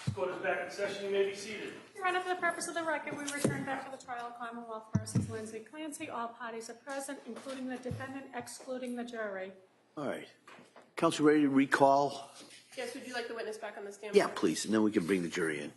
This court is back in session. You may be seated. Your Honor, for the purpose of the record, we return back to the trial of Commonwealth versus Lindsay Clancy. All parties are present, including the defendant, excluding the jury. All right. Counsel, ready to recall? Yes, would you like the witness back on the stand? Yeah, please, and then we can bring the jury in.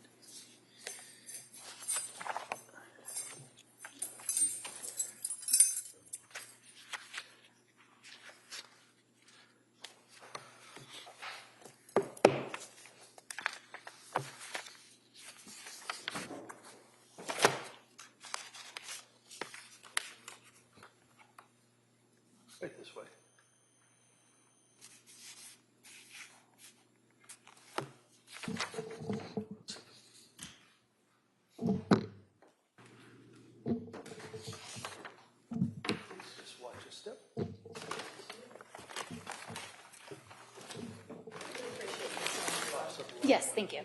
Right this way. Just watch your step. Yes, thank you.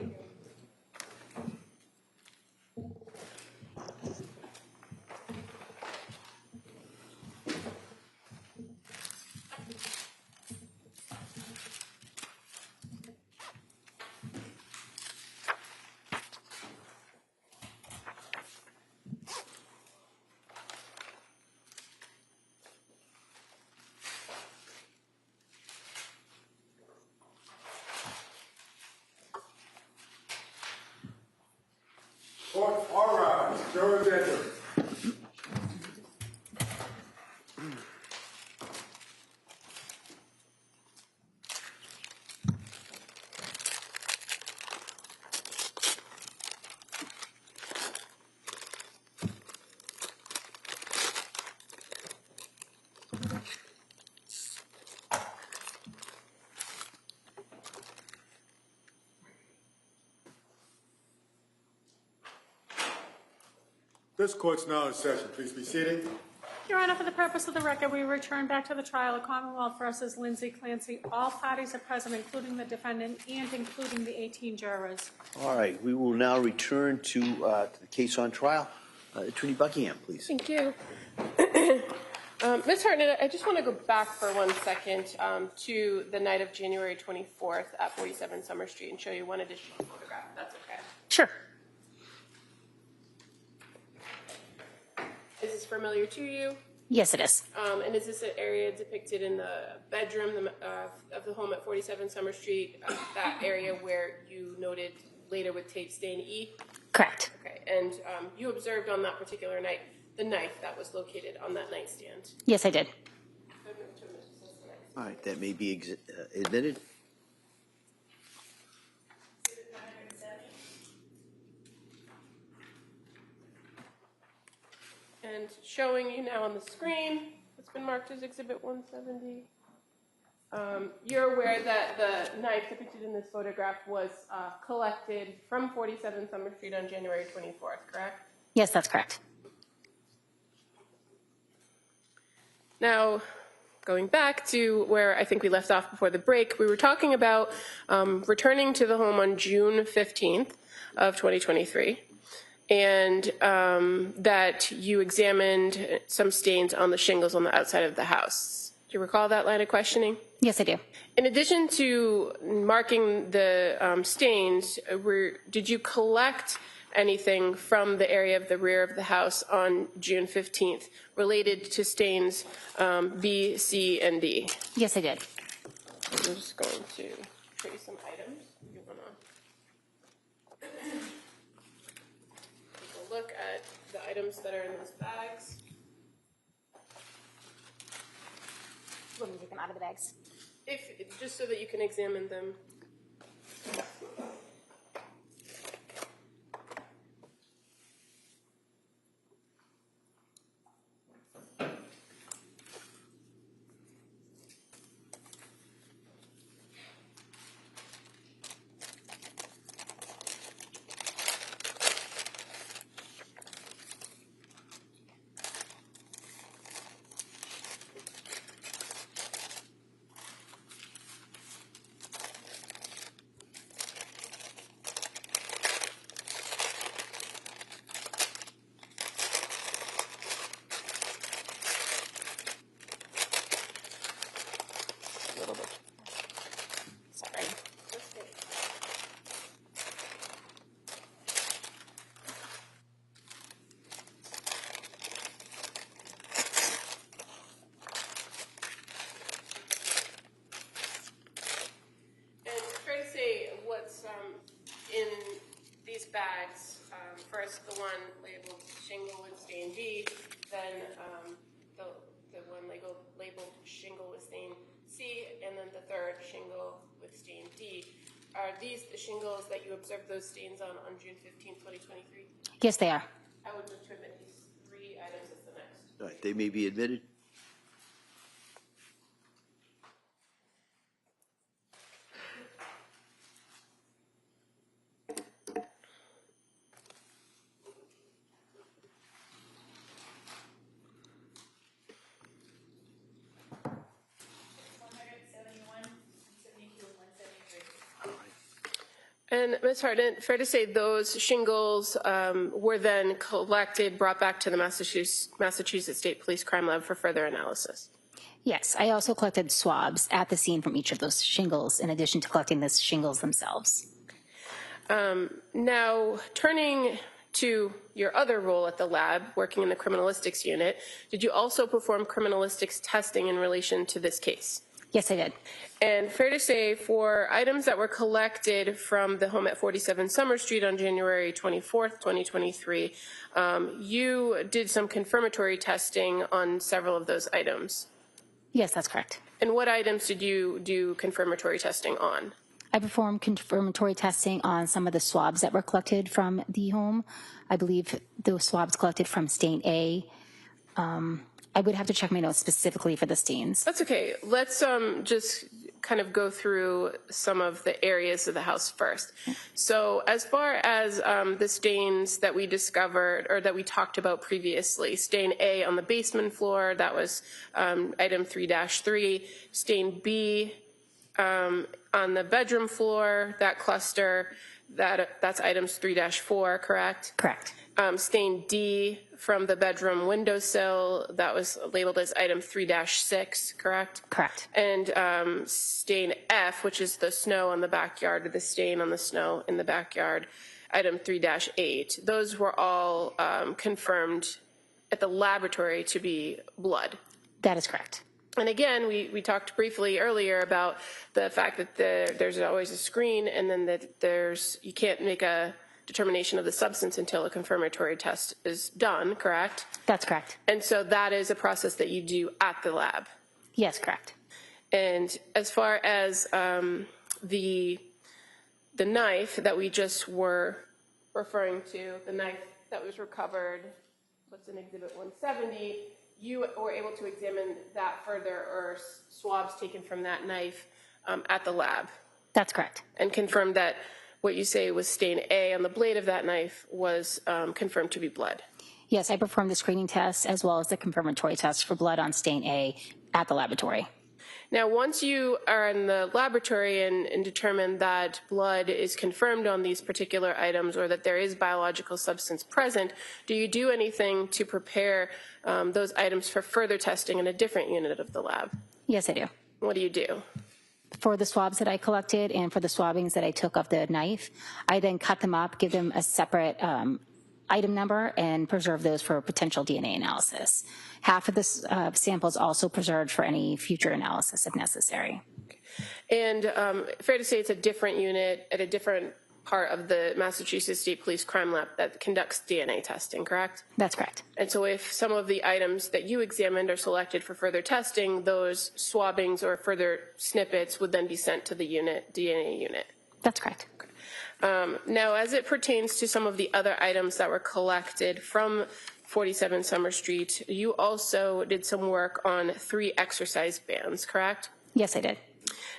Court, all rise. Jurors enter. This court's now in session. Please be seated. Your Honor, for the purpose of the record, we return back to the trial of Commonwealth versus Lindsay Clancy. All parties are present, including the defendant and including the 18 jurors. All right, we will now return to the case on trial. Attorney Buckingham, please. Thank you. Ms. Hartnett, I just want to go back for 1 second to the night of January 24th at 47 Summer Street and show you one additional photograph, if that's okay. Sure. Is this familiar to you? Yes, it is. And is this an area depicted in the bedroom of the home at 47 Summer Street, that area where you noted later with tape stain E? Correct. Okay, and you observed on that particular night the knife that was located on that nightstand? Yes, I did. All right, that may be admitted. And showing you now on the screen, it's been marked as Exhibit 170. You're aware that the knife depicted in this photograph was collected from 47 Summer Street on January 24th, correct? Yes, that's correct. Now, going back to where I think we left off before the break, we were talking about returning to the home on June 15th of 2023. And that you examined some stains on the shingles on the outside of the house. Do you recall that line of questioning? Yes, I do. In addition to marking the stains, did you collect anything from the area of the rear of the house on June 15th related to stains B, C, and D? Yes, I did. I'm just going to show you some items. You want to take a look at the items that are in those bags. Let me take them out of the bags. Just so that you can examine them. first the one labeled shingle with stain B, then the one labeled shingle with stain C, and then the third shingle with stain D. Are these the shingles that you observed those stains on June 15, 2023? Yes, they are. I would move to admit these 3 items as the next. All right, they may be admitted. And Ms. Harden, fair to say those shingles were then collected, brought back to the Massachusetts State Police Crime Lab for further analysis? Yes, I also collected swabs at the scene from each of those shingles, in addition to collecting the shingles themselves. Now, turning to your other role at the lab, working in the criminalistics unit, did you also perform criminalistics testing in relation to this case? Yes, I did. And fair to say, for items that were collected from the home at 47 Summer Street on January 24th, 2023, you did some confirmatory testing on several of those items. Yes, that's correct. And what items did you do confirmatory testing on? I performed confirmatory testing on some of the swabs that were collected from the home. I believe those swabs collected from stain A. I would have to check my notes specifically for the stains. That's okay. Let's just kind of go through some of the areas of the house first. So as far as the stains that we discovered or that we talked about previously, stain A on the basement floor, that was item 3-3. Stain B on the bedroom floor, that cluster, that's items 3-4, correct? Correct. Stain D from the bedroom windowsill, that was labeled as item 3-6, correct? Correct. And stain F, which is the snow on the backyard, or the stain on the snow in the backyard, item 3-8. Those were all confirmed at the laboratory to be blood. That is correct. And again, we talked briefly earlier about the fact that there's always a screen, and then that you can't make a determination of the substance until a confirmatory test is done, correct? That's correct. And so that is a process that you do at the lab. Yes, correct. And as far as the knife that we just were referring to, the knife that was recovered, what's in Exhibit 170, you were able to examine that further, or swabs taken from that knife at the lab. That's correct. And confirm that what you say was stain A on the blade of that knife was confirmed to be blood. Yes, I performed the screening test as well as the confirmatory test for blood on stain A at the laboratory. Now, once you are in the laboratory and determine that blood is confirmed on these particular items, or that there is biological substance present, do you do anything to prepare those items for further testing in a different unit of the lab? Yes, I do. What do you do? For the swabs that I collected and for the swabbings that I took of the knife, I then cut them up, give them a separate item number, and preserve those for potential DNA analysis. Half of the samples also preserved for any future analysis if necessary. And fair to say it's a different unit at a different part of the Massachusetts State Police Crime Lab that conducts DNA testing, correct? That's correct. And so if some of the items that you examined are selected for further testing, those swabbings or further snippets would then be sent to the DNA unit. That's correct. Now, as it pertains to some of the other items that were collected from 47 Summer Street, you also did some work on 3 exercise bands, correct? Yes, I did.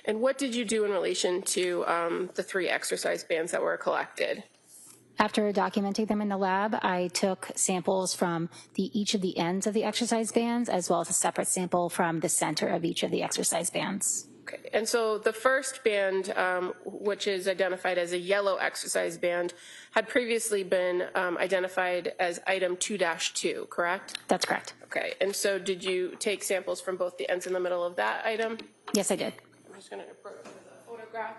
And what did you do in relation to the 3 exercise bands that were collected? After documenting them in the lab, I took samples from each of the ends of the exercise bands, as well as a separate sample from the center of each of the exercise bands. Okay. And so the first band, which is identified as a yellow exercise band, had previously been identified as item 2-2, correct? That's correct. Okay. And so did you take samples from both the ends in the middle of that item? Yes, I did. I'm just going to approach with a photograph.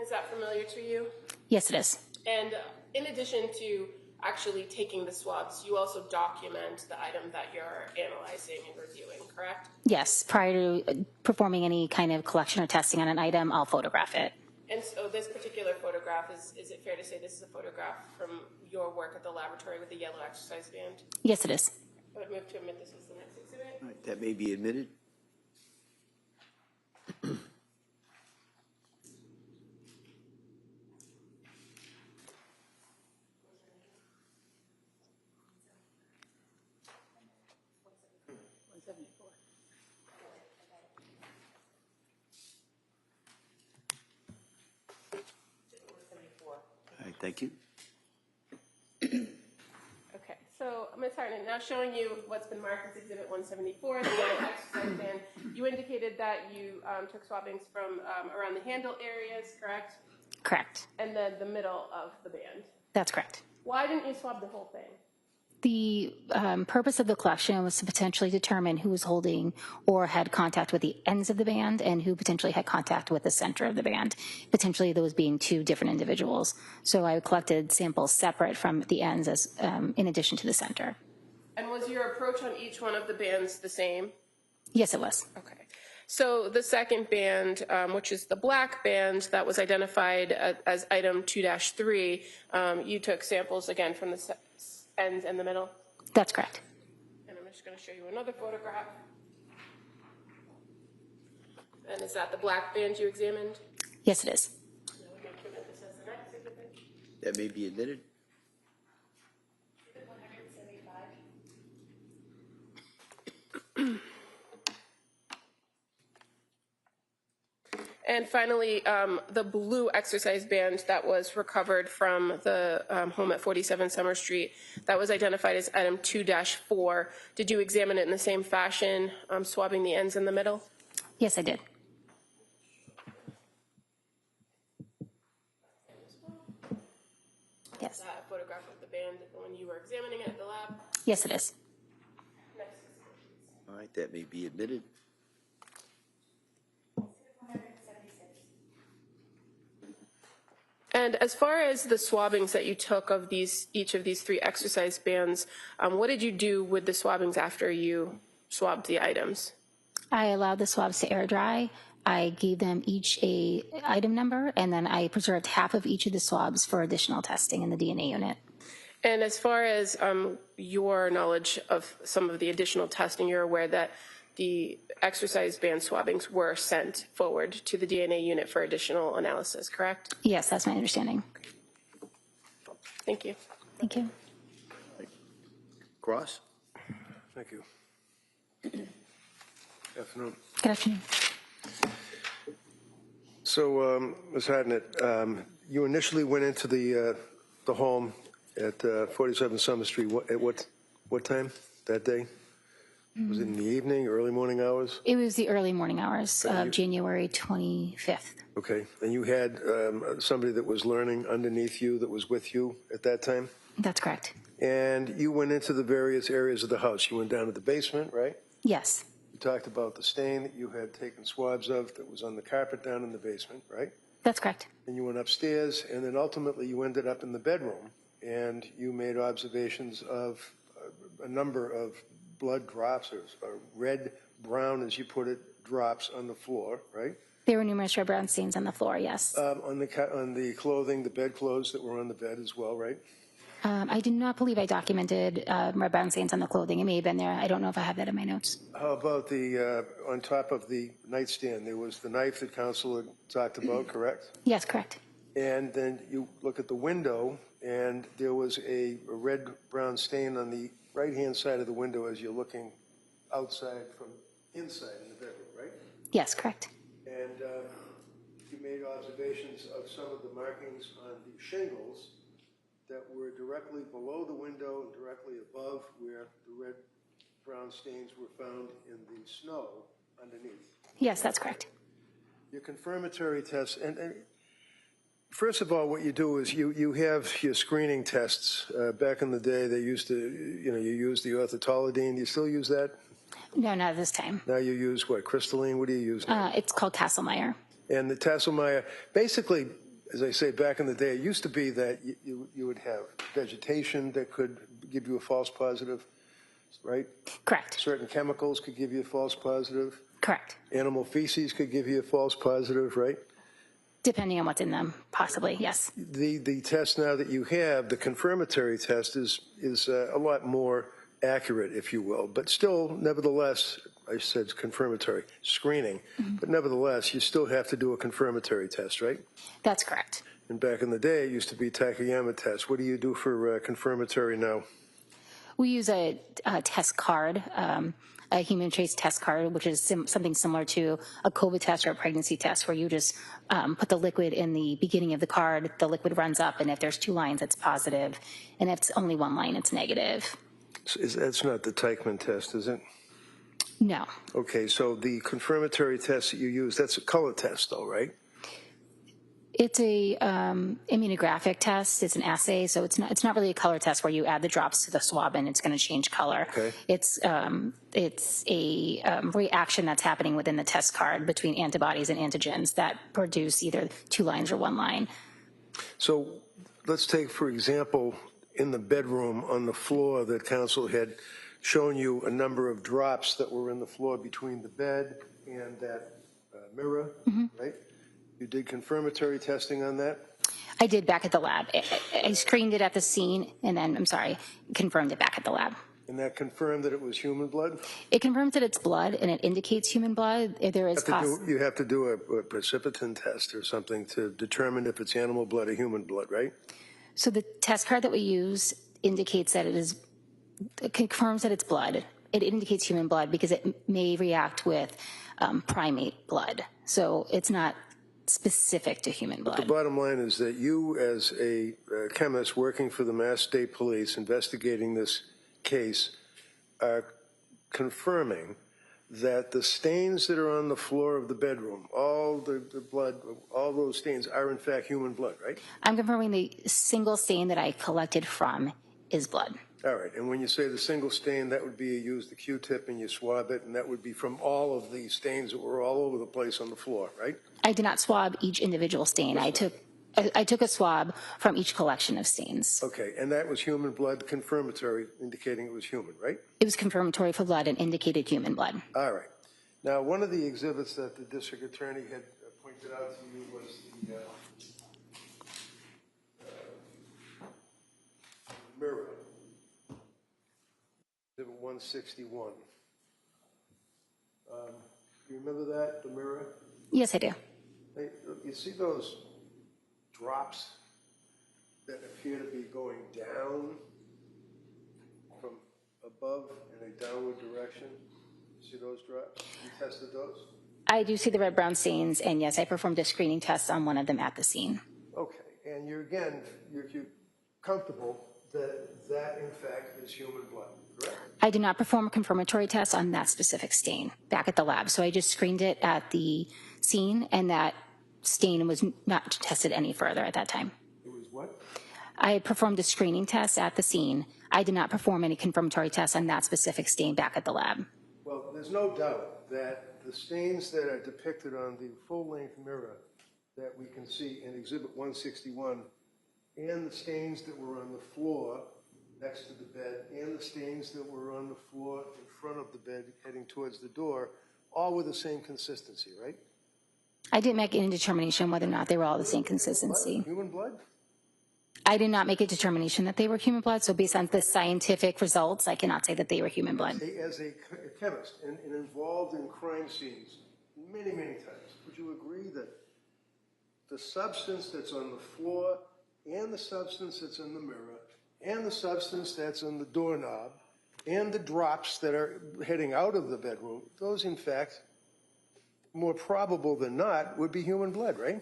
Is that familiar to you? Yes, it is. And in addition to actually taking the swabs, you also document the item that you're analyzing and reviewing, correct? Yes. Prior to performing any kind of collection or testing on an item, I'll photograph it. And so this particular photograph, is it fair to say this is a photograph from your work at the laboratory with the yellow exercise band? Yes, it is. I would move to admit this was the next exhibit. All right, that may be admitted. All right, thank you. Okay, so Ms. Hartnett, now showing you what's been marked as Exhibit 174, the yellow exercise band. You indicated that you took swabbings from around the handle areas, correct? Correct. And then the middle of the band. That's correct. Why didn't you swab the whole thing? The purpose of the collection was to potentially determine who was holding or had contact with the ends of the band and who potentially had contact with the center of the band, potentially those being two different individuals. So I collected samples separate from the ends as in addition to the center. And was your approach on each one of the bands the same? Yes, it was. Okay. So the second band, which is the black band that was identified as item 2-3, you took samples again from the ends and the middle? That's correct. And I'm just going to show you another photograph. And is that the black band you examined? Yes, it is. Now we're going to admit this as the next exhibit. That may be admitted. And finally, the blue exercise band that was recovered from the home at 47 Summer Street, that was identified as item 2-4. Did you examine it in the same fashion, swabbing the ends in the middle? Yes, I did. Yes. Is that a photograph of the band when you were examining it at the lab? Yes, it is. Next exhibit. All right, that may be admitted. And as far as the swabbings that you took of each of these 3 exercise bands, what did you do with the swabbings after you swabbed the items? I allowed the swabs to air dry. I gave them each a item number, and then I preserved half of each of the swabs for additional testing in the DNA unit. And as far as your knowledge of some of the additional testing, you're aware that the exercise band swabbings were sent forward to the DNA unit for additional analysis, correct? Yes, that's my understanding. Thank you. Thank you. Cross? Thank you. Afternoon. Good afternoon. So, Ms. Hartnett, you initially went into the home at 47 Summer Street. At what time that day? Was it in the evening, early morning hours? It was the early morning hours of January 25th. Okay. And you had somebody that was learning underneath you that was with you at that time? That's correct. And you went into the various areas of the house. You went down to the basement, right? Yes. You talked about the stain that you had taken swabs of that was on the carpet down in the basement, right? That's correct. And you went upstairs, and then ultimately you ended up in the bedroom, and you made observations of a number of blood drops, or red, brown, as you put it, drops on the floor, right? There were numerous red brown stains on the floor, yes. On the clothing, the bedclothes that were on the bed as well, right? I do not believe I documented red brown stains on the clothing. It may have been there. I don't know if I have that in my notes. How about the, on top of the nightstand, there was the knife that counsel had talked about, correct? Yes, correct. And then you look at the window, and there was a red-brown stain on the right-hand side of the window as you're looking outside from inside in the bedroom, right? Yes, correct. And you made observations of some of the markings on the shingles that were directly below the window and directly above where the red-brown stains were found in the snow underneath. Yes, that's correct. Your confirmatory tests, and first of all, what you do is you have your screening tests. Back in the day, they used to, you use the orthotolidine. Do you still use that? No, not this time. Now you use what, crystalline? What do you use now? It's called Tasselmeyer. And the Tasselmeyer, basically, as I say, back in the day, it used to be that you would have vegetation that could give you a false positive, right? Correct. Certain chemicals could give you a false positive. Correct. Animal feces could give you a false positive, right? Depending on what's in them, possibly, yes. The test now that you have, the confirmatory test, is a lot more accurate, if you will, but still, nevertheless, I said confirmatory, screening, but nevertheless, you still have to do a confirmatory test, right? That's correct. And back in the day, it used to be Takayama test. What do you do for confirmatory now? We use a test card, a human trace test card, which is something similar to a COVID test or a pregnancy test, where you just put the liquid in the beginning of the card, the liquid runs up, and if there's 2 lines, it's positive, and if it's only 1 line, it's negative. So that's not the Teichmann test, is it? No. Okay, so the confirmatory test that you use, that's a color test, though, right? It's a immunographic test. It's an assay, so it's not really a color test where you add the drops to the swab and it's going to change color. Okay. It's a reaction that's happening within the test card between antibodies and antigens that produce either 2 lines or 1 line. So let's take, for example, in the bedroom on the floor that counsel had shown you a number of drops that were in the floor between the bed and that mirror, right? You did confirmatory testing on that? I did back at the lab. I screened it at the scene and then, confirmed it back at the lab. And that confirmed that it was human blood? It confirms that it's blood and it indicates human blood. There is You have to do a precipitin test or something to determine if it's animal blood or human blood, right? So the test card that we use indicates that it confirms that it's blood. It indicates human blood because it may react with primate blood. So it's not specific to human blood. The bottom line is that you, as a chemist working for the Mass State Police investigating this case, are confirming that the stains that are on the floor of the bedroom, all the blood, all those stains are in fact human blood, right? I'm confirming the single stain that I collected from is blood. All right, and when you say the single stain, that would be you use the Q-tip and you swab it, and that would be from all of the stains that were all over the place on the floor, right? I did not swab each individual stain. I took a swab from each collection of stains. Okay, and that was human blood, confirmatory, indicating it was human, right? It was confirmatory for blood and indicated human blood. All right. Now, one of the exhibits that the district attorney had pointed out to you was the mirror. Exhibit 161. You remember that, the mirror? Yes, I do. Hey, you see those drops that appear to be going down from above in a downward direction? See those drops? You tested those? I do see the red-brown stains, and yes, I performed a screening test on one of them at the scene. Okay, and you're comfortable that in fact is human blood, correct? I did not perform a confirmatory test on that specific stain back at the lab, so I just screened it at the scene, and that stain was not tested any further at that time. It was what? I performed a screening test at the scene. I did not perform any confirmatory tests on that specific stain back at the lab. Well, there's no doubt that the stains that are depicted on the full-length mirror that we can see in Exhibit 161 and the stains that were on the floor next to the bed and the stains that were on the floor in front of the bed heading towards the door, all with the same consistency, right? I didn't make any determination whether or not they were all the same consistency. Human blood? I did not make a determination that they were human blood, so based on the scientific results, I cannot say that they were human blood. As a chemist and involved in crime scenes many, many times, would you agree that the substance that's on the floor and the substance that's in the mirror and the substance that's on the doorknob and the drops that are heading out of the bedroom, those in fact, more probable than not, would be human blood, right?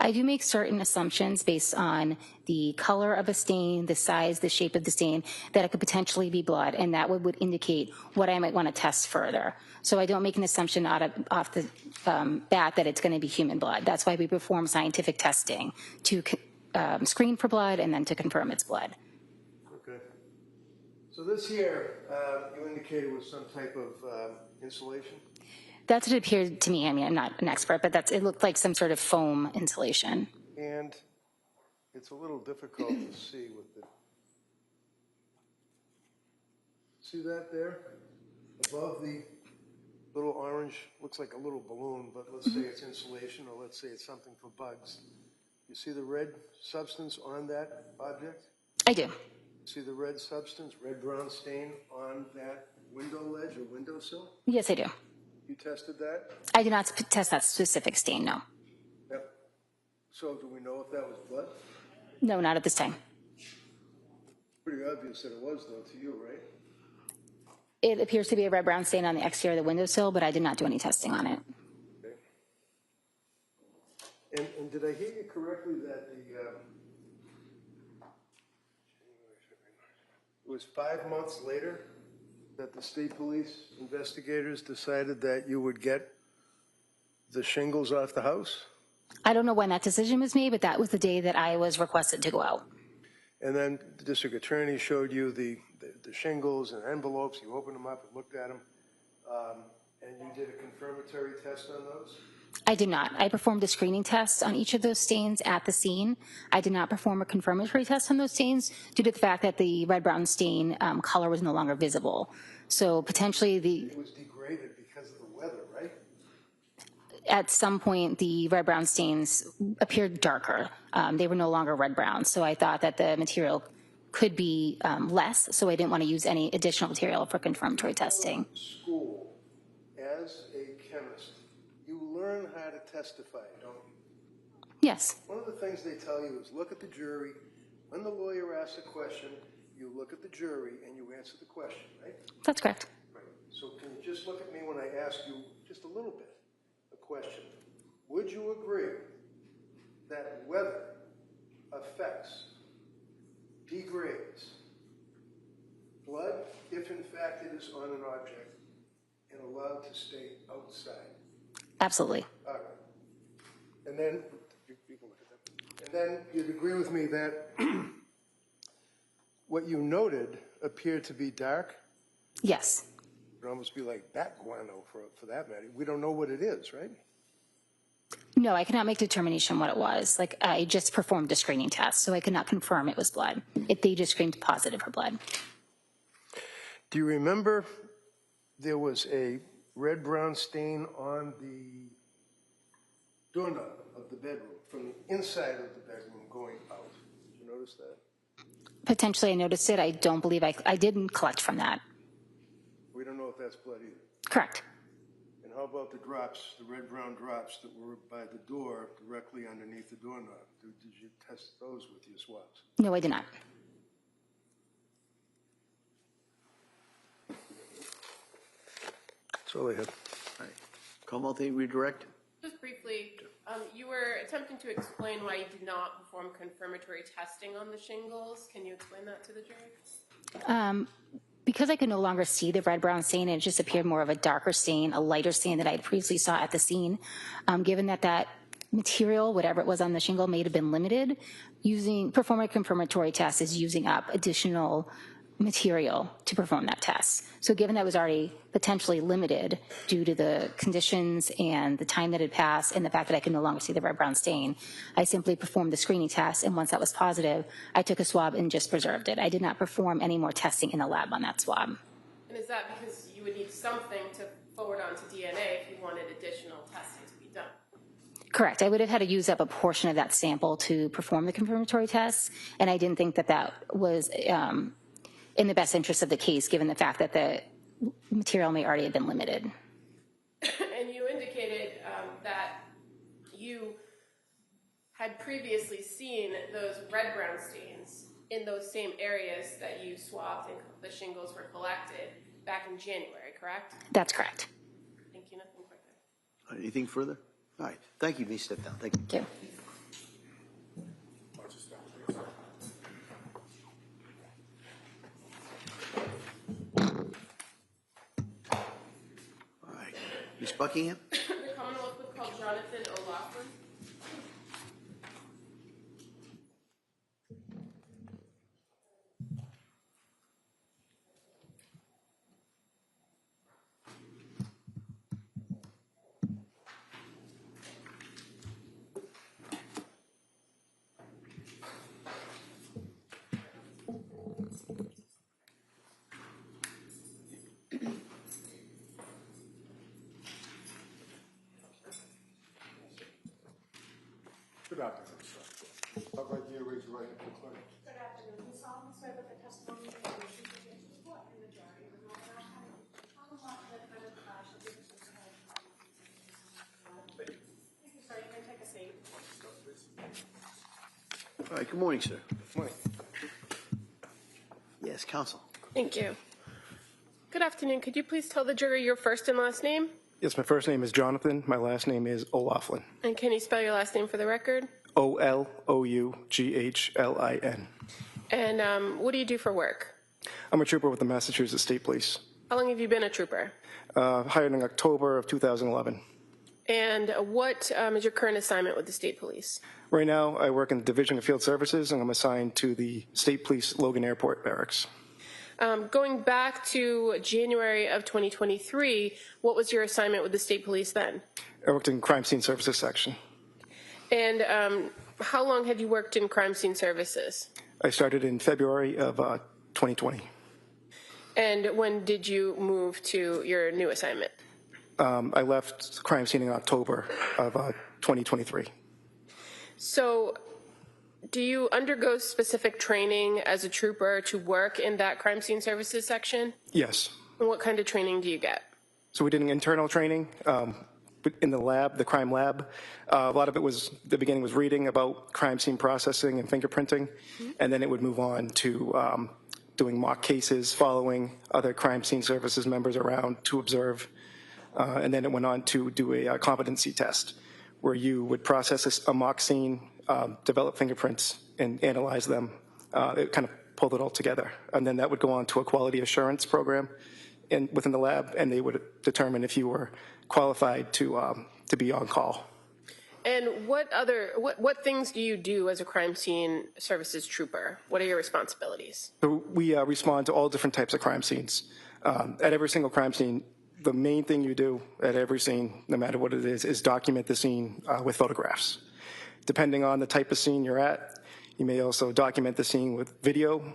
I do make certain assumptions based on the color of a stain, the size, the shape of the stain, that it could potentially be blood, and that would indicate what I might want to test further. So I don't make an assumption off the bat that it's going to be human blood. That's why we perform scientific testing to screen for blood and then to confirm it's blood. Okay. So this here, you indicated was some type of insulation? That's what it appeared to me. I mean, I'm not an expert, but it looked like some sort of foam insulation. And it's a little difficult to see with the, see that there? Above the little orange, looks like a little balloon, but let's say it's insulation, or let's say it's something for bugs. You see the red substance on that object? I do. See the red substance, red-brown stain on that window ledge or windowsill? Yes, I do. You tested that? I did not test that specific stain, no. Yep. So do we know if that was blood? No, not at this time. Pretty obvious that it was, though, to you, right? It appears to be a red-brown stain on the exterior of the windowsill, but I did not do any testing on it. Okay. And did I hear you correctly that it was 5 months later that the state police investigators decided that you would get the shingles off the house? I don't know when that decision was made, but that was the day that I was requested to go out. And then the district attorney showed you the shingles and envelopes. You opened them up and looked at them, and you did a confirmatory test on those? I did not. I performed a screening test on each of those stains at the scene. I did not perform a confirmatory test on those stains due to the fact that the red-brown stain color was no longer visible. So potentially It was degraded because of the weather, right? at some point the red-brown stains appeared darker. They were no longer red-brown. So I thought that the material could be less, so I didn't want to use any additional material for confirmatory testing. School, as a chemist, you learn how to testify, don't you? Yes, One of the things they tell you is look at the jury. When the lawyer asks a question, you look at the jury and you answer the question, right? that's correct. Right. So can you just look at me when I ask you just a little bit a question? Would you agree that weather affects, degrades blood if in fact it is on an object and allowed to stay outside? Absolutely. All right. And then, you can look at that. And then you'd agree with me that what you noted appeared to be dark? Yes. It would almost be like bat guano for that matter. We don't know what it is, right? No, I cannot make determination what it was. Like, I just performed a screening test, so I could not confirm it was blood. They just screened positive for blood. Do you remember there was a red-brown stain on the doorknob of the bedroom from the inside of the bedroom going out? Did you notice that? Potentially I noticed it. I don't believe I didn't collect from that. We don't know if that's blood either. Correct. And how about the drops, the red-brown drops that were by the door directly underneath the doorknob? Did you test those with your swabs? No, I did not. That's all I had. All right. Commonwealth redirect? Just briefly, you were attempting to explain why you did not perform confirmatory testing on the shingles. Can you explain that to the jury? Because I could no longer see the red-brown stain, it just appeared more of a darker stain, a lighter stain that I previously saw at the scene. Given that material, whatever it was on the shingle, may have been limited, performing a confirmatory test is using up additional material to perform that test. So given that was already potentially limited due to the conditions and the time that had passed and the fact that I could no longer see the red-brown stain, I simply performed the screening test, and once that was positive, I took a swab and just preserved it. I did not perform any more testing in the lab on that swab. And is that because you would need something to forward onto DNA if you wanted additional testing to be done? Correct. I would have had to use up a portion of that sample to perform the confirmatory test, and I didn't think that was in the best interest of the case, given the fact that the material may already have been limited. And you indicated that you had previously seen those red-brown stains in those same areas that you swabbed and the shingles were collected back in January, correct? That's correct. Thank you. Nothing further. Anything further? All right. Thank you. Please step down. Thank you. Thank you. All right. Ms. Buckingham? The Commonwealth would call Jonathan O'Loughlin. right up to the clerk. Good afternoon. We solemnly swear that the testimony you give will be true and support in the jury and will not have any common law and the defendant shall be the truth. Thank you, sir. You may take a seat. All right, good morning, sir. Morning. Yes, counsel. Thank you. Good afternoon. Could you please tell the jury your first and last name? Yes, my first name is Jonathan. My last name is O'Loughlin. And can you spell your last name for the record? Olouglin. And what do you do for work? I'm a trooper with the Massachusetts State Police. How long have you been a trooper? Hired in October of 2011. And what is your current assignment with the state police? Right now, I work in the Division of Field Services, and I'm assigned to the State Police Logan Airport Barracks. Going back to January of 2023, what was your assignment with the state police then? I worked in Crime Scene Services section. And how long had you worked in crime scene services? I started in February of 2020. And when did you move to your new assignment? I left crime scene in October of 2023. So do you undergo specific training as a trooper to work in that crime scene services section? Yes. And what kind of training do you get? So we did an internal training in the lab, the crime lab. A lot of it was, the beginning was reading about crime scene processing and fingerprinting, and then it would move on to doing mock cases, following other crime scene services members around to observe, and then it went on to do a competency test where you would process a mock scene, develop fingerprints, and analyze them. It kind of pulled it all together. And then that would go on to a quality assurance program within the lab, and they would determine if you were qualified to be on call. And what things do you do as a crime scene services trooper? What are your responsibilities? So we respond to all different types of crime scenes. At every single crime scene, the main thing you do at every scene, no matter what it is document the scene with photographs. Depending on the type of scene you're at, you may also document the scene with video.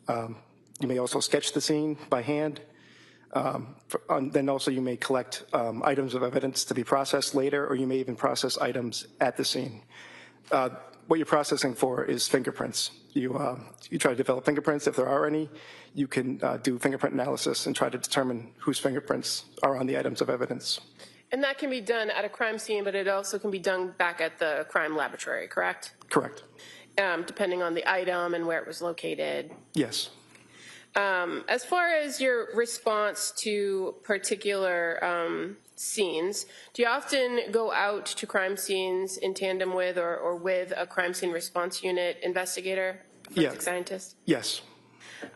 You may also sketch the scene by hand. Then also you may collect items of evidence to be processed later, or you may even process items at the scene. What you're processing for is fingerprints. You try to develop fingerprints if there are any. You can do fingerprint analysis and try to determine whose fingerprints are on the items of evidence. And that can be done at a crime scene, but it also can be done back at the crime laboratory, correct? Correct. Depending on the item and where it was located. Yes. As far as your response to particular scenes, do you often go out to crime scenes in tandem with or with a crime scene response unit investigator, forensic scientist? Yes.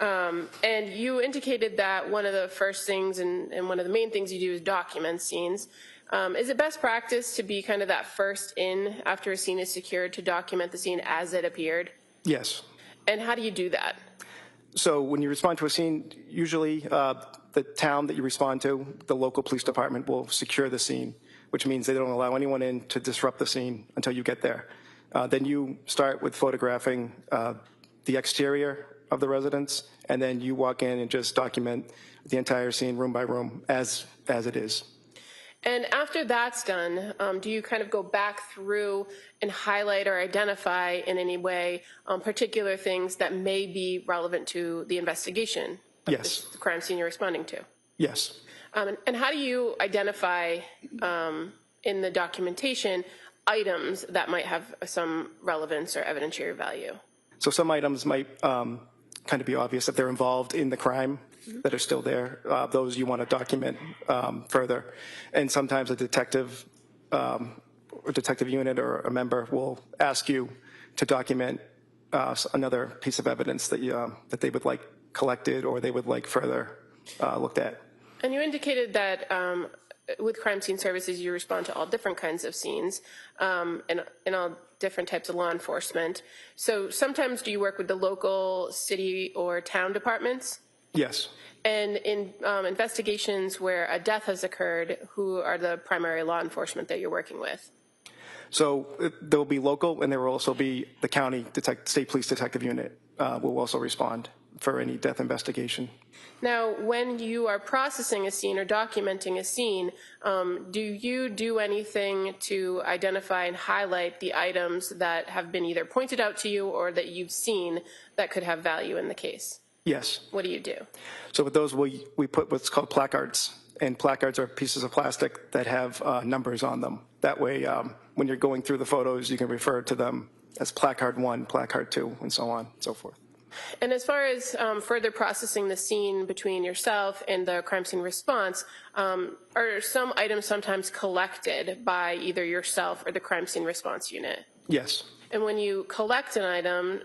And you indicated that one of the first things and one of the main things you do is document scenes. Is it best practice to be kind of that first in after a scene is secured to document the scene as it appeared? Yes. And how do you do that? So when you respond to a scene, usually the town that you respond to, the local police department will secure the scene, which means they don't allow anyone in to disrupt the scene until you get there. Then you start with photographing the exterior of the residence, and then you walk in and just document the entire scene room by room as it is. And after that's done, do you kind of go back through and highlight or identify in any way particular things that may be relevant to the investigation of Yes. the crime scene you're responding to? Yes. And how do you identify in the documentation items that might have some relevance or evidentiary value? So some items might kind of be obvious if they're involved in the crime that are still there. Those you want to document further. And sometimes a detective or detective unit or a member will ask you to document another piece of evidence that they would like collected or they would like further looked at. And you indicated that with crime scene services, you respond to all different kinds of scenes and all different types of law enforcement. So sometimes do you work with the local city or town departments? Yes. And in investigations where a death has occurred, who are the primary law enforcement that you're working with? So there will be local, and there will also be the county state police detective unit will also respond for any death investigation. Now, when you are processing a scene or documenting a scene, do you do anything to identify and highlight the items that have been either pointed out to you or that you've seen that could have value in the case? Yes. What do you do? So with those, we put what's called placards. And placards are pieces of plastic that have numbers on them. That way, when you're going through the photos, you can refer to them as placard 1, placard 2, and so on and so forth. And as far as further processing the scene between yourself and the crime scene response, are some items sometimes collected by either yourself or the crime scene response unit? Yes. And when you collect an item,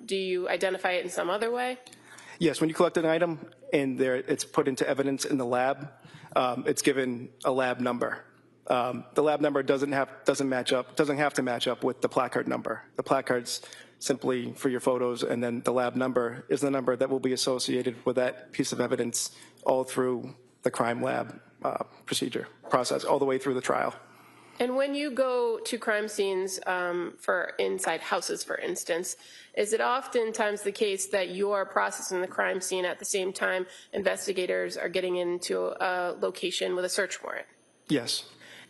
do you identify it in some other way? Yes, when you collect an item and it's put into evidence in the lab, it's given a lab number. The lab number doesn't have to match up with the placard number. The placard's simply for your photos, and then the lab number is the number that will be associated with that piece of evidence all through the crime lab process, all the way through the trial. And when you go to crime scenes for inside houses, for instance, is it oftentimes the case that you are processing the crime scene at the same time investigators are getting into a location with a search warrant? Yes.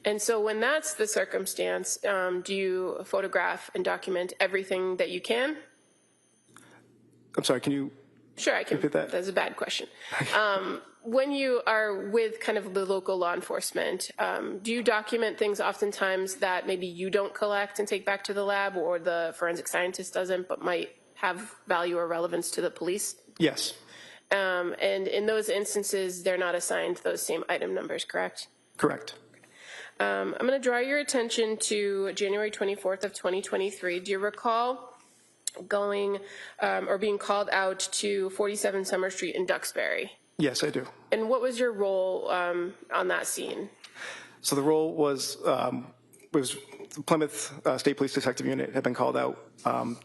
And so when that's the circumstance, do you photograph and document everything that you can? I'm sorry, can you Sure, I can. repeat that? That's a bad question. When you are with kind of the local law enforcement, do you document things oftentimes that maybe you don't collect and take back to the lab, or the forensic scientist doesn't, but might have value or relevance to the police? Yes. And in those instances, they're not assigned those same item numbers, correct? Correct. I'm going to draw your attention to January 24th of 2023. Do you recall going or being called out to 47 Summer Street in Duxbury? Yes, I do. And what was your role on that scene? So the role was Plymouth State Police Detective Unit had been called out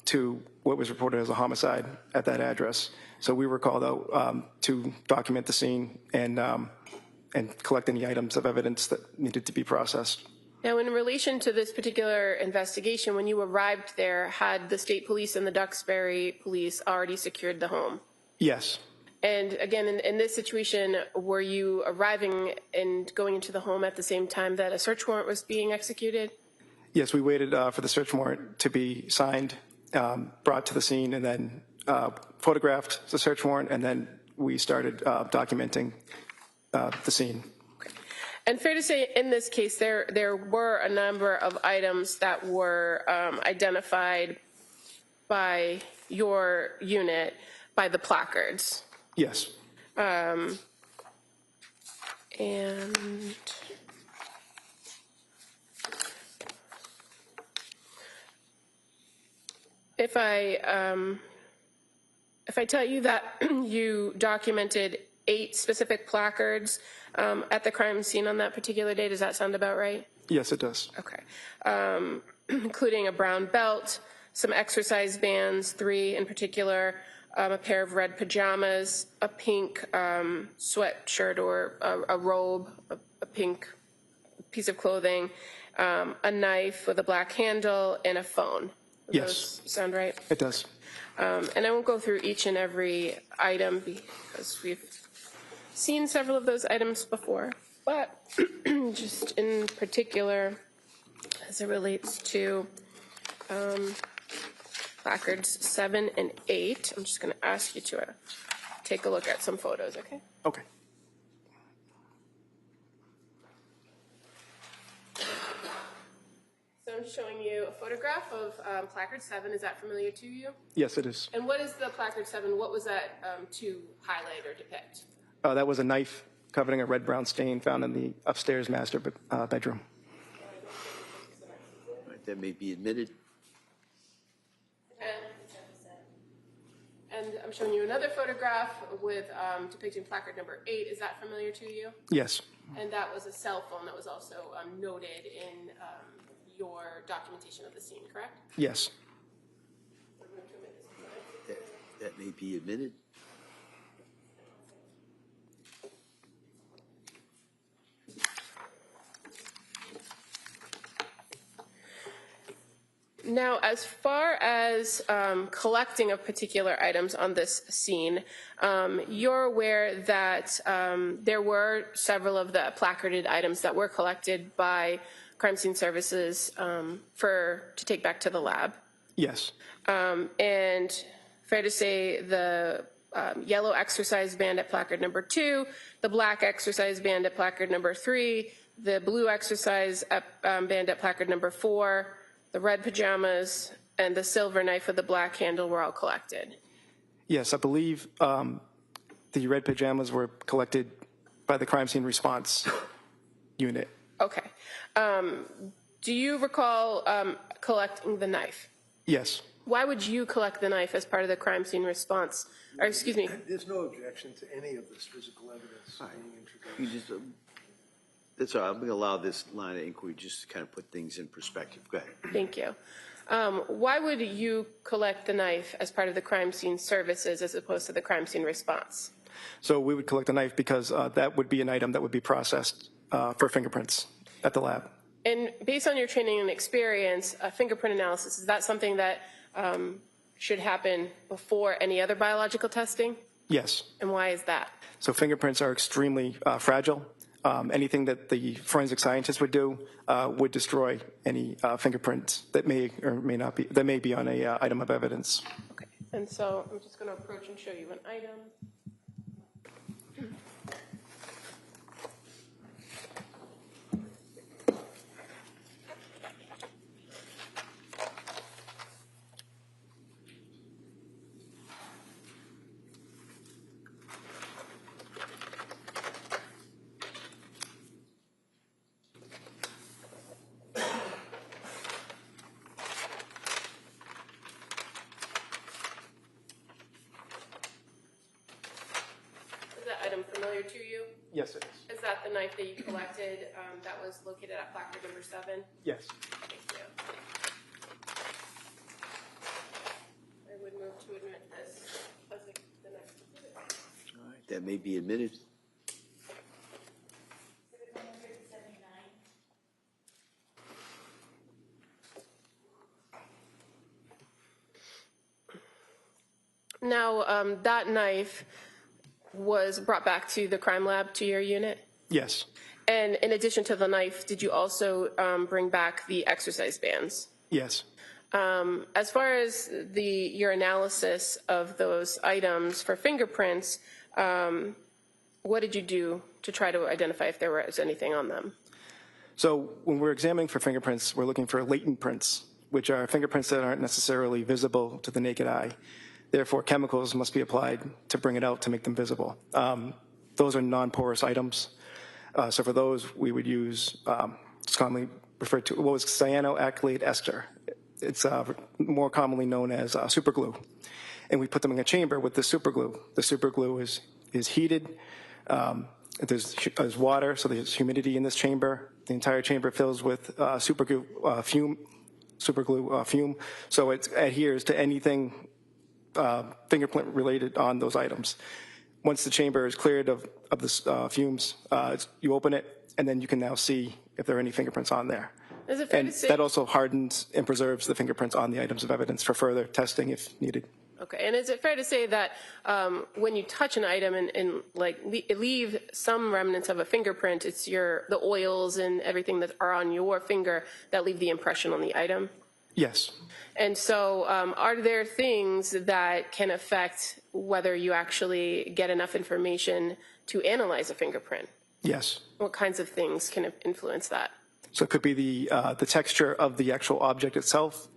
to what was reported as a homicide at that address. So we were called out to document the scene and collect any items of evidence that needed to be processed. Now, in relation to this particular investigation, when you arrived there, had the state police and the Duxbury police already secured the home? Yes. And again, in this situation, were you arriving and going into the home at the same time that a search warrant was being executed? Yes, we waited for the search warrant to be signed, brought to the scene, and then photographed the search warrant, and then we started documenting the scene. And fair to say, in this case, there were a number of items that were identified by your unit by the placards. Yes. And if I tell you that you documented 8 specific placards at the crime scene on that particular day, does that sound about right? Yes, it does. Okay. Including a brown belt, some exercise bands, 3 in particular, a pair of red pajamas, a pink sweatshirt or a robe, a pink piece of clothing, a knife with a black handle, and a phone. Does Yes. those sound right? It does. And I won't go through each and every item because we've seen several of those items before, but just in particular as it relates to placards 7 and 8, I'm just going to ask you to take a look at some photos, okay? Okay. So I'm showing you a photograph of placard 7. Is that familiar to you? Yes, it is. And what is the placard 7? What was that to highlight or depict? That was a knife covering a red-brown stain found in the upstairs master bedroom. Right, that may be admitted. And I'm showing you another photograph with depicting placard number 8. Is that familiar to you? Yes. And that was a cell phone that was also noted in your documentation of the scene, correct? Yes. That may be admitted. Now, as far as collecting of particular items on this scene, you're aware that there were several of the placarded items that were collected by crime scene services to take back to the lab. Yes. And fair to say the yellow exercise band at placard number 2, the black exercise band at placard number 3, the blue exercise band at placard number 4, the red pajamas, and the silver knife with the black handle were all collected. Yes, I believe the red pajamas were collected by the crime scene response unit. Okay. Do you recall collecting the knife? Yes. Why would you collect the knife as part of the crime scene response? Or excuse me. There's no objection to any of this physical evidence being introduced. You just, that's all right. I'm going to allow this line of inquiry just to kind of put things in perspective. Go ahead. Thank you. Why would you collect the knife as part of the crime scene services as opposed to the crime scene response? So we would collect the knife because that would be an item that would be processed for fingerprints at the lab. And based on your training and experience, fingerprint analysis, is that something that should happen before any other biological testing? Yes. And why is that? So fingerprints are extremely fragile. Anything that the forensic scientist would do would destroy any fingerprints that may or may not be that may be on a item of evidence. Okay. And so I'm just going to approach and show you an item. Is that item familiar to you? Yes, it is. Is that the knife that you collected that was located at placard number 7? Yes. Thank you. I would move to admit this as the next exhibit. All right, that may be admitted. Now, that knife was brought back to the crime lab to your unit? Yes. And in addition to the knife, did you also bring back the exercise bands? Yes. As far as your analysis of those items for fingerprints, what did you do to try to identify if there was anything on them? So when we're examining for fingerprints, we're looking for latent prints, which are fingerprints that aren't necessarily visible to the naked eye. Therefore, chemicals must be applied to bring it out to make them visible. Those are non-porous items. So for those, we would use, it's commonly referred to, what was cyanoacrylate ester. It's more commonly known as superglue. And we put them in a chamber with the superglue. The superglue is heated. There's water, so there's humidity in this chamber. The entire chamber fills with superglue fume, so it adheres to anything fingerprint related on those items. Once the chamber is cleared of the fumes, you open it, and then you can now see if there are any fingerprints on there. Is it fair And to say, that also hardens and preserves the fingerprints on the items of evidence for further testing if needed. okay, and is it fair to say that when you touch an item and leave some remnants of a fingerprint, it's the oils and everything that are on your finger that leave the impression on the item? Yes. And so are there things that can affect whether you actually get enough information to analyze a fingerprint? Yes. What kinds of things can influence that? So it could be the texture of the actual object itself.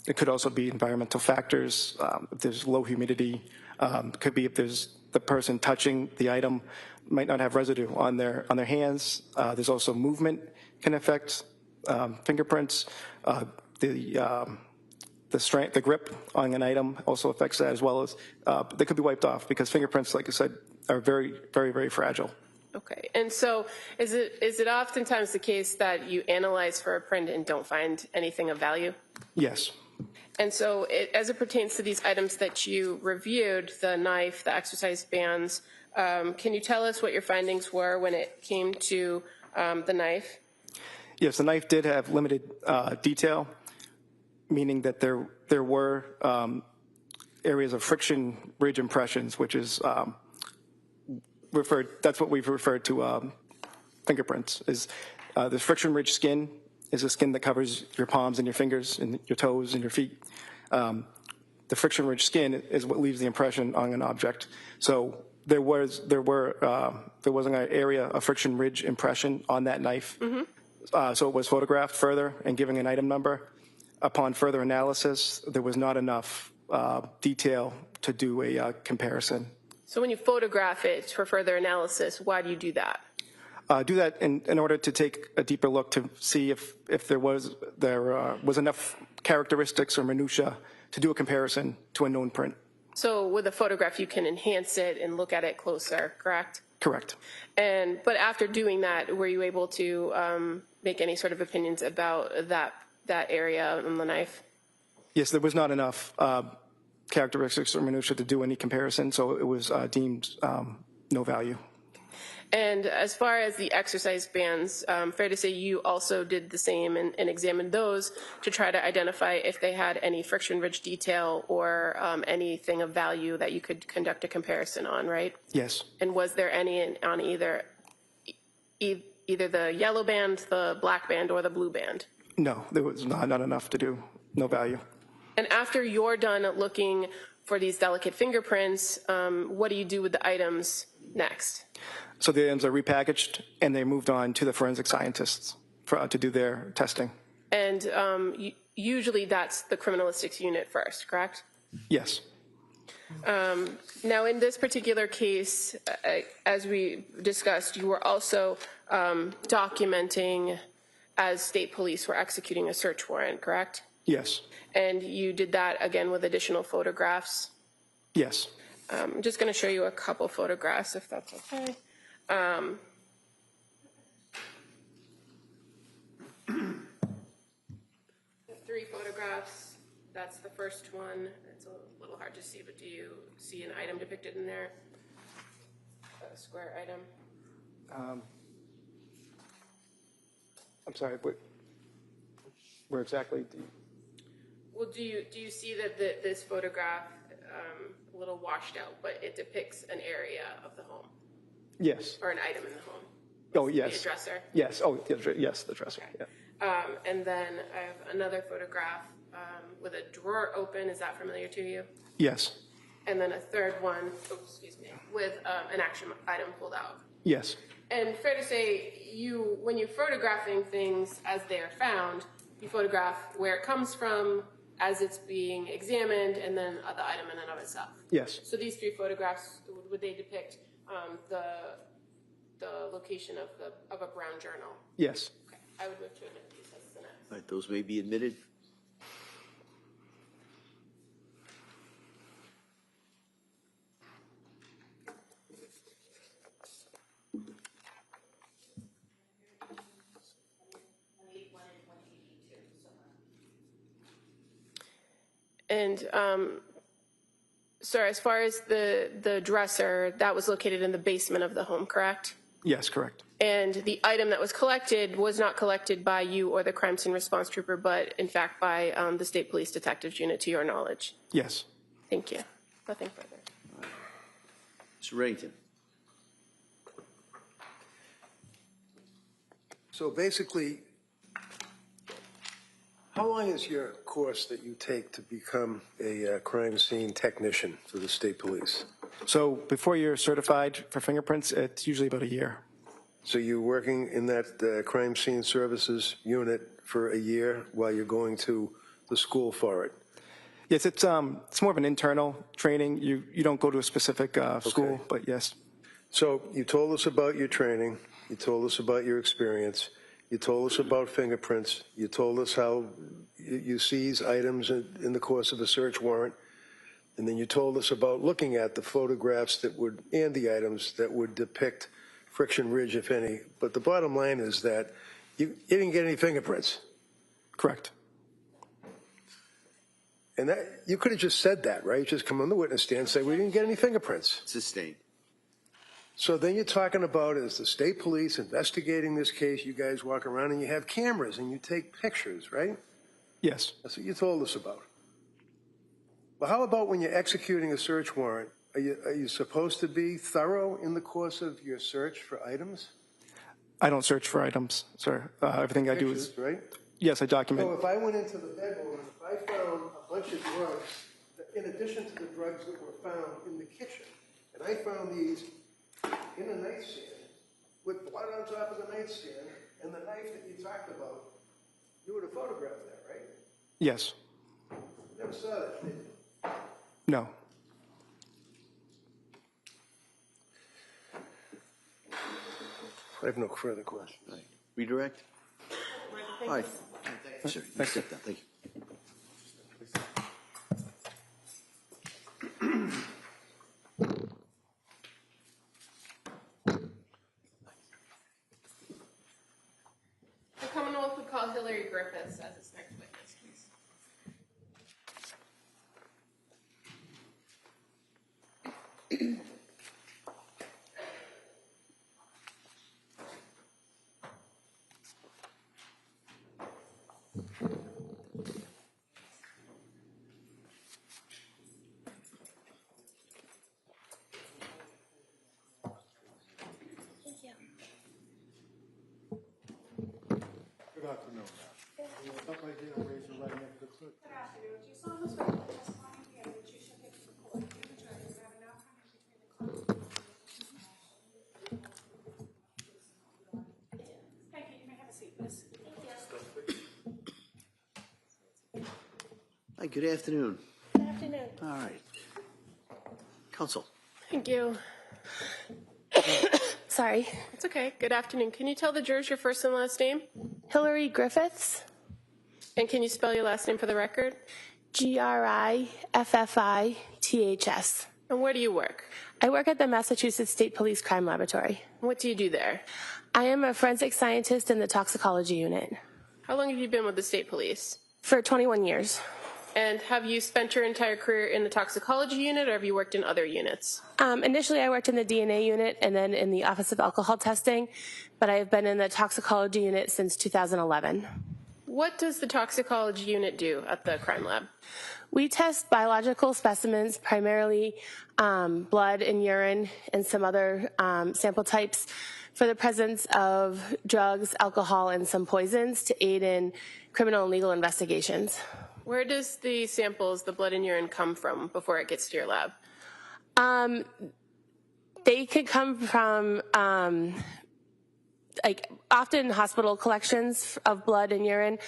It could also be environmental factors. If there's low humidity, it could be if there's the person touching the item might not have residue on their hands. There's also movement can affect fingerprints. The strength, the grip on an item also affects that, as well as they could be wiped off because fingerprints, like I said, are very, very, very fragile. Okay, and so is it oftentimes the case that you analyze for a print and don't find anything of value? Yes. And so as it pertains to these items that you reviewed, the knife, the exercise bands, can you tell us what your findings were when it came to the knife? Yes, the knife did have limited detail. meaning that there were areas of friction ridge impressions, which is that's what we've referred to fingerprints. Is the friction ridge skin is the skin that covers your palms and your fingers and your toes and your feet. The friction ridge skin is what leaves the impression on an object. So there was an area of friction ridge impression on that knife. So it was photographed further and giving an item number. Upon further analysis, there was not enough detail to do a comparison. So when you photograph it for further analysis, why do you do that? Do that in order to take a deeper look to see if there was enough characteristics or minutia to do a comparison to a known print. So with a photograph, you can enhance it and look at it closer, correct? Correct. But after doing that, were you able to make any sort of opinions about that area on the knife? Yes, there was not enough characteristics or minutia to do any comparison, so it was deemed no value. And as far as the exercise bands, fair to say you also did the same and examined those to try to identify if they had any friction ridge detail or anything of value that you could conduct a comparison on, right? Yes. And was there any on either the yellow band, the black band, or the blue band? No, there was not enough to do, no value. And after you're done looking for these delicate fingerprints, what do you do with the items next? So the items are repackaged and they moved on to the forensic scientists to do their testing. And usually that's the criminalistics unit first, correct? Yes. Now, in this particular case, as we discussed, you were also documenting as state police were executing a search warrant, correct? Yes. And you did that again with additional photographs? Yes. I'm just going to show you a couple photographs, if that's okay. 3 photographs. That's the first one. It's a little hard to see, but do you see an item depicted in there? A square item? I'm sorry, where exactly do you? Well, do you see that this photograph, a little washed out, but it depicts an area of the home? Yes. Or an item in the home? Oh, yes. The dresser? Yes. Oh, yes, the dresser. Okay. Yeah. And then I have another photograph with a drawer open. Is that familiar to you? Yes. And then a third one, with an action item pulled out. Yes. And fair to say, when you're photographing things as they are found, you photograph where it comes from, as it's being examined, and then the item in and of itself. Yes. So these 3 photographs, would they depict the location of a brown journal? Yes. Okay, I would move to admit these as the next. All right, those may be admitted. And sir, as far as the dresser, that was located in the basement of the home, correct? Yes, correct. And the item that was collected was not collected by you or the crime scene response trooper, but in fact by the state police detectives unit, to your knowledge. Yes. Thank you. Nothing further. Mr. Reddington. So basically, how long is your course that you take to become a crime scene technician for the state police? So before you're certified for fingerprints, it's usually about a year. So you're working in that crime scene services unit for a year while you're going to the school for it? Yes, it's more of an internal training. You don't go to a specific school, Okay. but yes. So you told us about your training. You told us about your experience. You told us about fingerprints. You told us how you seize items in the course of a search warrant. And then you told us about looking at the photographs and the items that would depict friction ridge, if any. But the bottom line is that you didn't get any fingerprints. Correct. And that, you could have just said that, right? Just come on the witness stand and say, we didn't get any fingerprints. Sustained. So then you're talking about, as the state police investigating this case, you guys walk around and you have cameras and you take pictures, right? Yes. That's what you told us about. But how about when you're executing a search warrant? Are you supposed to be thorough in the course of your search for items? I don't search for items, sir. Everything I do is, Pictures, right? yes, I document. So if I went into the bedroom and if I found a bunch of drugs, in addition to the drugs that were found in the kitchen, and I found these in a nightstand with blood on top of the nightstand and the knife that you talked about, you would have photographed that, right? Yes. Never saw that, did you? No. I have no further questions. Right. Redirect? All right. Thank you, sir. You step down. Thank you. The Commonwealth would call Hillary Griffiths as its next witness, please. Good afternoon. Look like you don't raise your right hand to the clerk. Good afternoon. Do you solemnly swear that the testimony you give that you shall give to the court and the jury will have an outcome between the client and Thank you. You may have a seat, please. Hi, good afternoon. Good afternoon. All right. Counsel. Thank you. Sorry. It's okay. Good afternoon. Can you tell the jurors your first and last name? Hillary Griffiths, And can you spell your last name for the record? Griffiths. And where do you work? I work at the Massachusetts State Police Crime Laboratory. What do you do there? I am a forensic scientist in the toxicology unit How long have you been with the state police? for 21 years. And have you spent your entire career in the toxicology unit, or have you worked in other units? Initially, I worked in the DNA unit and then in the Office of Alcohol Testing, but I have been in the toxicology unit since 2011. What does the toxicology unit do at the crime lab? We test biological specimens, primarily blood and urine and some other sample types, for the presence of drugs, alcohol, and some poisons to aid in criminal and legal investigations. Where does the samples, the blood and urine, come from before it gets to your lab? They could come from often hospital collections of blood and urine.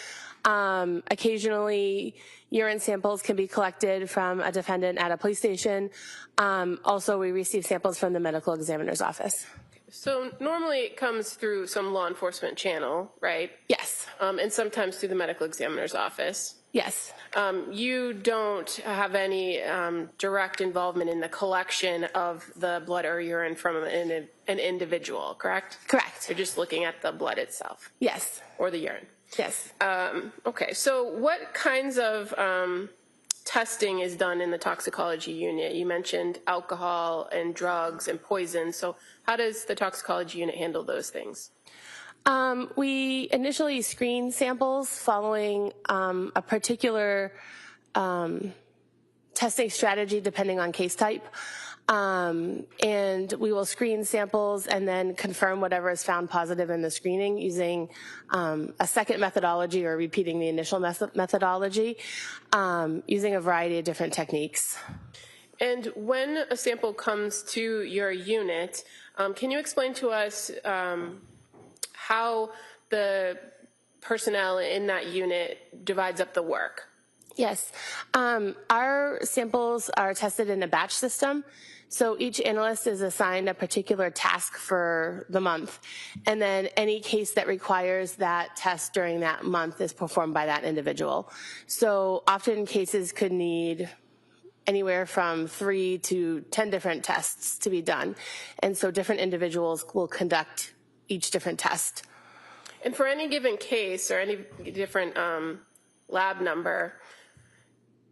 Occasionally, urine samples can be collected from a defendant at a police station. Also, we receive samples from the medical examiner's office. So normally it comes through some law enforcement channel, right? Yes. And sometimes through the medical examiner's office. Yes. You don't have any direct involvement in the collection of the blood or urine from an individual, correct? Correct. You're just looking at the blood itself. Yes. Or the urine. Yes. Okay, so what kinds of testing is done in the toxicology unit? You mentioned alcohol and drugs and poison, so how does the toxicology unit handle those things? We initially screen samples following a particular testing strategy depending on case type. And we will screen samples and then confirm whatever is found positive in the screening using a second methodology or repeating the initial methodology using a variety of different techniques. And when a sample comes to your unit, can you explain to us how the personnel in that unit divides up the work? Yes. Our samples are tested in a batch system. So each analyst is assigned a particular task for the month. And then any case that requires that test during that month is performed by that individual. So often cases could need anywhere from 3 to 10 different tests to be done. And so different individuals will conduct each different test. And for any given case or any different lab number,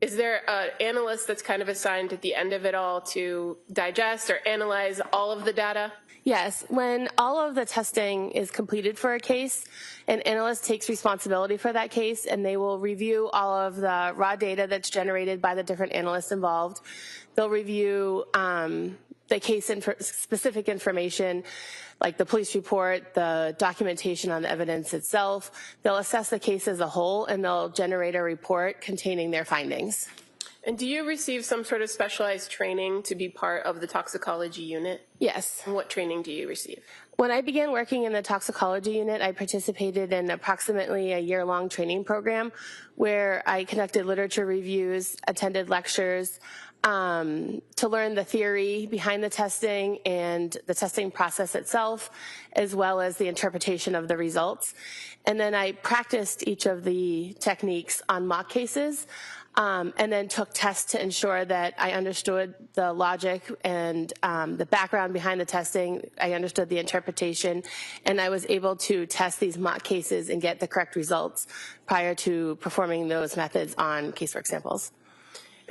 is there an analyst that's kind of assigned at the end of it all to digest or analyze all of the data? Yes, when all of the testing is completed for a case, an analyst takes responsibility for that case, and they will review all of the raw data that's generated by the different analysts involved. They'll review the case specific information, like the police report, the documentation on the evidence itself. They'll assess the case as a whole, and they'll generate a report containing their findings. And do you receive some sort of specialized training to be part of the toxicology unit? Yes. And what training do you receive? When I began working in the toxicology unit, I participated in approximately a year-long training program where I conducted literature reviews, attended lectures, to learn the theory behind the testing and the testing process itself, as well as the interpretation of the results. And then I practiced each of the techniques on mock cases, and then took tests to ensure that I understood the logic and the background behind the testing. I understood the interpretation, and I was able to test these mock cases and get the correct results prior to performing those methods on casework samples.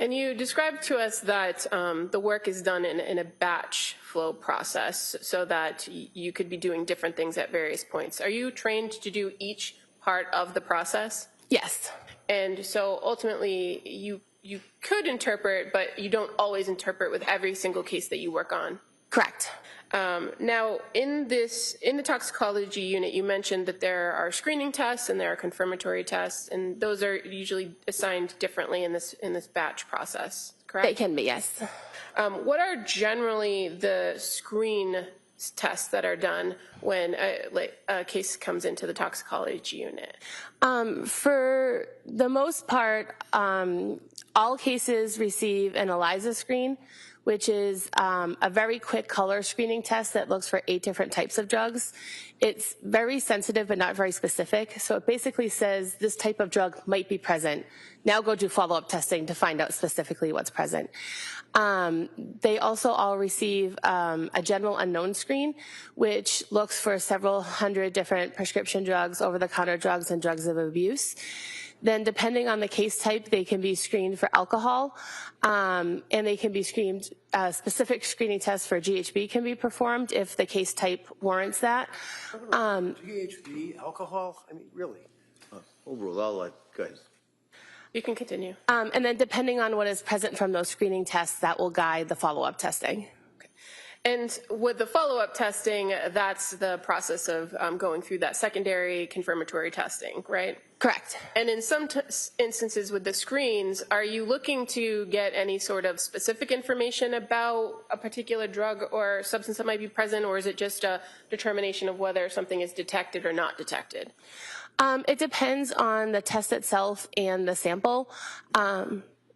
And you described to us that the work is done in a batch flow process so that you could be doing different things at various points. Are you trained to do each part of the process? Yes. And so ultimately you could interpret, but you don't always interpret with every single case that you work on. Correct. Now, in the toxicology unit, you mentioned that there are screening tests and there are confirmatory tests, and those are usually assigned differently in this batch process, correct? They can be, yes. What are generally the screen tests that are done when a case comes into the toxicology unit? For the most part, all cases receive an ELISA screen, which is a very quick color screening test that looks for 8 different types of drugs. It's very sensitive but not very specific, so it basically says this type of drug might be present. Now go do follow-up testing to find out specifically what's present. They also all receive a general unknown screen, which looks for several hundred different prescription drugs, over-the-counter drugs, and drugs of abuse. Then depending on the case type, they can be screened for alcohol, and they can be screened, specific screening tests for GHB can be performed if the case type warrants that. GHB, alcohol, I mean, really? Overall, go ahead. You can continue. And then depending on what is present from those screening tests, that will guide the follow-up testing. And with the follow-up testing, that's the process of going through that secondary confirmatory testing, right? Correct. And in some instances with the screens, are you looking to get any sort of specific information about a particular drug or substance that might be present, or is it just a determination of whether something is detected or not detected? It depends on the test itself and the sample.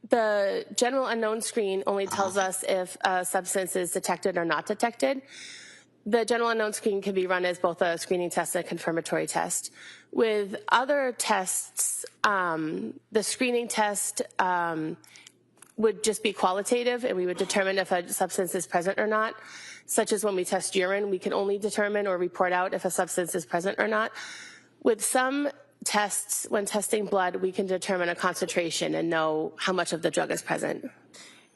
The general unknown screen only tells us if a substance is detected or not detected. The general unknown screen can be run as both a screening test and a confirmatory test. With other tests, the screening test would just be qualitative, and we would determine if a substance is present or not, such as when we test urine, we can only determine or report out if a substance is present or not. With some tests, when testing blood, we can determine a concentration and know how much of the drug is present.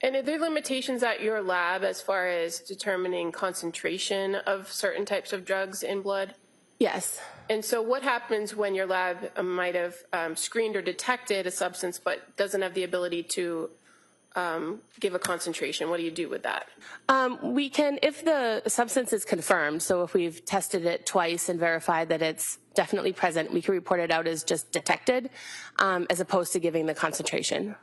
And are there limitations at your lab as far as determining concentration of certain types of drugs in blood? Yes. And so what happens when your lab might have screened or detected a substance but doesn't have the ability to give a concentration? What do you do with that? We can, if the substance is confirmed, so if we've tested it twice and verified that it's definitely present, we can report it out as just detected, as opposed to giving the concentration.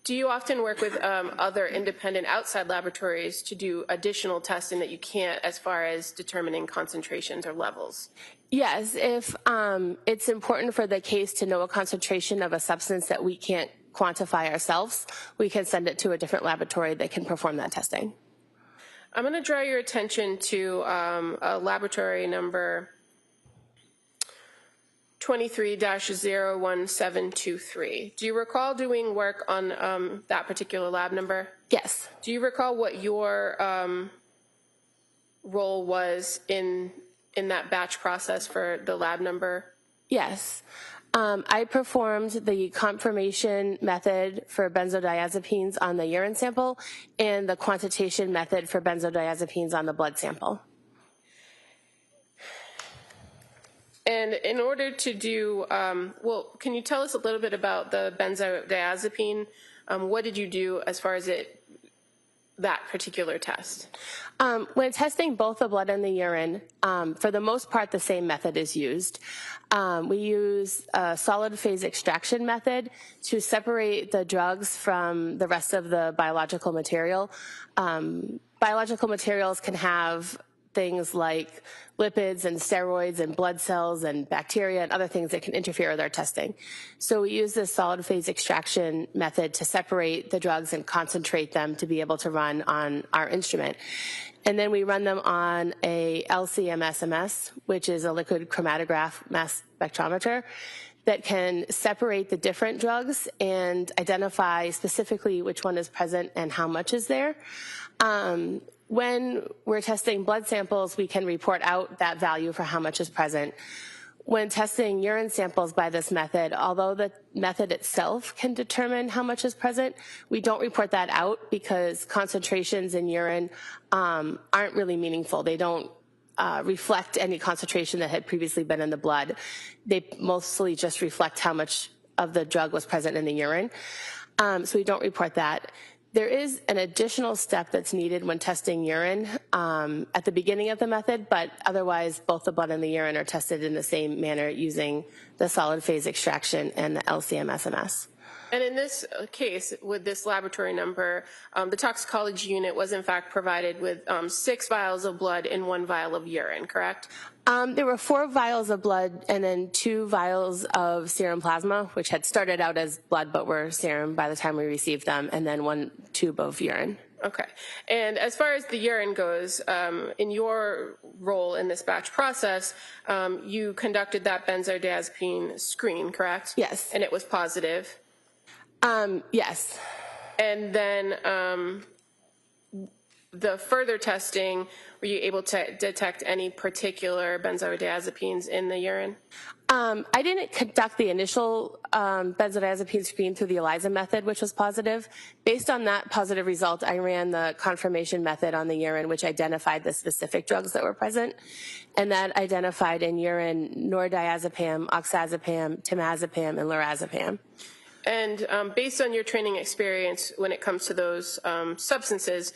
Do you often work with other independent outside laboratories to do additional testing that you can't as far as determining concentrations or levels? Yes, if it's important for the case to know a concentration of a substance that we can't quantify ourselves, we can send it to a different laboratory that can perform that testing. I'm going to draw your attention to a laboratory number 23-01723. Do you recall doing work on that particular lab number? Yes. Do you recall what your role was in that batch process for the lab number? Yes. I performed the confirmation method for benzodiazepines on the urine sample and the quantitation method for benzodiazepines on the blood sample. And in order to do, well, can you tell us a little bit about the benzodiazepine? What did you do as far as that particular test? When testing both the blood and the urine, for the most part, the same method is used. We use a solid phase extraction method to separate the drugs from the rest of the biological material. Biological materials can have things like lipids and steroids and blood cells and bacteria and other things that can interfere with our testing. So we use this solid phase extraction method to separate the drugs and concentrate them to be able to run on our instrument. And then we run them on a LC-MS, which is a liquid chromatograph mass spectrometer that can separate the different drugs and identify specifically which one is present and how much is there. When we're testing blood samples, we can report out that value for how much is present. When testing urine samples by this method, although the method itself can determine how much is present, we don't report that out because concentrations in urine aren't really meaningful. They don't reflect any concentration that had previously been in the blood. They mostly just reflect how much of the drug was present in the urine. So we don't report that. There is an additional step that's needed when testing urine at the beginning of the method, but otherwise both the blood and the urine are tested in the same manner using the solid phase extraction and the LC-MS. And in this case, with this laboratory number, the toxicology unit was in fact provided with 6 vials of blood and 1 vial of urine, correct? There were 4 vials of blood and then 2 vials of serum plasma, which had started out as blood but were serum by the time we received them, and then 1 tube of urine. Okay. And as far as the urine goes, in your role in this batch process, you conducted that benzodiazepine screen, correct? Yes. And it was positive? Yes. And then the further testing, were you able to detect any particular benzodiazepines in the urine? I didn't conduct the initial benzodiazepine screen through the ELISA method, which was positive. Based on that positive result, I ran the confirmation method on the urine, which identified the specific drugs that were present. And that identified in urine nordiazepam, oxazepam, temazepam, and lorazepam. And based on your training experience when it comes to those substances,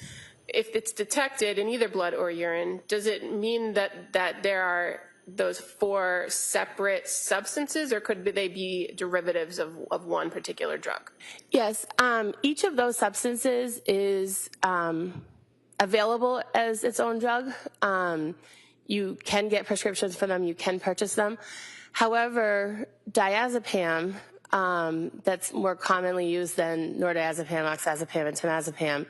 if it's detected in either blood or urine, does it mean that there are those 4 separate substances, or could they be derivatives of one particular drug? Yes, each of those substances is available as its own drug. You can get prescriptions for them, you can purchase them. However, diazepam, that's more commonly used than nordiazepam, oxazepam, and temazepam,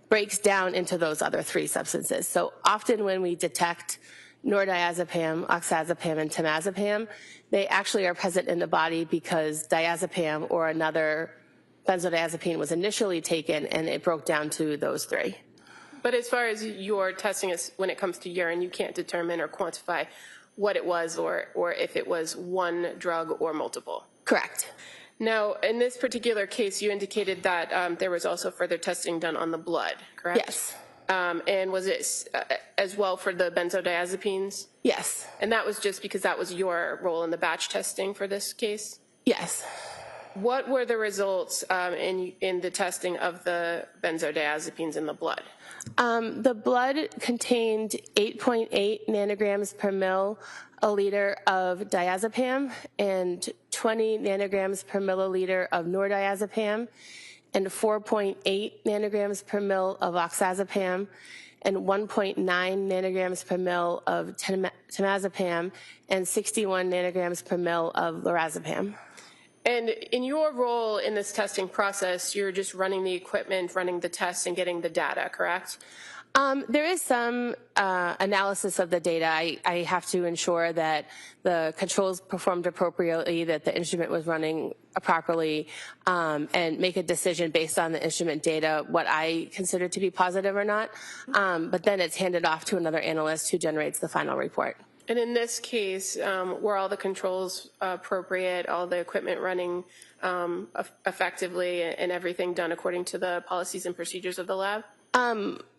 breaks down into those other 3 substances. So often when we detect nordiazepam, oxazepam, and temazepam, they actually are present in the body because diazepam or another benzodiazepine was initially taken and it broke down to those 3. But as far as your testing is, when it comes to urine, you can't determine or quantify what it was or if it was one drug or multiple. Correct. Now, in this particular case, you indicated that there was also further testing done on the blood, correct? Yes. And was it as well for the benzodiazepines? Yes. And that was just because that was your role in the batch testing for this case? Yes. What were the results in the testing of the benzodiazepines in the blood? The blood contained 8.8 nanograms per milliliter of diazepam and 20 nanograms per milliliter of nordiazepam and 4.8 nanograms per mil of oxazepam and 1.9 nanograms per mil of temazepam and 61 nanograms per mil of lorazepam. And in your role in this testing process, you're just running the equipment, running the tests, and getting the data, correct? There is some analysis of the data. I have to ensure that the controls performed appropriately, that the instrument was running properly, and make a decision based on the instrument data, what I consider to be positive or not. But then it's handed off to another analyst who generates the final report. And in this case, were all the controls appropriate, all the equipment running effectively, and everything done according to the policies and procedures of the lab?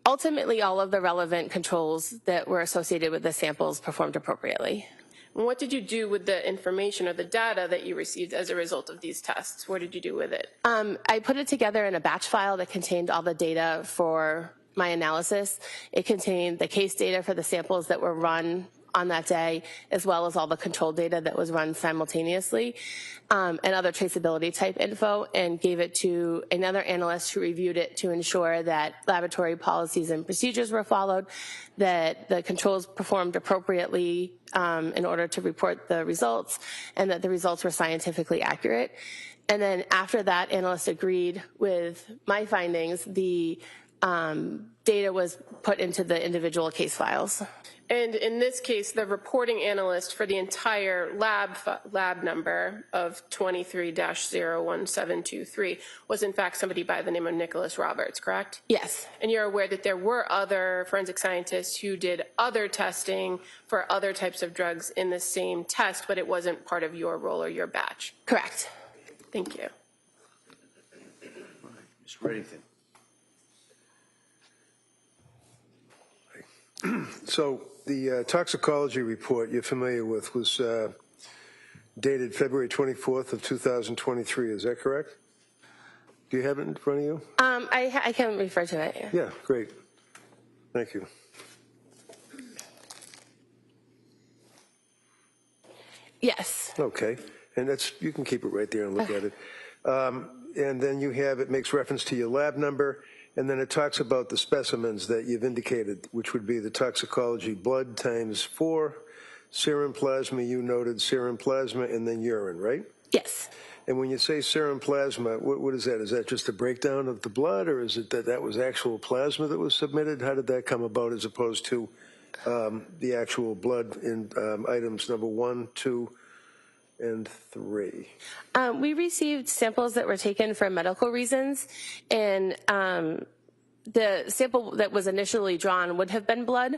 Ultimately, all of the relevant controls that were associated with the samples performed appropriately. And what did you do with the information or the data that you received as a result of these tests? What did you do with it? I put it together in a batch file that contained all the data for my analysis. It contained the case data for the samples that were run on that day, as well as all the control data that was run simultaneously, and other traceability type info, and gave it to another analyst who reviewed it to ensure that laboratory policies and procedures were followed, that the controls performed appropriately in order to report the results, and that the results were scientifically accurate. And then after that analyst agreed with my findings, the data was put into the individual case files. And in this case, the reporting analyst for the entire lab number of 23-01723 was in fact somebody by the name of Nicholas Roberts, correct? Yes. And you're aware that there were other forensic scientists who did other testing for other types of drugs in the same test, but it wasn't part of your role or your batch? Correct. Thank you. Mr. Reddington. So the toxicology report you're familiar with was dated February 24th of 2023. Is that correct? Do you have it in front of you? I can refer to it. Yeah. Yeah, great. Thank you. Yes. Okay, and you can keep it right there and look at it. And then you have, it makes reference to your lab number, and then it talks about the specimens that you've indicated, which would be the toxicology blood times 4, serum plasma, you noted serum plasma, and then urine, right? Yes. And when you say serum plasma, what is that? Is that just a breakdown of the blood, or is it that was actual plasma that was submitted? How did that come about as opposed to the actual blood in items number 1, 2, and 3? We received samples that were taken for medical reasons, and the sample that was initially drawn would have been blood,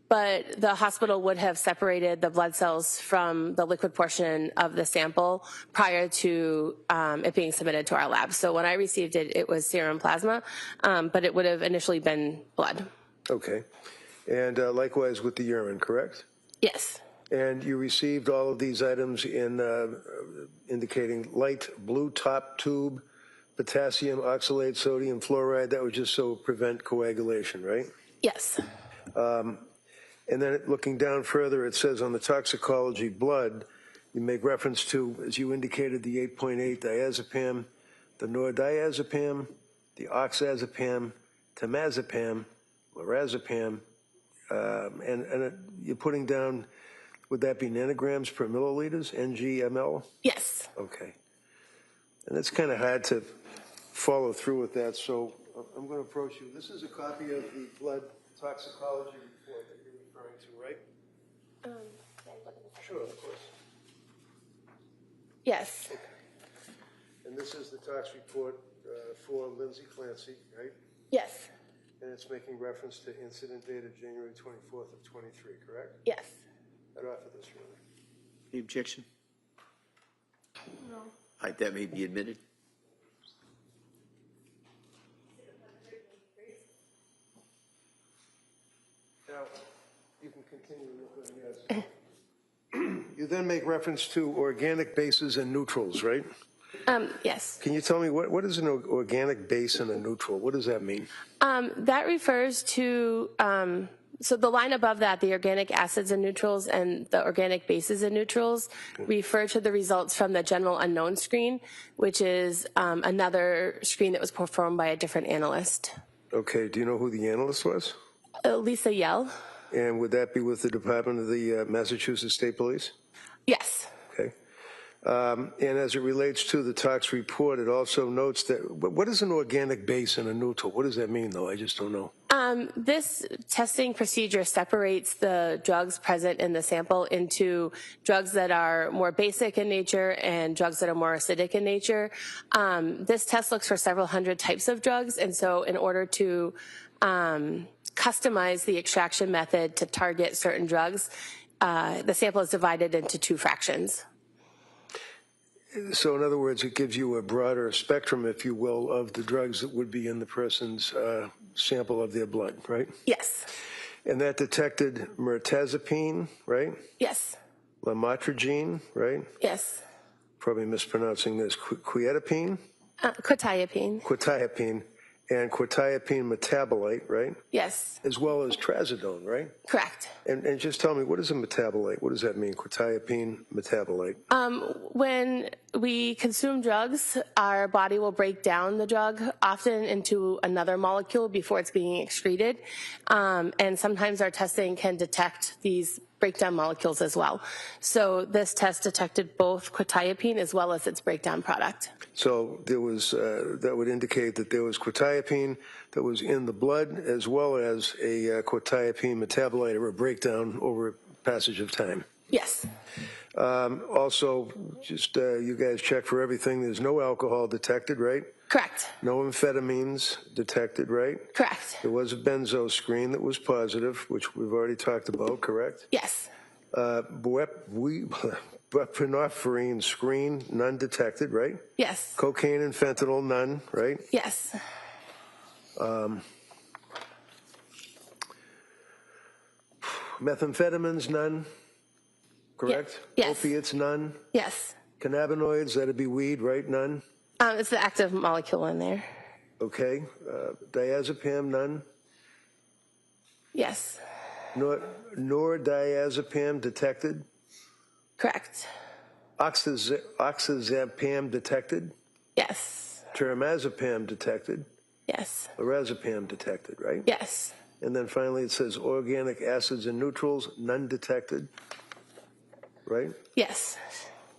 but the hospital would have separated the blood cells from the liquid portion of the sample prior to it being submitted to our lab. So when I received it, it was serum plasma, but it would have initially been blood. Okay. And likewise with the urine, correct? Yes. And you received all of these items in indicating light blue top tube, potassium oxalate, sodium fluoride. That was just so prevent coagulation, right? Yes. And then looking down further, it says on the toxicology blood, you make reference to, as you indicated, the 8.8 diazepam, the nordiazepam, the oxazepam, temazepam, lorazepam, and you're putting down, would that be nanograms per milliliters, NG/ml? Yes. Okay. And it's kind of hard to follow through with that, so I'm going to approach you. This is a copy of the blood toxicology report that you're referring to, right? Sure, of course. Yes. Okay. And this is the tox report for Lindsay Clancy, right? Yes. And it's making reference to incident dated January 24th of 23, correct? Yes. I'd offer this, really. Any objection? No. All right, that may be admitted. Now, you can continue with the yes. You then make reference to organic bases and neutrals, right? Yes. Can you tell me what is an organic base and a neutral? What does that mean? That refers to, so the line above that, the organic acids and neutrals and the organic bases and neutrals refer to the results from the general unknown screen, which is another screen that was performed by a different analyst. Okay, do you know who the analyst was? Lisa Yell. And would that be with the Department of the Massachusetts State Police? Yes. Okay. And as it relates to the tox report, it also notes that, what is an organic base and a neutral? What does that mean, though? I just don't know. This testing procedure separates the drugs present in the sample into drugs that are more basic in nature and drugs that are more acidic in nature. This test looks for several hundred types of drugs, and so in order to customize the extraction method to target certain drugs, the sample is divided into 2 fractions. So in other words, it gives you a broader spectrum, if you will, of the drugs that would be in the person's sample of their blood, right? Yes. And that detected mirtazapine, right? Yes. Lamotrigine, right? Yes. Probably mispronouncing this. Quetiapine, Quetiapine. and quetiapine metabolite, right? Yes. As well as trazodone, right? Correct. And just tell me, what is a metabolite? What does that mean, quetiapine metabolite? When we consume drugs, our body will break down the drug often into another molecule before it's being excreted. And sometimes our testing can detect these breakdown molecules as well. So this test detected both quetiapine as well as its breakdown product. So there was, that would indicate that there was quetiapine that was in the blood as well as a quetiapine metabolite or a breakdown over a passage of time. Yes. Also, just you guys check for everything. There's no alcohol detected, right? Correct. No amphetamines detected, right? Correct. There was a benzo screen that was positive, which we've already talked about, correct? Yes. Buprenorphine screen, none detected, right? Yes. Cocaine and fentanyl, none, right? Yes. Methamphetamines, none, correct? Yes. Opiates, none. Yes. Cannabinoids, that'd be weed, right? None. It's the active molecule in there. Okay. Diazepam, none. Yes. Nordiazepam detected. Correct. Oxazepam detected. Yes. Teramazepam detected. Yes. Lorazepam detected, right? Yes. And then finally it says organic acids and neutrals, none detected, right? Yes.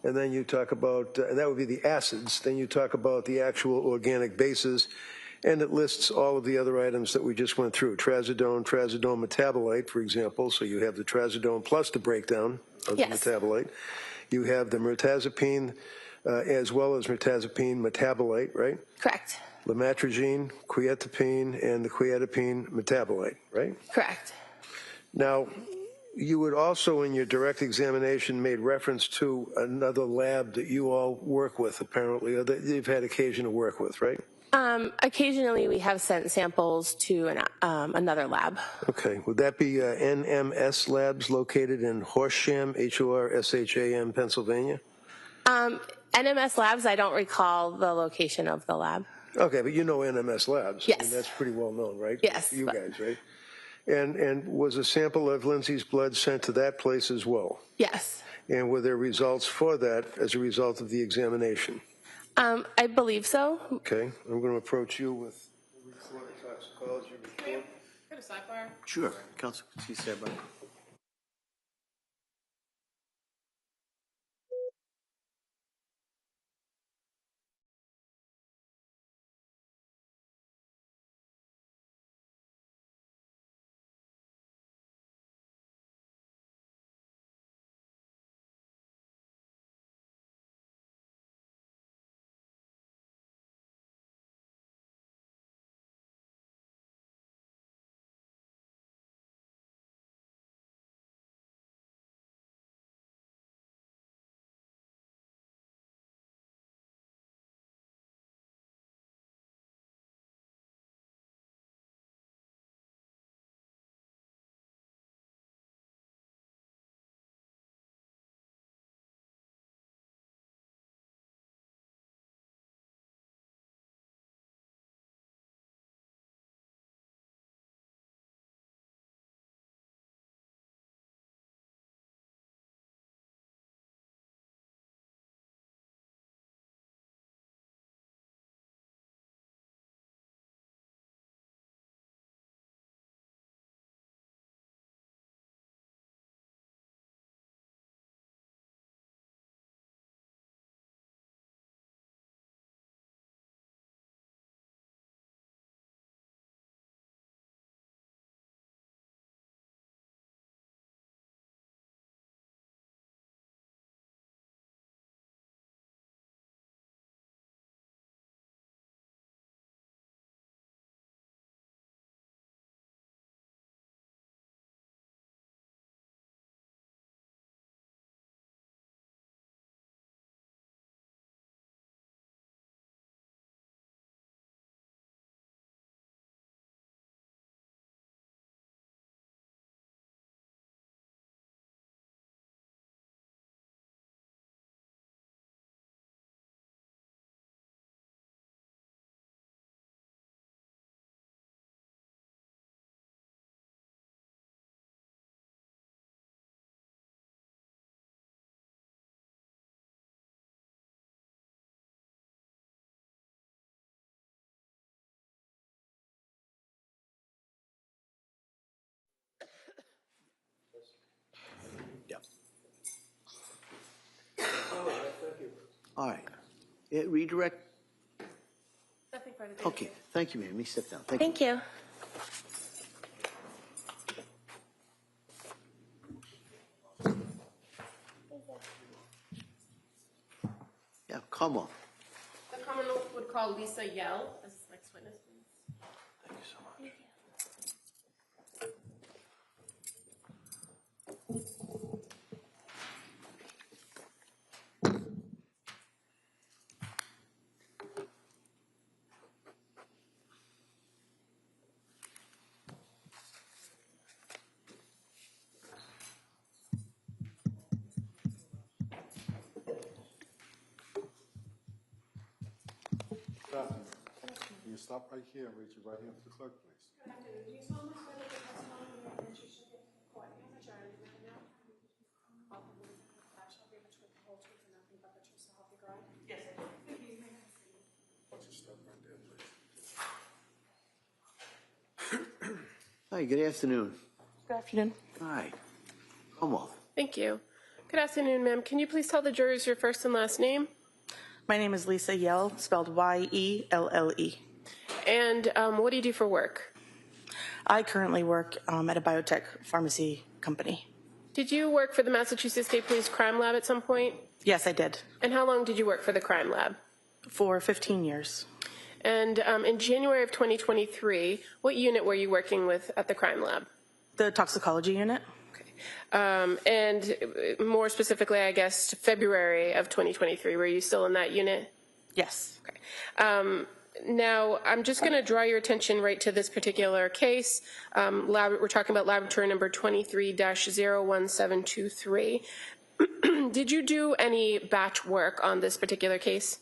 And then you talk about, and that would be the acids, then you talk about the actual organic bases, and it lists all of the other items that we just went through. Trazodone metabolite, for example, so you have the trazodone plus the breakdown of the metabolite. You have the mirtazapine as well as mirtazapine metabolite, right? Correct. Lamotrigine, quetiapine, and the quetiapine metabolite, right? Correct. Now, you would also, in your direct examination, made reference to another lab that you all work with, apparently, or that you've had occasion to work with, right? Occasionally, we have sent samples to another lab. Okay. Would that be NMS Labs located in Horsham, Horsham, Pennsylvania? NMS Labs, I don't recall the location of the lab. Okay, but you know NMS Labs. Yes. I mean, that's pretty well known, right? Yes. You guys, right? And was a sample of Lindsay's blood sent to that place as well? Yes. And were there results for that as a result of the examination? I believe so. Okay, I'm going to approach you with the report of toxicology report. Got a sidebar? Sure. Counsel, please stand by. All right. Redirect. Nothing further. Okay, thank you, ma'am. Let me sit down. Thank you. Thank you. Yeah, come on. The Commonwealth would call Lisa Yell as next witness, please. Thank you so much. Good afternoon. Can you stop right here and raise your right hand to the clerk, please? Hi, good afternoon. Good afternoon. Hi. Come on. Thank you. Good afternoon, ma'am. Can you please tell the jurors your first and last name? My name is Lisa Yell, spelled Y-E-L-L-E. And what do you do for work? I currently work at a biotech pharmacy company. Did you work for the Massachusetts State Police Crime Lab at some point? Yes, I did. And how long did you work for the crime lab? For 15 years. And in January of 2023, what unit were you working with at the crime lab? The toxicology unit. And more specifically, I guess, February of 2023, were you still in that unit? Yes. Okay. Now, I'm just going to draw your attention right to this particular case. We're talking about laboratory number 23-01723. Did you do any batch work on this particular case?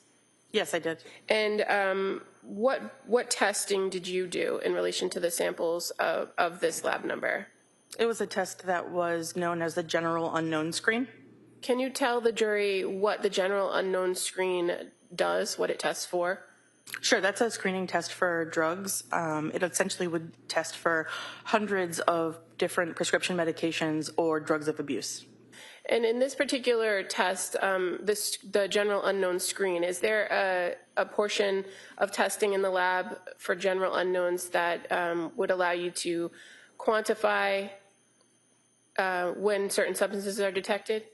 Yes, I did. And what testing did you do in relation to the samples of this lab number? It was a test that was known as the general unknown screen. Can you tell the jury what the general unknown screen does, what it tests for? Sure, that's a screening test for drugs. It essentially would test for hundreds of different prescription medications or drugs of abuse. And in this particular test, the general unknown screen, is there a portion of testing in the lab for general unknowns that would allow you to quantify when certain substances are detected?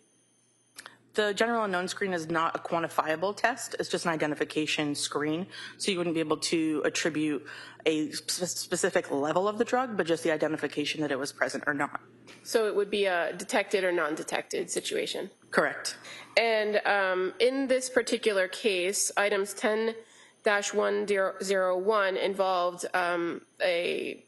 The general unknown screen is not a quantifiable test. It's just an identification screen. So you wouldn't be able to attribute a specific level of the drug, but just the identification that it was present or not. So it would be a detected or non-detected situation? Correct. And in this particular case, items 10-101 involved a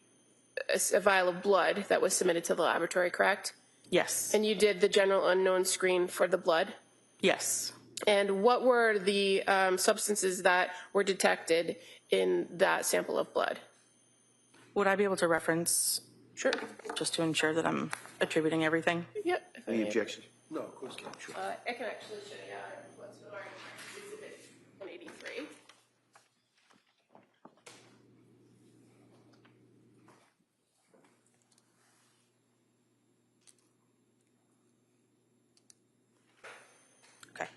vial of blood that was submitted to the laboratory, correct? Yes. And you did the general unknown screen for the blood? Yes. And what were the substances that were detected in that sample of blood? Would I be able to reference? Sure. Just to ensure that I'm attributing everything? Yep. Any objections? No, of course not. Sure. I can actually show you what's in our exhibit 183. Okay.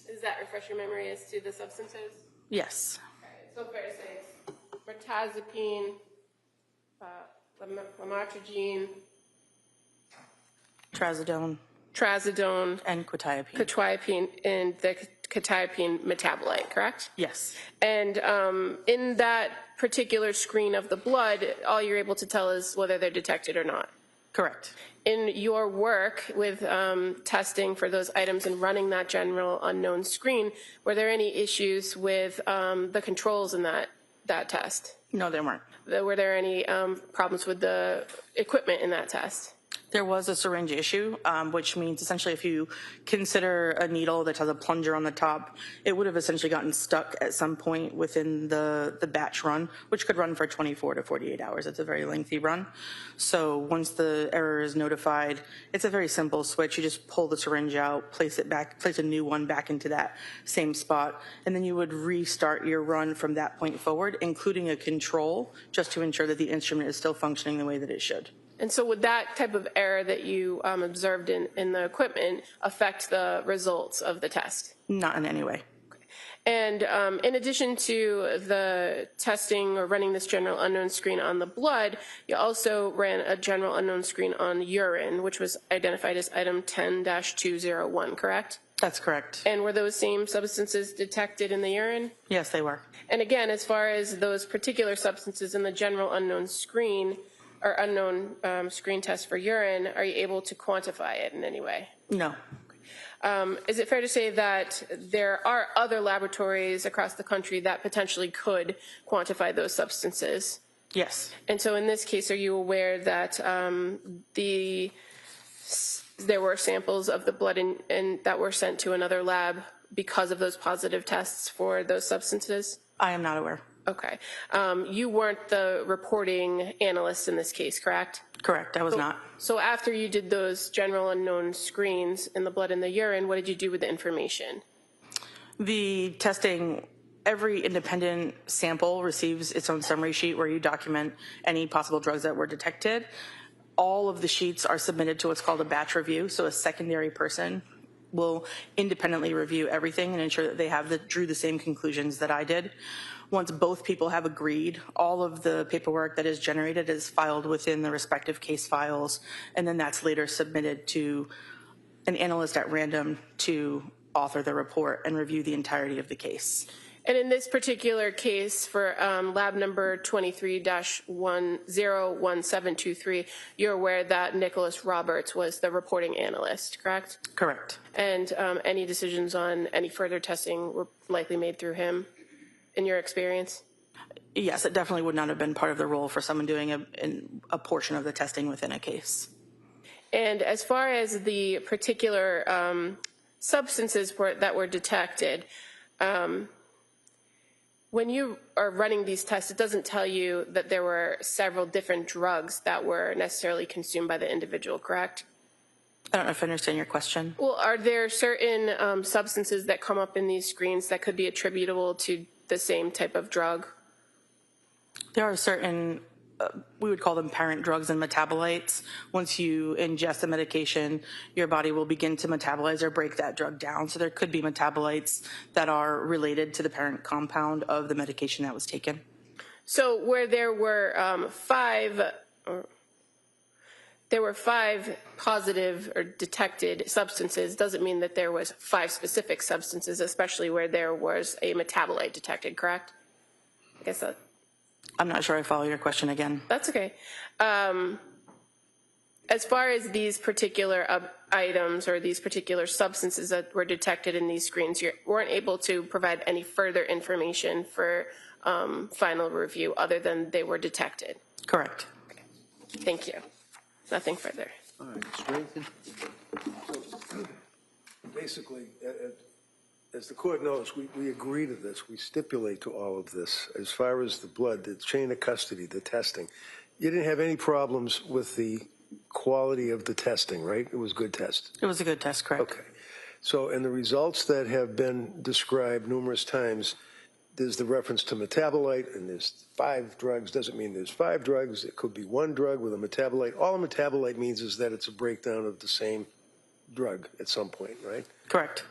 Does that refresh your memory as to the substances? Yes. Okay, so fair to say it's mirtazapine, lamotrigine, Trazodone. And quetiapine, and the quetiapine metabolite, correct? Yes. And in that particular screen of the blood, all you're able to tell is whether they're detected or not. Correct. In your work with testing for those items and running that general unknown screen, were there any issues with the controls in that test? No, there weren't. Were there any problems with the equipment in that test? There was a syringe issue, which means essentially if you consider a needle that has a plunger on the top, it would have essentially gotten stuck at some point within the batch run, which could run for 24 to 48 hours. It's a very lengthy run. So once the error is notified, it's a very simple switch. You just pull the syringe out, place it back, place a new one back into that same spot, and then you would restart your run from that point forward, including a control, just to ensure that the instrument is still functioning the way that it should. And so would that type of error that you observed in the equipment affect the results of the test? Not in any way. And in addition to the testing or running this general unknown screen on the blood, you also ran a general unknown screen on urine, which was identified as item 10-201, correct? That's correct. And were those same substances detected in the urine? Yes, they were. And again, as far as those particular substances in the general unknown screen or unknown screen test for urine, are you able to quantify it in any way? No. Is it fair to say that there are other laboratories across the country that potentially could quantify those substances? Yes. And so in this case, are you aware that there were samples of the blood that were sent to another lab because of those positive tests for those substances? I am not aware. Okay. You weren't the reporting analyst in this case, correct? Correct, I was not. So after you did those general unknown screens in the blood and the urine, what did you do with the information? The testing, every independent sample receives its own summary sheet where you document any possible drugs that were detected. All of the sheets are submitted to what's called a batch review, so a secondary person will independently review everything and ensure that they drew the same conclusions that I did. Once both people have agreed, all of the paperwork that is generated is filed within the respective case files, and then that's later submitted to an analyst at random to author the report and review the entirety of the case. And in this particular case for lab number 23-101723, you're aware that Nicholas Roberts was the reporting analyst, correct? Correct. And any decisions on any further testing were likely made through him, in your experience? Yes, it definitely would not have been part of the role for someone doing a portion of the testing within a case. And as far as the particular substances that were detected, when you are running these tests, it doesn't tell you that there were several different drugs that were necessarily consumed by the individual, correct? I don't know if I understand your question. Well, are there certain substances that come up in these screens that could be attributable to the same type of drug? There are certain, we would call them parent drugs and metabolites. Once you ingest a medication, your body will begin to metabolize or break that drug down. So there could be metabolites that are related to the parent compound of the medication that was taken. So where there were five positive or detected substances doesn't mean that there was 5 specific substances, especially where there was a metabolite detected, correct? I guess that. I'm not sure I follow your question again. That's okay. As far as these particular items or these particular substances that were detected in these screens, you weren't able to provide any further information for final review other than they were detected. Correct. Okay. Thank you. Nothing further. All right, Mr. Remington? So, basically, as the court knows, we agree to this. We stipulate to all of this. As far as the blood, the chain of custody, the testing, you didn't have any problems with the quality of the testing, right? It was a good test. It was a good test, correct. Okay. So, in the results that have been described numerous times, there's the reference to metabolite, and there's 5 drugs. Doesn't mean there's 5 drugs. It could be 1 drug with a metabolite. All a metabolite means is that it's a breakdown of the same drug at some point, right? Correct.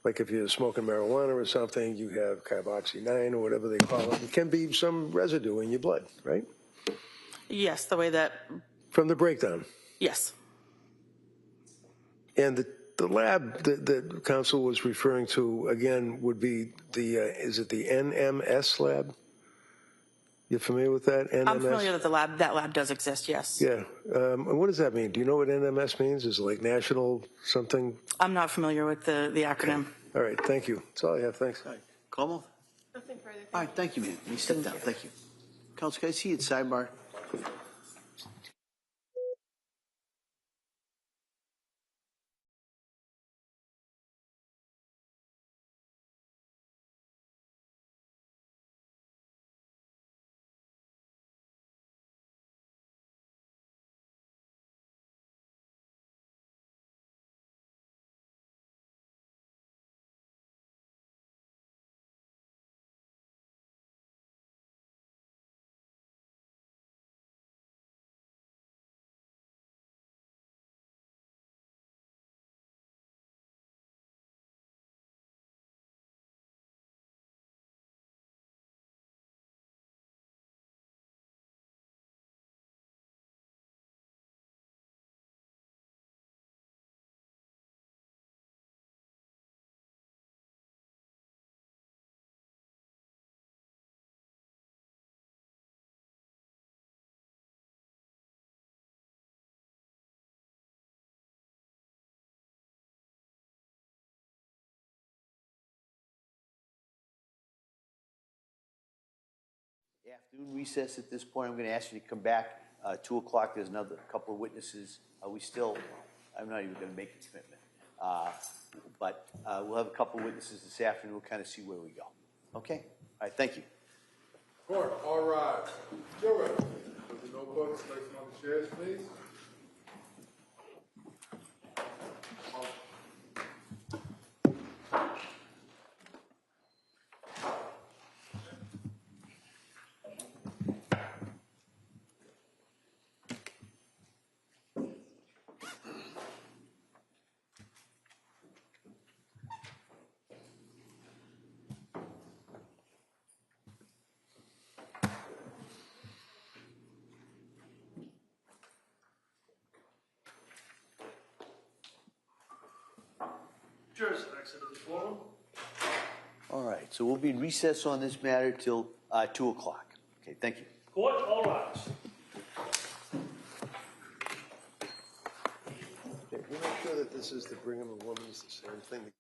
Like if you're smoking marijuana or something, you have carboxy-9 or whatever they call it. It can be some residue in your blood, right? Yes, the way that. From the breakdown. Yes. And the lab that counsel was referring to, again, would be is it the NMS lab? You familiar with that, NMS? I'm familiar that that lab does exist, yes. Yeah. And what does that mean? Do you know what NMS means? Is it like national something? I'm not familiar with the acronym. All right, thank you. That's all I have. Thanks. All right, Como? Nothing further. All right, thank you, man. You sit down. Thank you. Counsel, can I see you at sidebar? afternoon recess at this point. I'm going to ask you to come back 2 o'clock. There's another couple of witnesses. I'm not even going to make the commitment. But we'll have a couple of witnesses this afternoon. We'll kind of see where we go. Okay? All right, thank you. Court, all rise. Jury, with the notebooks placed on the chairs, please. Jurors have exited the forum. All right, so we'll be in recess on this matter till 2 o'clock. Okay, thank you. Court, all rise. Okay, we make sure that this is the Brigham and Women's, the same thing.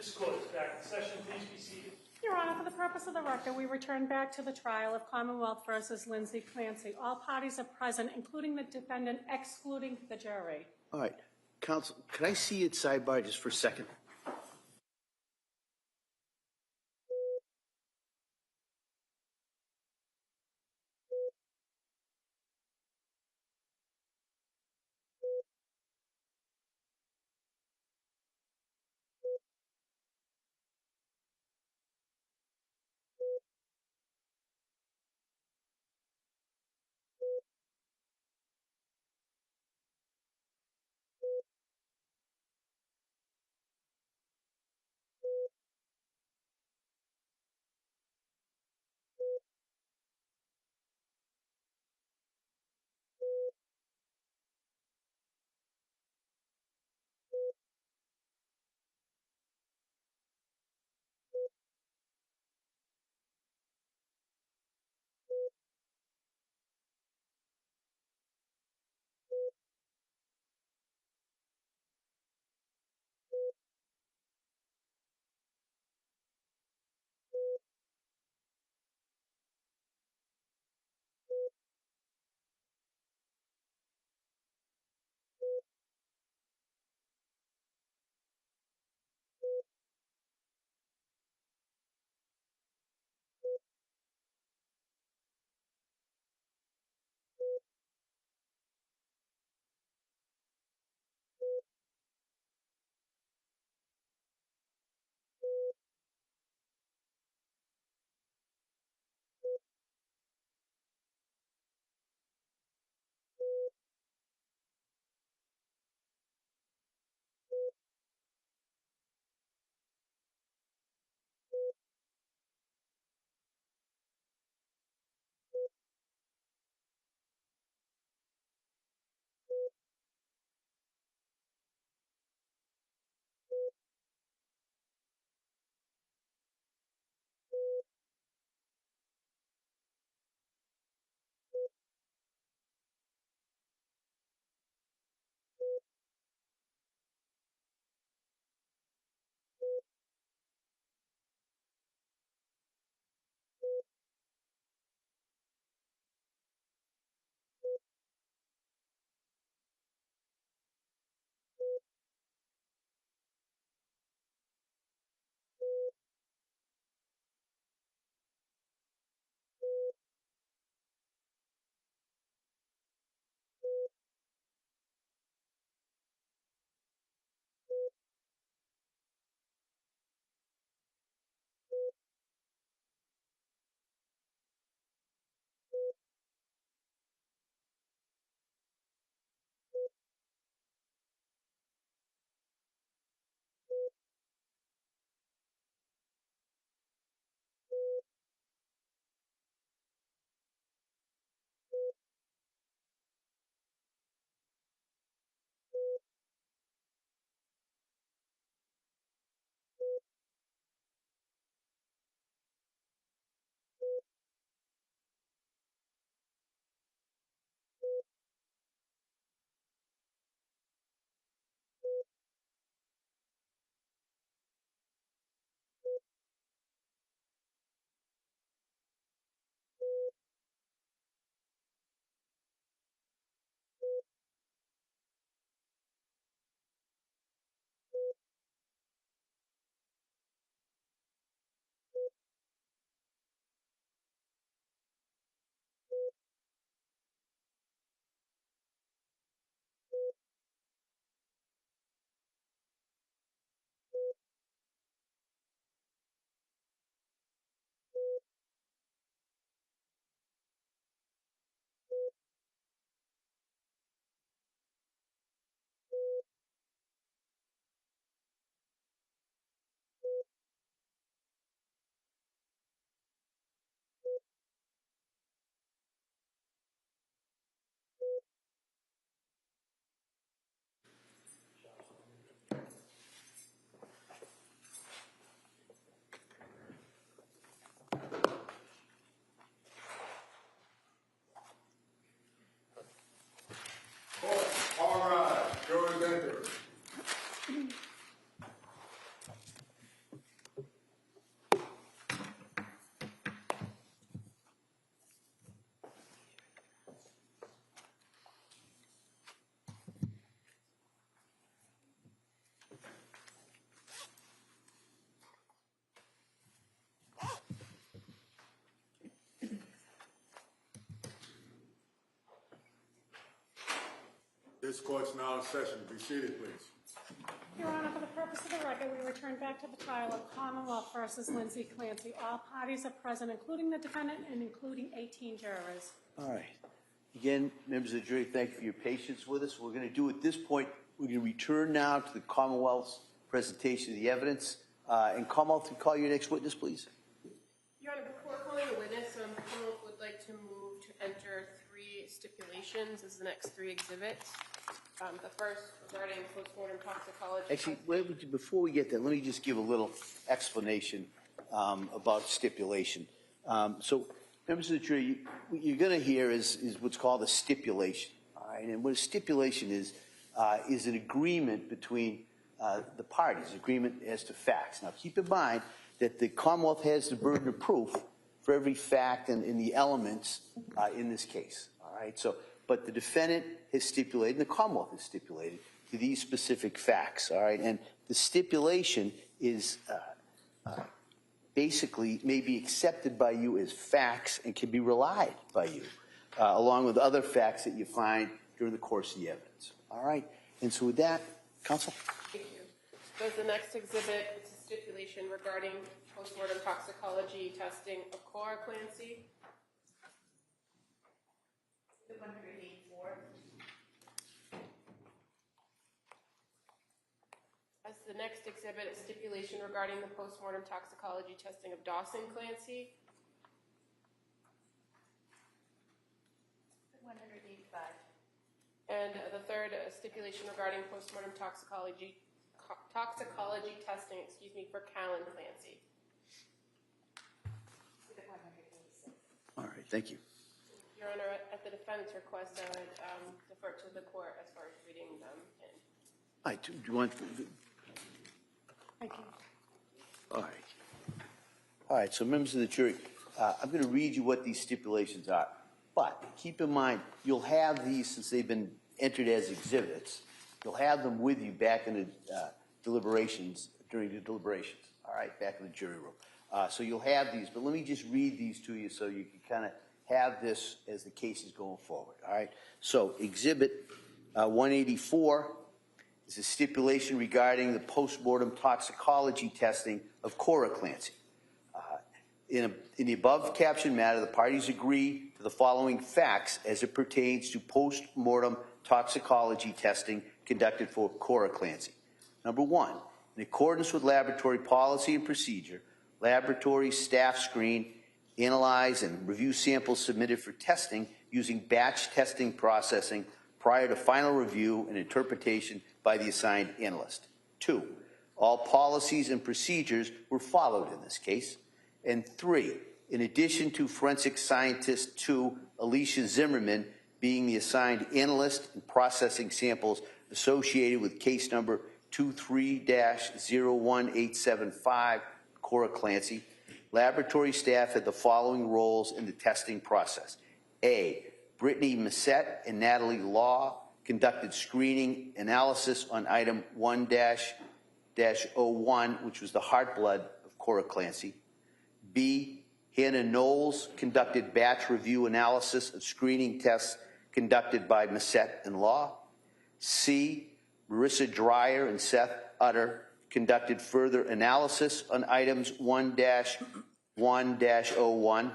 This court is back in session. Please be seated. Your Honor, for the purpose of the record, we return back to the trial of Commonwealth versus Lindsay Clancy. All parties are present, including the defendant, excluding the jury. All right. Counsel, could I see it sidebar just for a second? This court's now in session. Be seated, please. Your Honor, for the purpose of the record, we return back to the trial of Commonwealth versus Lindsay Clancy. All parties are present, including the defendant and including 18 jurors. All right. Again, members of the jury, thank you for your patience with us. We're going to do at this point, we're going to return now to the Commonwealth's presentation of the evidence. And Commonwealth, can you call your next witness, please? Your Honor, before calling a witness, Commonwealth would like to move to enter 3 stipulations as the next 3 exhibits. The first regarding postmortem toxicology. Actually, before we get there, let me just give a little explanation about stipulation. So, members of the jury, what you're going to hear is what's called a stipulation. All right, and what a stipulation is an agreement between the parties, agreement as to facts. Now, keep in mind that the Commonwealth has the burden of proof for every fact and the elements in this case. All right, so. But the defendant has stipulated, and the Commonwealth has stipulated, to these specific facts, all right? And the stipulation is basically may be accepted by you as facts and can be relied by you, along with other facts that you find during the course of the evidence, all right? And so with that, counsel? Thank you. So as the next exhibit, it's a stipulation regarding postmortem toxicology testing of Cora Clancy. 184. As the next exhibit, a stipulation regarding the postmortem toxicology testing of Dawson Clancy. 185. And the third, a stipulation regarding postmortem toxicology testing, for Callan Clancy. 186. All right, thank you. Your Honor, at the defendant's request, I would defer to the court as far as reading them in. All right, do you want? Thank you. All right. All right, so members of the jury, I'm going to read you what these stipulations are. But keep in mind, you'll have these, since they've been entered as exhibits, you'll have them with you back in the deliberations, during the deliberations, all right, back in the jury room. So you'll have these, but let me just read these to you so you can kind of have this as the case is going forward, all right? So Exhibit 184 is a stipulation regarding the postmortem toxicology testing of Cora Clancy. In the above captioned matter, the parties agree to the following facts as it pertains to postmortem toxicology testing conducted for Cora Clancy. Number 1, in accordance with laboratory policy and procedure, laboratory staff screen, analyze and review samples submitted for testing using batch testing processing prior to final review and interpretation by the assigned analyst. 2, all policies and procedures were followed in this case. And 3, in addition to forensic scientist 2, Alicia Zimmerman, being the assigned analyst and processing samples associated with case number 23-01875, Cora Clancy, laboratory staff had the following roles in the testing process. A, Brittany Massette and Natalie Law conducted screening analysis on item 1-01, which was the heart blood of Cora Clancy. B, Hannah Knowles conducted batch review analysis of screening tests conducted by Massette and Law. C, Marissa Dreyer and Seth Utter conducted further analysis on items 1-1-01.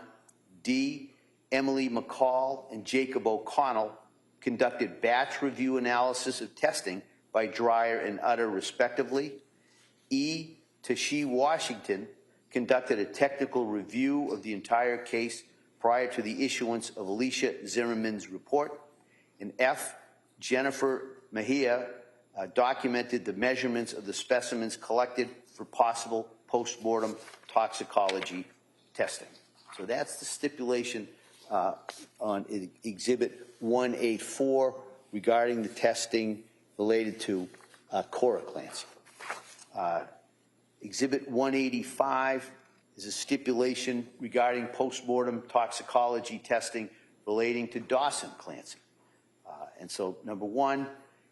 D, Emily McCall and Jacob O'Connell conducted batch review analysis of testing by Dreyer and Utter respectively. E, Tashi Washington conducted a technical review of the entire case prior to the issuance of Alicia Zimmerman's report. And F, Jennifer Mejia documented the measurements of the specimens collected for possible postmortem toxicology testing. So that's the stipulation on Exhibit 184 regarding the testing related to Cora Clancy. Exhibit 185 is a stipulation regarding postmortem toxicology testing relating to Dawson Clancy. And so, number 1,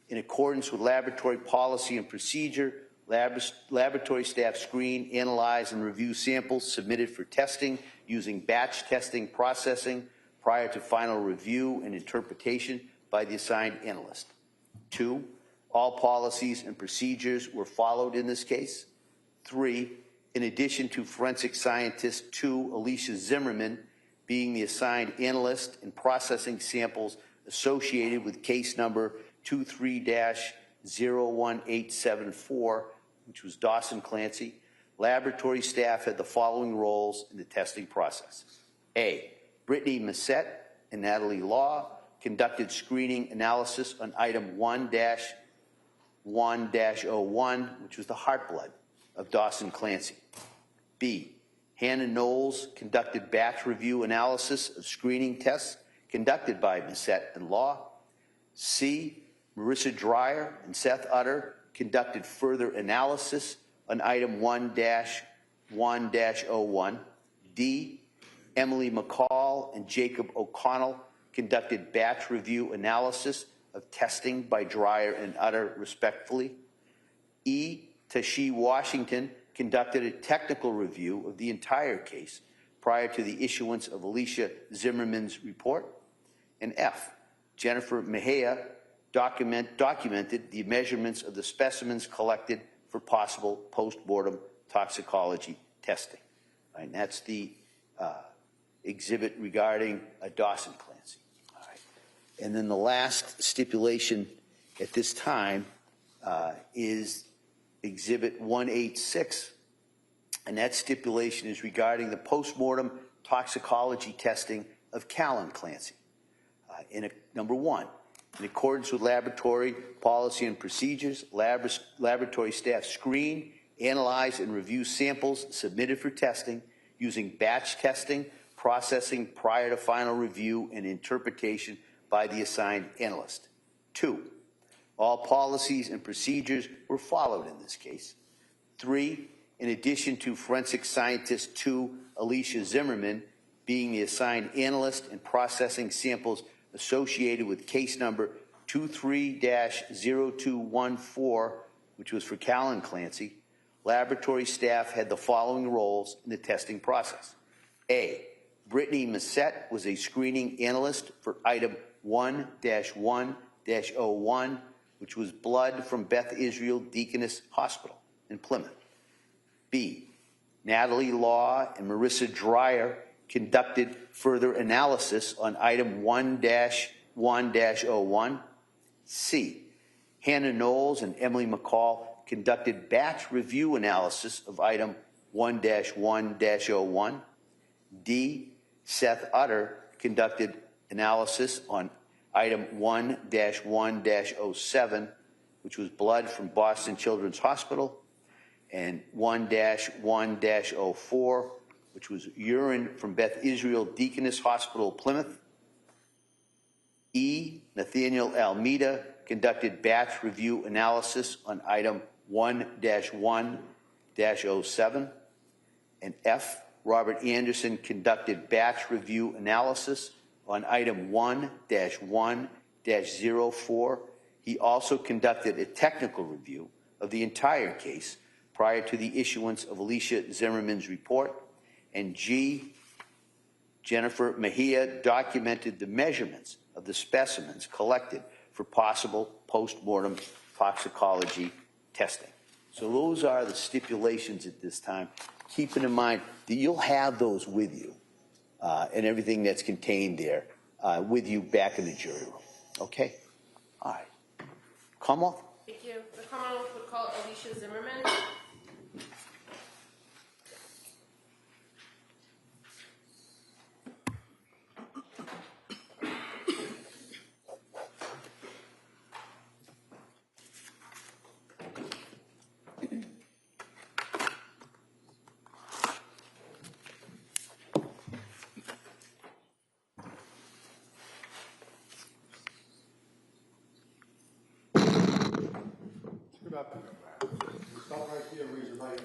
in accordance with laboratory policy and procedure, laboratory staff screen, analyze, and review samples submitted for testing using batch testing processing prior to final review and interpretation by the assigned analyst. 2, all policies and procedures were followed in this case. 3, in addition to forensic scientist 2, Alicia Zimmerman, being the assigned analyst in processing samples associated with case number 23-01874, which was Dawson Clancy, laboratory staff had the following roles in the testing process. A, Brittany Massette and Natalie Law conducted screening analysis on item 1-1-01, which was the heart blood of Dawson Clancy. B, Hannah Knowles conducted batch review analysis of screening tests conducted by Massette and Law. C, Marissa Dreyer and Seth Utter conducted further analysis on item 1-1-01. D, Emily McCall and Jacob O'Connell conducted batch review analysis of testing by Dreyer and Utter, respectively. E, Tashi Washington conducted a technical review of the entire case prior to the issuance of Alicia Zimmerman's report. And F, Jennifer Mejia documented the measurements of the specimens collected for possible post-mortem toxicology testing. All right, and that's the exhibit regarding Dawson Clancy. All right. And then the last stipulation at this time is Exhibit 186, and that stipulation is regarding the postmortem toxicology testing of Callan Clancy. Number 1, in accordance with laboratory policy and procedures, laboratory staff screen, analyze, and review samples submitted for testing using batch testing, processing prior to final review and interpretation by the assigned analyst. 2, all policies and procedures were followed in this case. 3, in addition to forensic scientist 2, Alicia Zimmerman, being the assigned analyst in processing samples associated with case number 23-0214, which was for Callan Clancy, laboratory staff had the following roles in the testing process. A, Brittany Massette was a screening analyst for item 1-1-01, which was blood from Beth Israel Deaconess Hospital in Plymouth. B, Natalie Law and Marissa Dreyer conducted further analysis on item 1-1-01. C, Hannah Knowles and Emily McCall conducted batch review analysis of item 1-1-01. D, Seth Utter conducted analysis on item 1-1-07, which was blood from Boston Children's Hospital, and 1-1-04, which was urine from Beth Israel Deaconess Hospital, Plymouth. E, Nathaniel Almeida conducted batch review analysis on item 1-1-07. And F, Robert Anderson conducted batch review analysis on item 1-1-04. He also conducted a technical review of the entire case prior to the issuance of Alicia Zimmerman's report. And G, Jennifer Mejia documented the measurements of the specimens collected for possible post-mortem toxicology testing. So those are the stipulations at this time, keeping in mind that you'll have those with you and everything that's contained there with you back in the jury room. Okay? All right. Commonwealth? Thank you. The Commonwealth would call Alicia Zimmerman. Stop right here, raise your right hand.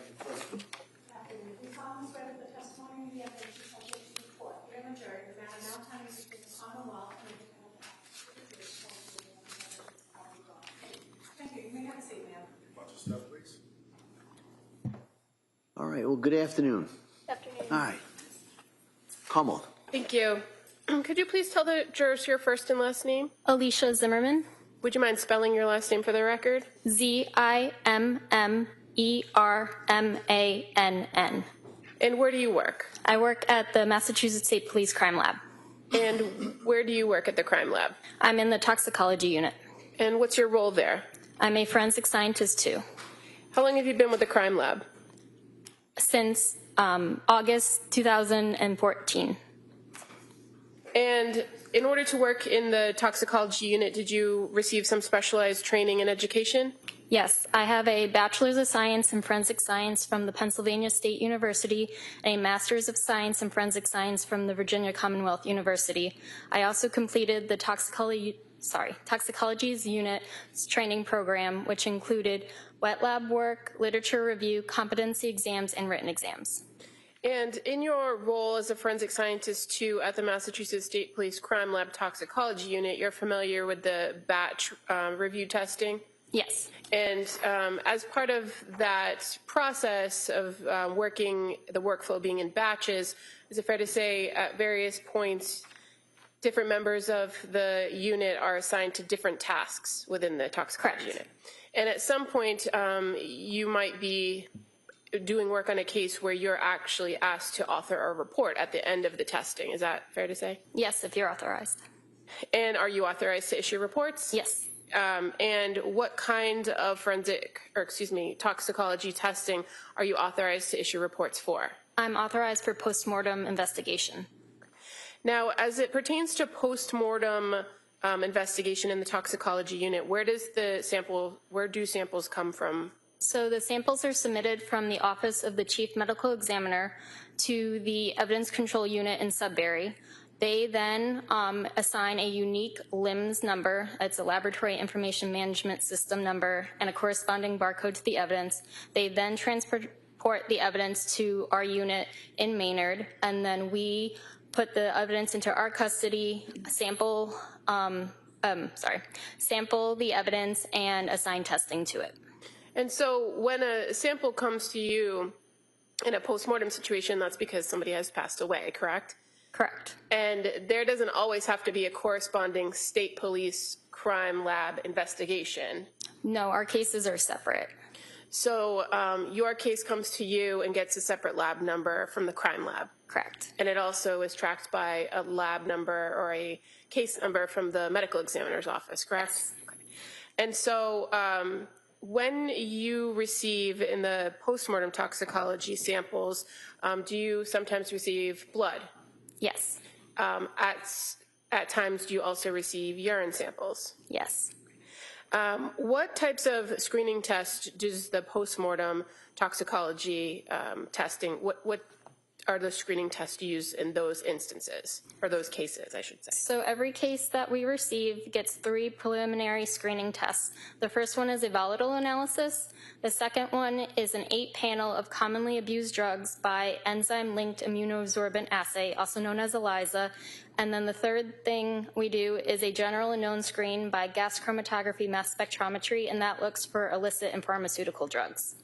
All right. Well, good afternoon. Good afternoon. All right. Commonwealth. Thank you. Could you please tell the jurors your first and last name? Alicia Zimmerman. Would you mind spelling your last name for the record? Zimmermann. And where do you work? I work at the Massachusetts State Police Crime Lab. And where do you work at the crime lab? I'm in the toxicology unit. And what's your role there? I'm a forensic scientist too. How long have you been with the crime lab? Since August 2014. And in order to work in the toxicology unit, did you receive some specialized training and education? Yes, I have a Bachelor's of Science in Forensic Science from the Pennsylvania State University and a Master's of Science in Forensic Science from the Virginia Commonwealth University. I also completed the toxicology's unit training program, which included wet lab work, literature review, competency exams, and written exams. And in your role as a forensic scientist too at the Massachusetts State Police Crime Lab Toxicology Unit, you're familiar with the batch review testing? Yes. And as part of that process of working, the workflow being in batches, is it fair to say at various points, different members of the unit are assigned to different tasks within the toxicology unit? And at some point, you might be doing work on a case where you're actually asked to author a report at the end of the testing. Is that fair to say? Yes, if you're authorized. And are you authorized to issue reports? Yes. And what kind of toxicology testing are you authorized to issue reports for? I'm authorized for postmortem investigation. Now, as it pertains to postmortem investigation in the toxicology unit, where do samples come from? So the samples are submitted from the Office of the Chief Medical Examiner to the Evidence Control Unit in Sudbury. They then assign a unique LIMS number, it's a Laboratory Information Management System number, and a corresponding barcode to the evidence. They then transport the evidence to our unit in Maynard, and then we put the evidence into our custody, sample the evidence, and assign testing to it. And so when a sample comes to you in a postmortem situation, that's because somebody has passed away, correct? Correct. And there doesn't always have to be a corresponding state police crime lab investigation. No, our cases are separate. So your case comes to you and gets a separate lab number from the crime lab. Correct. And it also is tracked by a lab number or a case number from the medical examiner's office, correct? Yes. Okay. And so when you receive in the postmortem toxicology samples, do you sometimes receive blood? Yes. At times, do you also receive urine samples? Yes. What types of screening tests does the postmortem toxicology testing, what are the screening tests used in those instances, or those cases, I should say? So every case that we receive gets 3 preliminary screening tests. The first one is a volatile analysis. The second one is an 8-panel of commonly abused drugs by enzyme-linked immunosorbent assay, also known as ELISA. And then the third thing we do is a general unknown screen by gas chromatography mass spectrometry, and that looks for illicit and pharmaceutical drugs.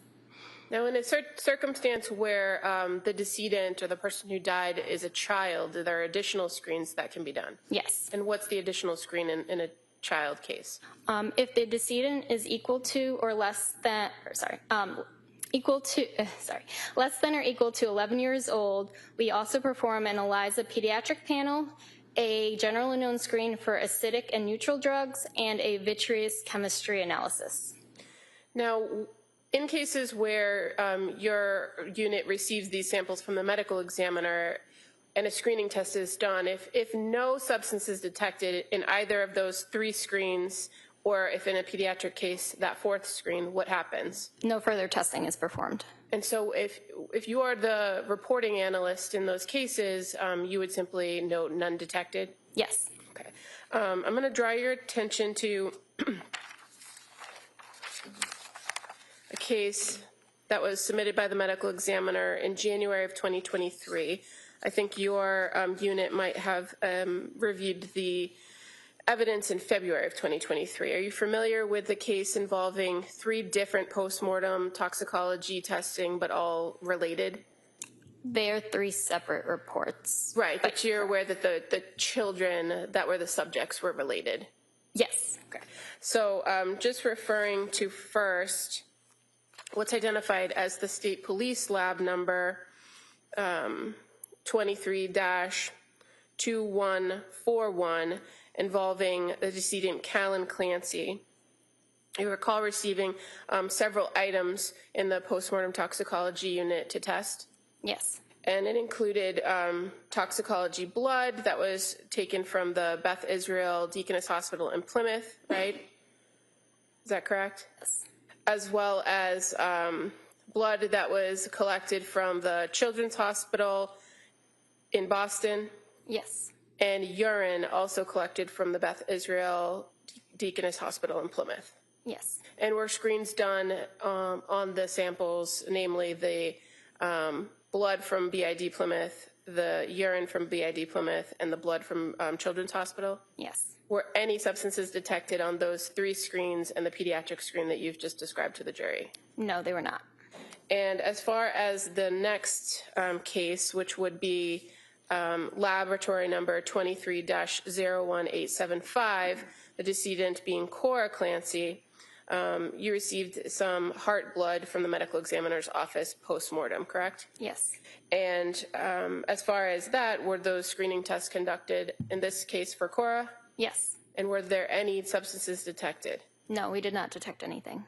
Now, in a circumstance where the decedent or the person who died is a child, there are additional screens that can be done? Yes. And what's the additional screen in a child case? If the decedent is less than or equal to 11 years old, we also perform an ELISA pediatric panel, a general unknown screen for acidic and neutral drugs, and a vitreous chemistry analysis. Now, in cases where your unit receives these samples from the medical examiner and a screening test is done, if no substance is detected in either of those 3 screens, or if in a pediatric case, that 4th screen, what happens? No further testing is performed. And so if you are the reporting analyst in those cases, you would simply note none detected? Yes. Okay. I'm going to draw your attention to a case that was submitted by the medical examiner in January of 2023. I think your unit might have reviewed the evidence in February of 2023. Are you familiar with the case involving 3 different postmortem toxicology testing, but all related? They are 3 separate reports. Right, but you're aware that the children that were the subjects were related? Yes. Okay. So just referring to first, what's identified as the state police lab number 23-2141 involving the decedent Callan Clancy. You recall receiving several items in the postmortem toxicology unit to test? Yes. And it included toxicology blood that was taken from the Beth Israel Deaconess Hospital in Plymouth, right? Is that correct? Yes. As well as blood that was collected from the Children's Hospital in Boston. Yes. And urine also collected from the Beth Israel Deaconess Hospital in Plymouth. Yes. And were screens done on the samples, namely the blood from BID Plymouth, the urine from BID Plymouth, and the blood from Children's Hospital? Yes. Were any substances detected on those 3 screens and the pediatric screen that you've just described to the jury? No, they were not. And as far as the next case, which would be laboratory number 23-01875, the decedent being Cora Clancy, you received some heart blood from the medical examiner's office post-mortem, correct? Yes. And as far as that, were those screening tests conducted in this case for Cora? Yes. And were there any substances detected? No, we did not detect anything.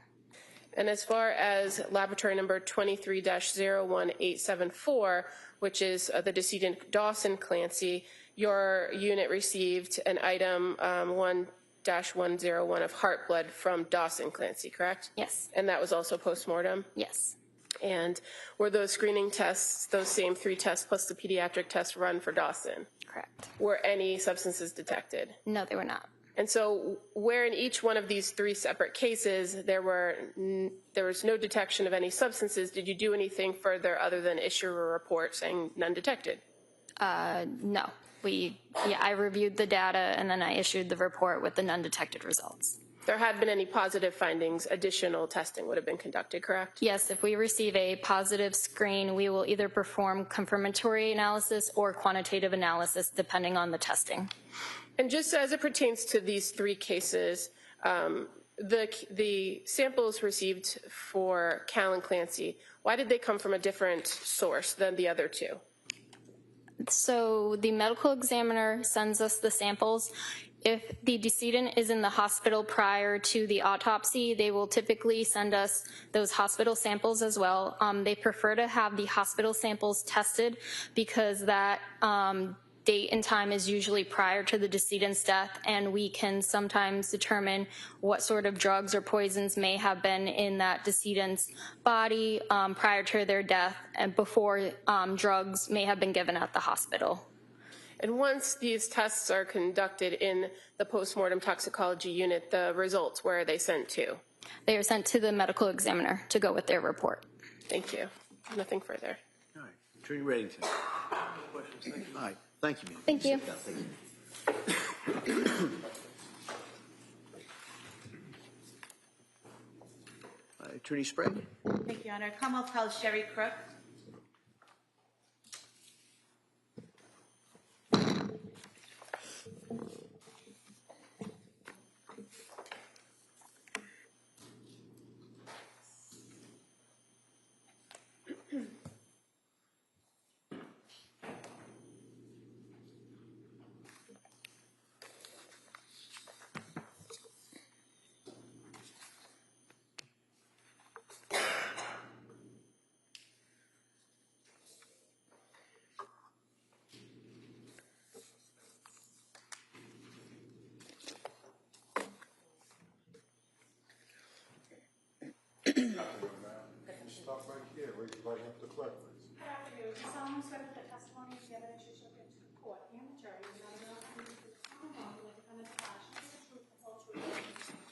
And as far as laboratory number 23-01874, which is the decedent Dawson Clancy, your unit received an item 1-101 of heart blood from Dawson Clancy, correct? Yes. And that was also post-mortem? Yes. And were those screening tests, those same 3 tests plus the pediatric test run for Dawson? Correct. Were any substances detected? No, they were not. And so where in each one of these 3 separate cases there was no detection of any substances, did you do anything further other than issue a report saying none detected? No. I reviewed the data and then I issued the report with the none detected results. If there had been any positive findings, additional testing would have been conducted, correct? Yes, if we receive a positive screen, we will either perform confirmatory analysis or quantitative analysis depending on the testing. And just as it pertains to these 3 cases, the samples received for Callan Clancy, why did they come from a different source than the other 2? So the medical examiner sends us the samples. If the decedent is in the hospital prior to the autopsy, they will typically send us those hospital samples as well. They prefer to have the hospital samples tested because that date and time is usually prior to the decedent's death, and we can sometimes determine what sort of drugs or poisons may have been in that decedent's body prior to their death and before drugs may have been given at the hospital. And once these tests are conducted in the postmortem toxicology unit, the results, where are they sent to? They are sent to the medical examiner to go with their report. Thank you. Nothing further. All right. Attorney Reddington. All right. Thank you, ma'am. Thank you. Sit down. Thank you. Attorney Sprague. Thank you, Your Honor. Commonwealth House Sherry Crook. Stop right here, raise your right hand to the clerk, please. Good afternoon. Do solemnly swear that the testimony and the evidence you shall give to the court and the jury is not enough to prove the common law, the defendant's passion, the truth, the whole truth, and nothing but the truth.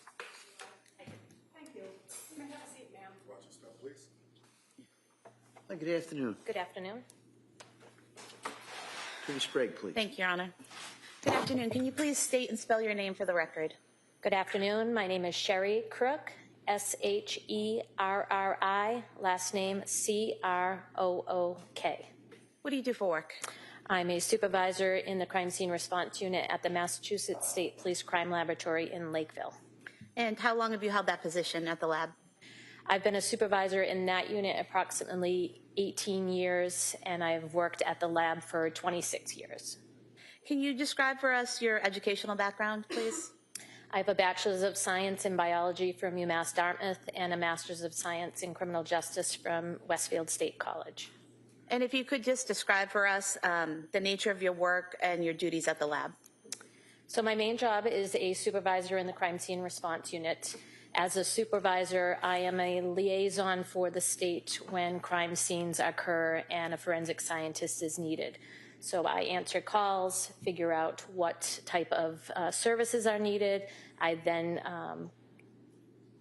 Thank you. You may have a seat, ma'am. Watch your step, please. Good afternoon. Good afternoon. Attorney Sprague, please. Thank you, Your Honor. Good afternoon. Can you please state and spell your name for the record? Good afternoon. My name is Sherry Crook, Sherri, last name Crook. What do you do for work? I'm a supervisor in the crime scene response unit at the Massachusetts State Police Crime Laboratory in Lakeville. And how long have you held that position at the lab? I've been a supervisor in that unit approximately 18 years, and I've worked at the lab for 26 years. Can you describe for us your educational background, please? I have a Bachelor's of Science in Biology from UMass Dartmouth and a Master's of Science in Criminal Justice from Westfield State College. And if you could just describe for us the nature of your work and your duties at the lab. So my main job is a supervisor in the crime scene response unit. As a supervisor, I am a liaison for the state when crime scenes occur and a forensic scientist is needed. So I answer calls, figure out what type of services are needed. I then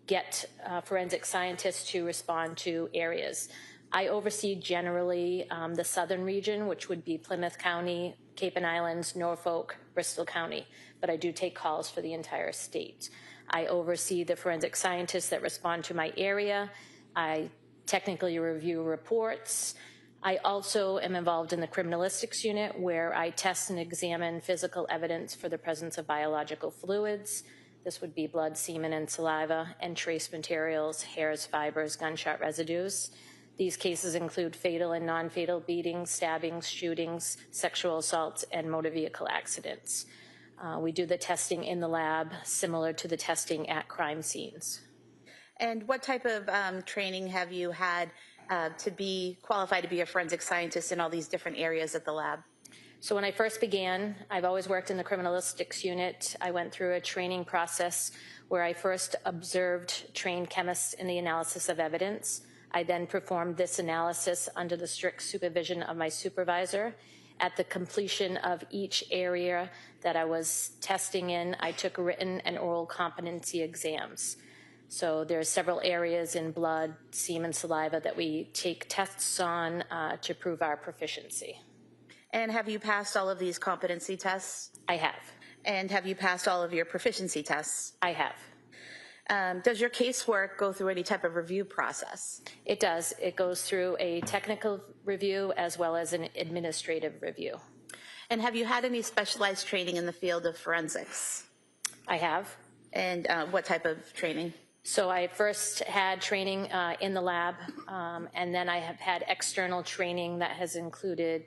get forensic scientists to respond to areas. I oversee generally the southern region, which would be Plymouth County, Cape and Islands, Norfolk, Bristol County, but I do take calls for the entire state. I oversee the forensic scientists that respond to my area. I technically review reports. I also am involved in the criminalistics unit where I test and examine physical evidence for the presence of biological fluids. This would be blood, semen, and saliva, and trace materials, hairs, fibers, gunshot residues. These cases include fatal and non-fatal beatings, stabbings, shootings, sexual assaults, and motor vehicle accidents. We do the testing in the lab, similar to the testing at crime scenes. And what type of training have you had to be qualified to be a forensic scientist in all these different areas at the lab? So when I first began, I've always worked in the criminalistics unit. I went through a training process where I first observed trained chemists in the analysis of evidence. I then performed this analysis under the strict supervision of my supervisor. At the completion of each area that I was testing in, I took written and oral competency exams. So there are several areas in blood, semen, saliva that we take tests on to prove our proficiency. And have you passed all of these competency tests? I have. And have you passed all of your proficiency tests? I have. Does your casework go through any type of review process? It does. It goes through a technical review as well as an administrative review. And have you had any specialized training in the field of forensics? I have. And what type of training? So I first had training in the lab, and then I have had external training that has included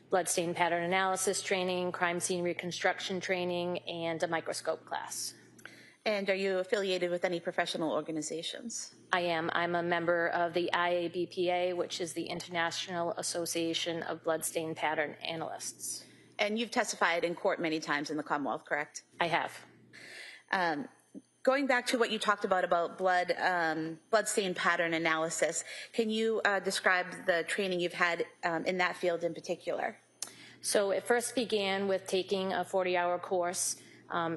bloodstain pattern analysis training, crime scene reconstruction training, and a microscope class. And are you affiliated with any professional organizations? I am. I'm a member of the IABPA, which is the International Association of Bloodstain Pattern Analysts. And you've testified in court many times in the Commonwealth, correct? I have. Going back to what you talked about bloodstain pattern analysis, can you describe the training you've had in that field in particular? So it first began with taking a 40-hour course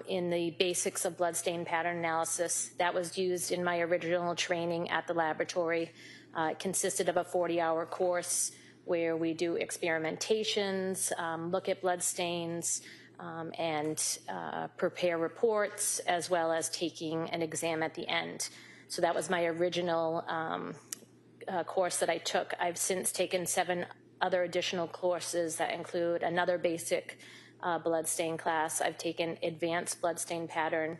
in the basics of bloodstain pattern analysis. That was used in my original training at the laboratory. It consisted of a 40-hour course where we do experimentations, look at bloodstains, and prepare reports, as well as taking an exam at the end. So that was my original course that I took. I've since taken 7 other additional courses that include another basic bloodstain class. I've taken advanced bloodstain pattern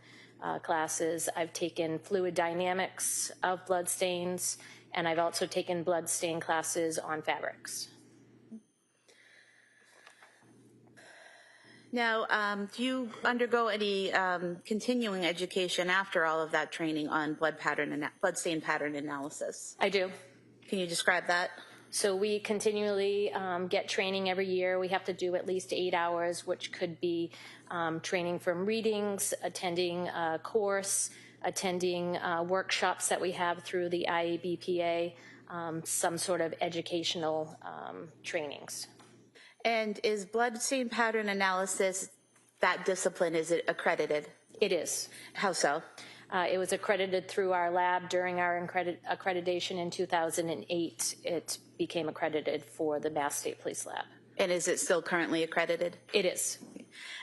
classes. I've taken fluid dynamics of bloodstains, and I've also taken bloodstain classes on fabrics. Now, do you undergo any continuing education after all of that training on bloodstain pattern analysis? I do. Can you describe that? So we continually get training every year. We have to do at least 8 hours, which could be training from readings, attending a course, attending workshops that we have through the IABPA, some sort of educational trainings. And is bloodstain pattern analysis, that discipline, is it accredited? It is. How so? It was accredited through our lab during our accreditation in 2008. It became accredited for the Mass State Police Lab. And is it still currently accredited? It is.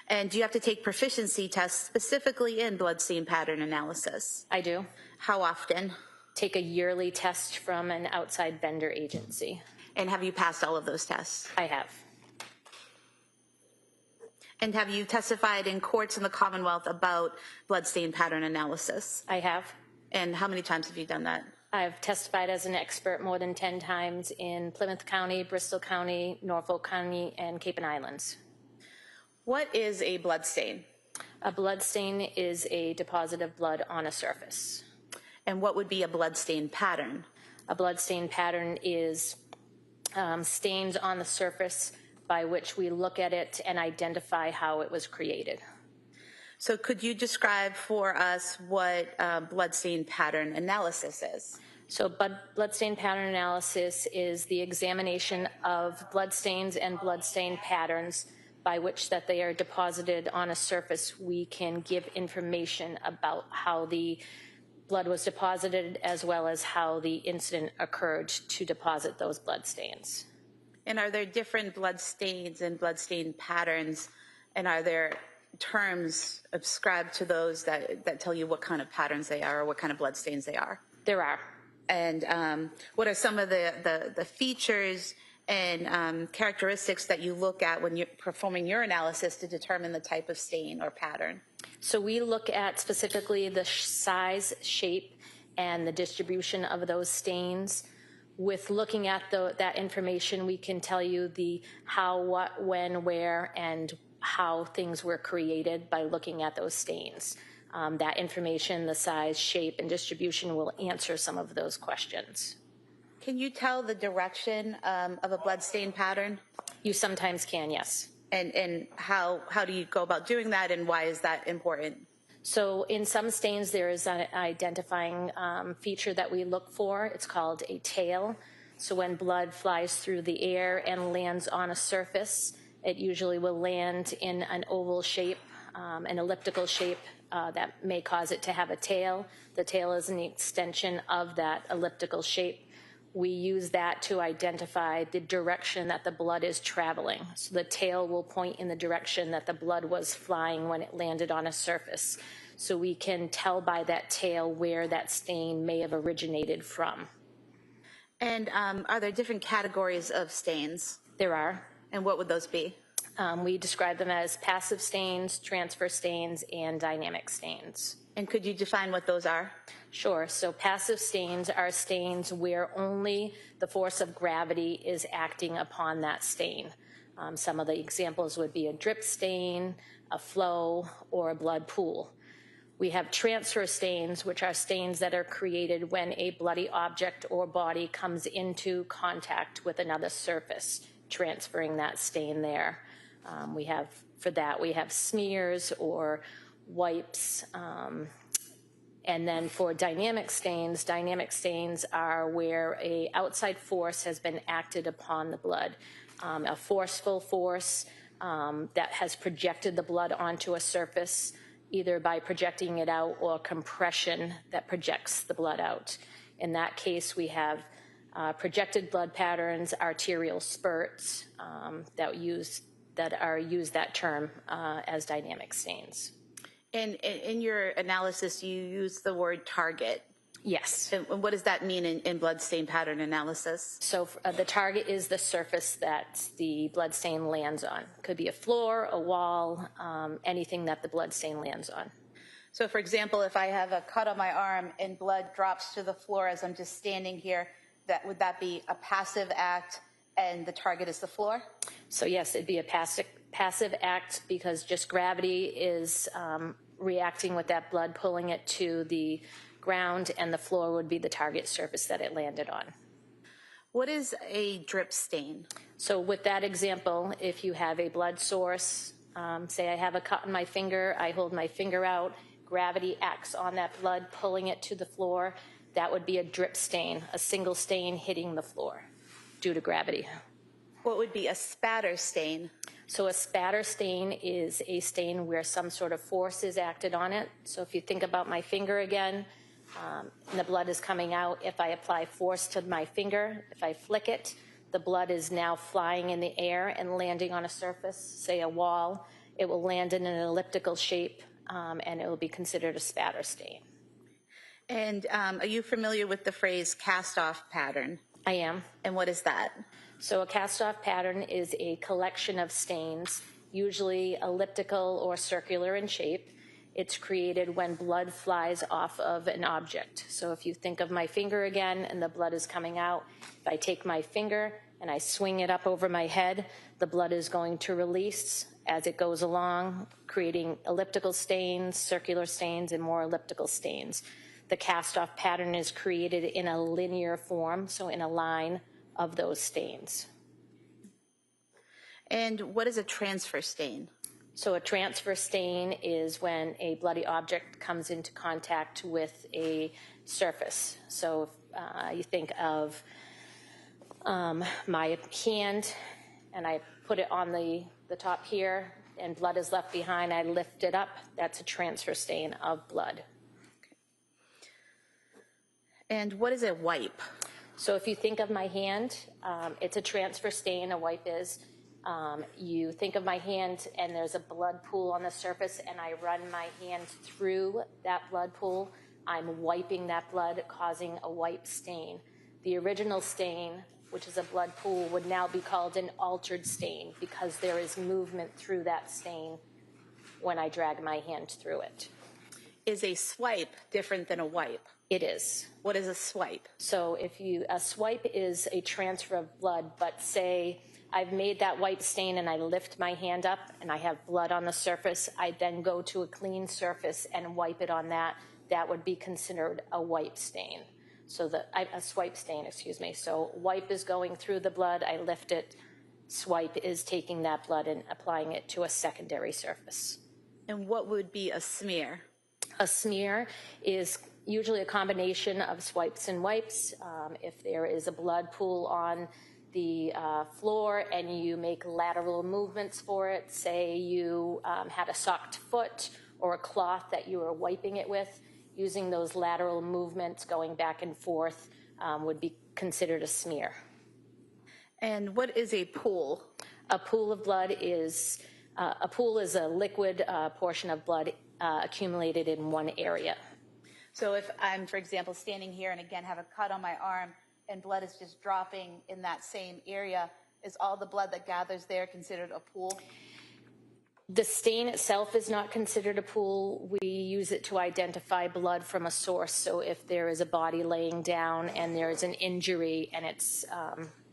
And do you have to take proficiency tests specifically in bloodstain pattern analysis? I do. How often? Take a yearly test from an outside vendor agency. And have you passed all of those tests? I have. And have you testified in courts in the Commonwealth about bloodstain pattern analysis? I have. And how many times have you done that? I've testified as an expert more than 10 times in Plymouth County, Bristol County, Norfolk County, and Cape and Islands. What is a bloodstain? A bloodstain is a deposit of blood on a surface. And what would be a bloodstain pattern? A bloodstain pattern is stains on the surface by which we look at it and identify how it was created. So could you describe for us what bloodstain pattern analysis is? So bloodstain pattern analysis is the examination of bloodstains and bloodstain patterns by which that they are deposited on a surface. We can give information about how the blood was deposited as well as how the incident occurred to deposit those bloodstains. And are there different bloodstains and bloodstain patterns, and are there terms ascribed to those that tell you what kind of patterns they are or what kind of bloodstains they are? There are. And what are some of the features and characteristics that you look at when you're performing your analysis to determine the type of stain or pattern? So we look at specifically the size, shape, and the distribution of those stains. With looking at that information, we can tell you the how, what, when, where, and how things were created by looking at those stains. That information, the size, shape, and distribution will answer some of those questions. Can you tell the direction of a bloodstain pattern? You sometimes can, yes. And how do you go about doing that, and why is that important? So in some stains, there is an identifying feature that we look for. It's called a tail. So when blood flies through the air and lands on a surface, it usually will land in an oval shape, an elliptical shape that may cause it to have a tail. The tail is an extension of that elliptical shape. We use that to identify the direction that the blood is traveling. So the tail will point in the direction that the blood was flying when it landed on a surface. So we can tell by that tail where that stain may have originated from. And are there different categories of stains? There are. And what would those be? We describe them as passive stains, transfer stains, and dynamic stains. And could you define what those are? Sure. So passive stains are stains where only the force of gravity is acting upon that stain. Some of the examples would be a drip stain, a flow, or a blood pool. We have transfer stains, which are stains that are created when a bloody object or body comes into contact with another surface, transferring that stain there. We have smears or wipes. And then for dynamic stains are where a outside force has been acted upon the blood. A forceful force that has projected the blood onto a surface, either by projecting it out or compression that projects the blood out. In that case, we have projected blood patterns, arterial spurts that are used that term as dynamic stains. And in your analysis, you use the word target. Yes. And what does that mean in bloodstain pattern analysis? So the target is the surface that the bloodstain lands on. Could be a floor, a wall, anything that the bloodstain lands on. So for example, if I have a cut on my arm and blood drops to the floor as I'm just standing here, would that be a passive act and the target is the floor? So yes, it'd be a passive act because just gravity is reacting with that blood, pulling it to the ground, and the floor would be the target surface that it landed on. What is a drip stain? So with that example, if you have a blood source, say I have a cut on my finger, I hold my finger out, gravity acts on that blood, pulling it to the floor, that would be a drip stain, a single stain hitting the floor due to gravity. What would be a spatter stain? So a spatter stain is a stain where some sort of force is acted on it. So if you think about my finger again, and the blood is coming out, if I apply force to my finger, if I flick it, the blood is now flying in the air and landing on a surface, say a wall. It will land in an elliptical shape, and it will be considered a spatter stain. And are you familiar with the phrase cast-off pattern? I am. And what is that? So a cast-off pattern is a collection of stains, usually elliptical or circular in shape. It's created when blood flies off of an object. So if you think of my finger again and the blood is coming out, if I take my finger and I swing it up over my head, the blood is going to release as it goes along, creating elliptical stains, circular stains, and more elliptical stains. The cast-off pattern is created in a linear form, so in a line of those stains. And what is a transfer stain? So a transfer stain is when a bloody object comes into contact with a surface. So if you think of my hand, and I put it on the top here, and blood is left behind, I lift it up, that's a transfer stain of blood. And what is a wipe? So if you think of my hand, it's a transfer stain, a wipe is. You think of my hand and there's a blood pool on the surface and I run my hand through that blood pool, I'm wiping that blood, causing a wipe stain. The original stain, which is a blood pool, would now be called an altered stain because there is movement through that stain when I drag my hand through it. Is a swipe different than a wipe? It is. What is a swipe? So a swipe is a transfer of blood, but say I've made that wipe stain and I lift my hand up and I have blood on the surface, I then go to a clean surface and wipe it on that, that would be considered a wipe stain. So a swipe stain, excuse me. So wipe is going through the blood, I lift it. Swipe is taking that blood and applying it to a secondary surface. And what would be a smear? A smear is usually a combination of swipes and wipes. If there is a blood pool on the floor and you make lateral movements for it, say you had a socked foot or a cloth that you were wiping it with, using those lateral movements going back and forth would be considered a smear. And what is a pool? A pool of blood is, a pool is a liquid portion of blood accumulated in one area. So if I'm, for example, standing here and again have a cut on my arm and blood is just dropping in that same area, is all the blood that gathers there considered a pool? The stain itself is not considered a pool. We use it to identify blood from a source. So if there is a body laying down and there is an injury and it's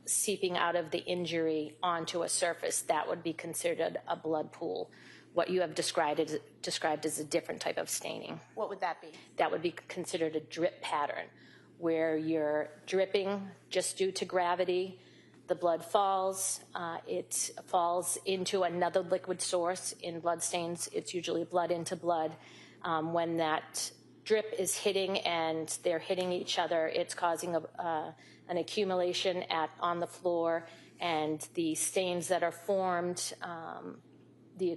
seeping out of the injury onto a surface, that would be considered a blood pool. What you have described as a different type of staining. What would that be? That would be considered a drip pattern, where you're dripping just due to gravity. The blood falls. It falls into another liquid source. In blood stains, it's usually blood into blood. When that drip is hitting and they're hitting each other, it's causing an accumulation on the floor, and the stains that are formed, the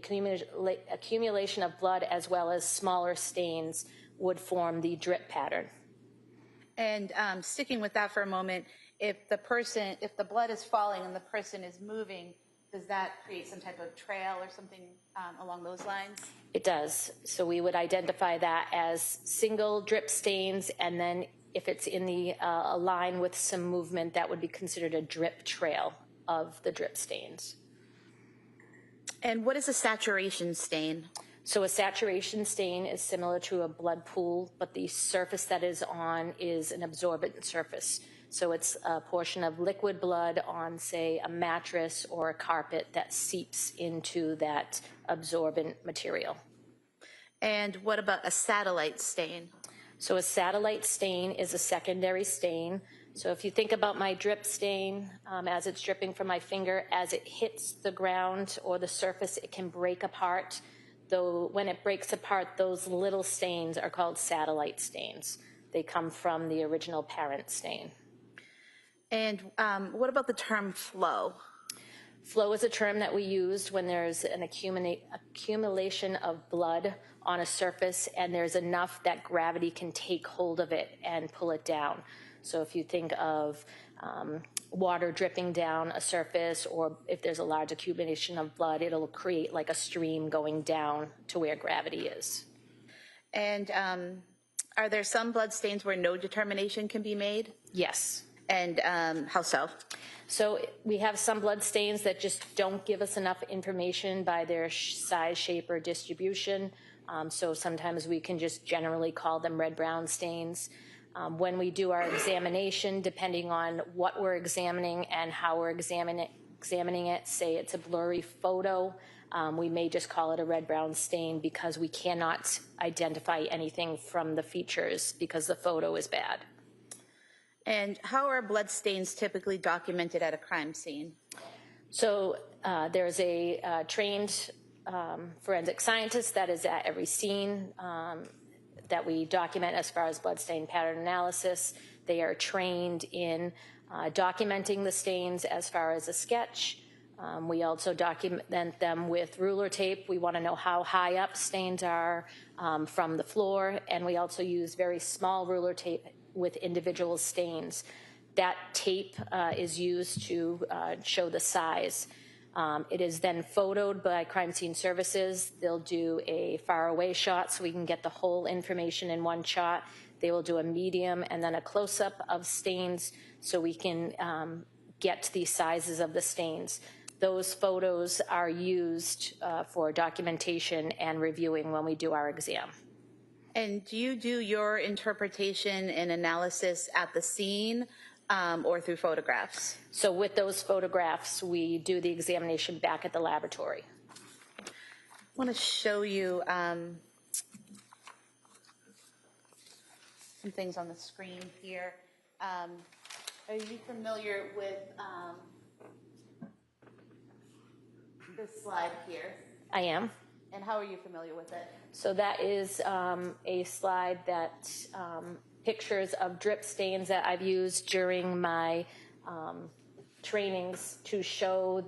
accumulation of blood as well as smaller stains would form the drip pattern. And sticking with that for a moment, if the blood is falling and the person is moving, does that create some type of trail or something along those lines? It does. So we would identify that as single drip stains, and then if it's in a line with some movement, that would be considered a drip trail of the drip stains. And what is a saturation stain? So a saturation stain is similar to a blood pool, but the surface that is on is an absorbent surface. So it's a portion of liquid blood on, say, a mattress or a carpet that seeps into that absorbent material. And what about a satellite stain? So a satellite stain is a secondary stain. So if you think about my drip stain, as it's dripping from my finger, as it hits the ground or the surface, it can break apart. Though when it breaks apart, those little stains are called satellite stains. They come from the original parent stain. And what about the term flow? Flow is a term that we used when there's an accumulation of blood on a surface and there's enough that gravity can take hold of it and pull it down. So if you think of water dripping down a surface, or if there's a large accumulation of blood, it'll create like a stream going down to where gravity is. And are there some blood stains where no determination can be made? Yes. And how so? So we have some blood stains that just don't give us enough information by their size, shape, or distribution. So sometimes we can just generally call them red-brown stains. When we do our examination, depending on what we're examining and how we're examining it, say it's a blurry photo, we may just call it a red-brown stain because we cannot identify anything from the features because the photo is bad. And how are blood stains typically documented at a crime scene? So there's a trained forensic scientist that is at every scene that we document as far as bloodstain pattern analysis. They are trained in documenting the stains as far as a sketch. We also document them with ruler tape. We want to know how high up stains are from the floor, and we also use very small ruler tape with individual stains. That tape is used to show the size. It is then photoed by crime scene services. They'll do a far away shot so we can get the whole information in one shot. They will do a medium and then a close-up of stains so we can get the sizes of the stains. Those photos are used for documentation and reviewing when we do our exam. And do you do your interpretation and analysis at the scene or through photographs? So with those photographs, we do the examination back at the laboratory. I want to show you some things on the screen here. Are you familiar with this slide here? I am. And how are you familiar with it? So that is a slide that pictures of drip stains that I've used during my trainings to show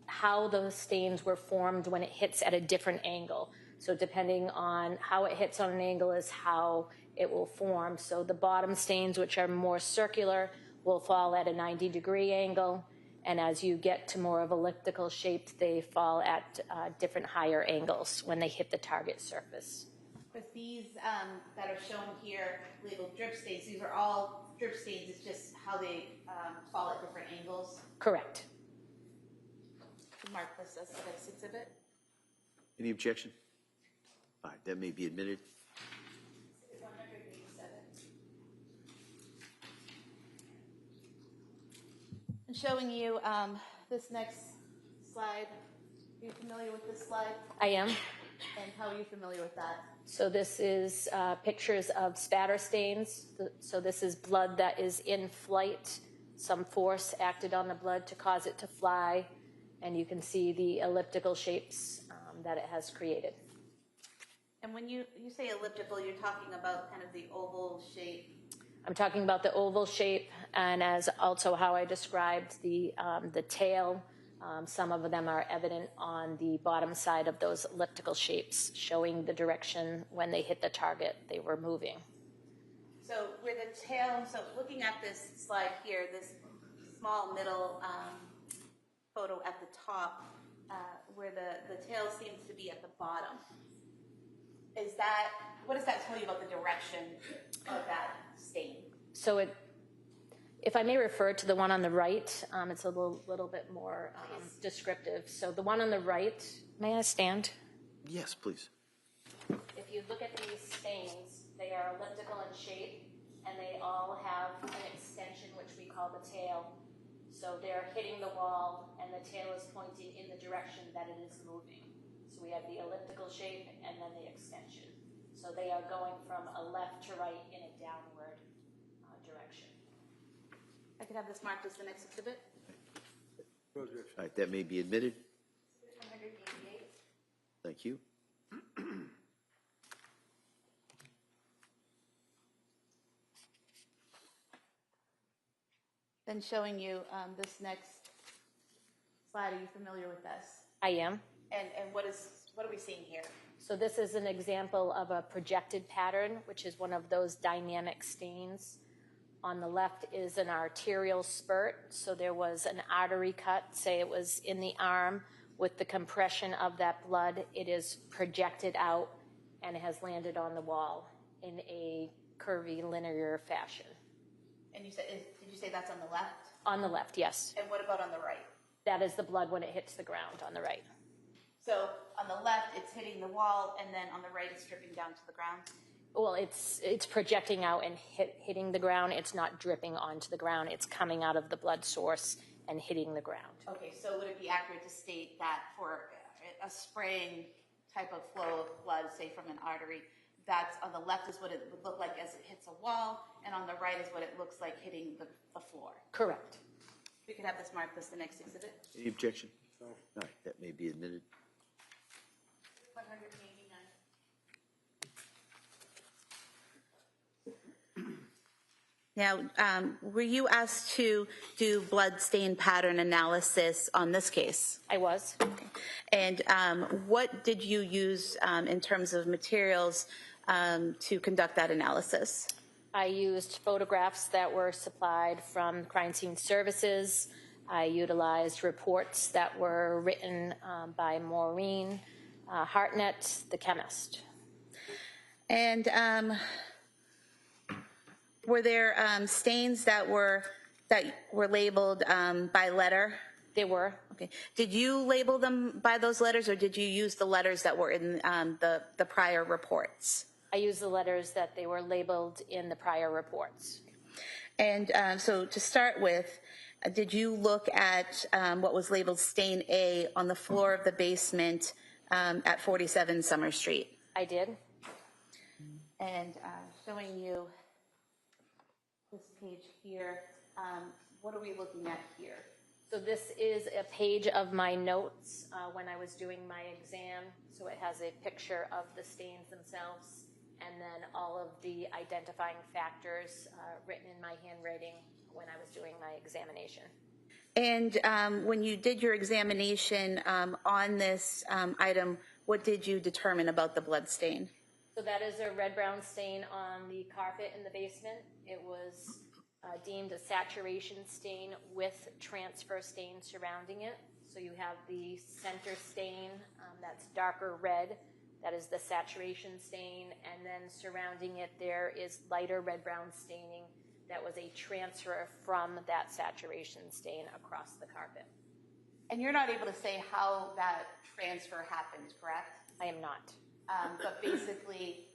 how the stains were formed when it hits at a different angle. So depending on how it hits on an angle is how it will form. So the bottom stains, which are more circular, will fall at a 90-degree angle. And as you get to more of elliptical shaped, they fall at different higher angles when they hit the target surface. But these that are shown here, labeled drip stains, these are all drip stains. It's just how they fall at different angles. Correct. Mark this as the next exhibit. Any objection? All right, that may be admitted. I'm showing you this next slide. Are you familiar with this slide? I am. And how are you familiar with that? So this is pictures of spatter stains. So this is blood that is in flight. Some force acted on the blood to cause it to fly. And you can see the elliptical shapes that it has created. And when you say elliptical, you're talking about kind of the oval shape. I'm talking about the oval shape, and as also how I described the tail. Some of them are evident on the bottom side of those elliptical shapes, showing the direction when they hit the target they were moving. So where the tail, so looking at this slide here, this small middle photo at the top, where the tail seems to be at the bottom. What does that tell you about the direction of that stain? So if I may refer to the one on the right, it's a little bit more descriptive. So the one on the right, may I stand? Yes, please. If you look at these stains, they are elliptical in shape, and they all have an extension, which we call the tail. So they're hitting the wall, and the tail is pointing in the direction that it is moving. So we have the elliptical shape and then the extension. So they are going from a left to right in a downward direction. I could have this marked as the next exhibit. All right, that may be admitted. 188. Thank you. Then showing you this next slide. Are you familiar with this? I am. And what are we seeing here? So this is an example of a projected pattern, which is one of those dynamic stains. On the left is an arterial spurt. So there was an artery cut, say it was in the arm. With the compression of that blood, it is projected out and has landed on the wall in a curvy, linear fashion. And you said, you say that's on the left? On the left, yes. And what about on the right? That is the blood when it hits the ground on the right. So on the left, it's hitting the wall, and then on the right, it's dripping down to the ground? Well, it's projecting out and hitting the ground. It's not dripping onto the ground. It's coming out of the blood source and hitting the ground. Okay, so would it be accurate to state that for a spraying type of flow of blood, say from an artery, that's on the left is what it would look like as it hits a wall, and on the right is what it looks like hitting the floor? Correct. We could have this marked as the next exhibit. Any objection? All right, that may be admitted. 189. Now, were you asked to do blood stain pattern analysis on this case? I was. And what did you use in terms of materials to conduct that analysis? I used photographs that were supplied from crime scene services. I utilized reports that were written by Maureen Hartnett, the chemist. And were there stains that were labeled by letter? They were. Okay. Did you label them by those letters, or did you use the letters that were in the prior reports? I used the letters that they were labeled in the prior reports. And so to start with, did you look at what was labeled stain A on the floor of the basement at 47 Summer Street? I did. And showing you this page here, what are we looking at here? So this is a page of my notes when I was doing my exam. So it has a picture of the stains themselves and then all of the identifying factors written in my handwriting when I was doing my examination. And when you did your examination on this item, what did you determine about the blood stain? So that is a red-brown stain on the carpet in the basement. It was deemed a saturation stain with transfer stain surrounding it. So you have the center stain that's darker red. That is the saturation stain. And then surrounding it there is lighter red-brown staining that was a transfer from that saturation stain across the carpet. And you're not able to say how that transfer happened, correct? I am not. But basically,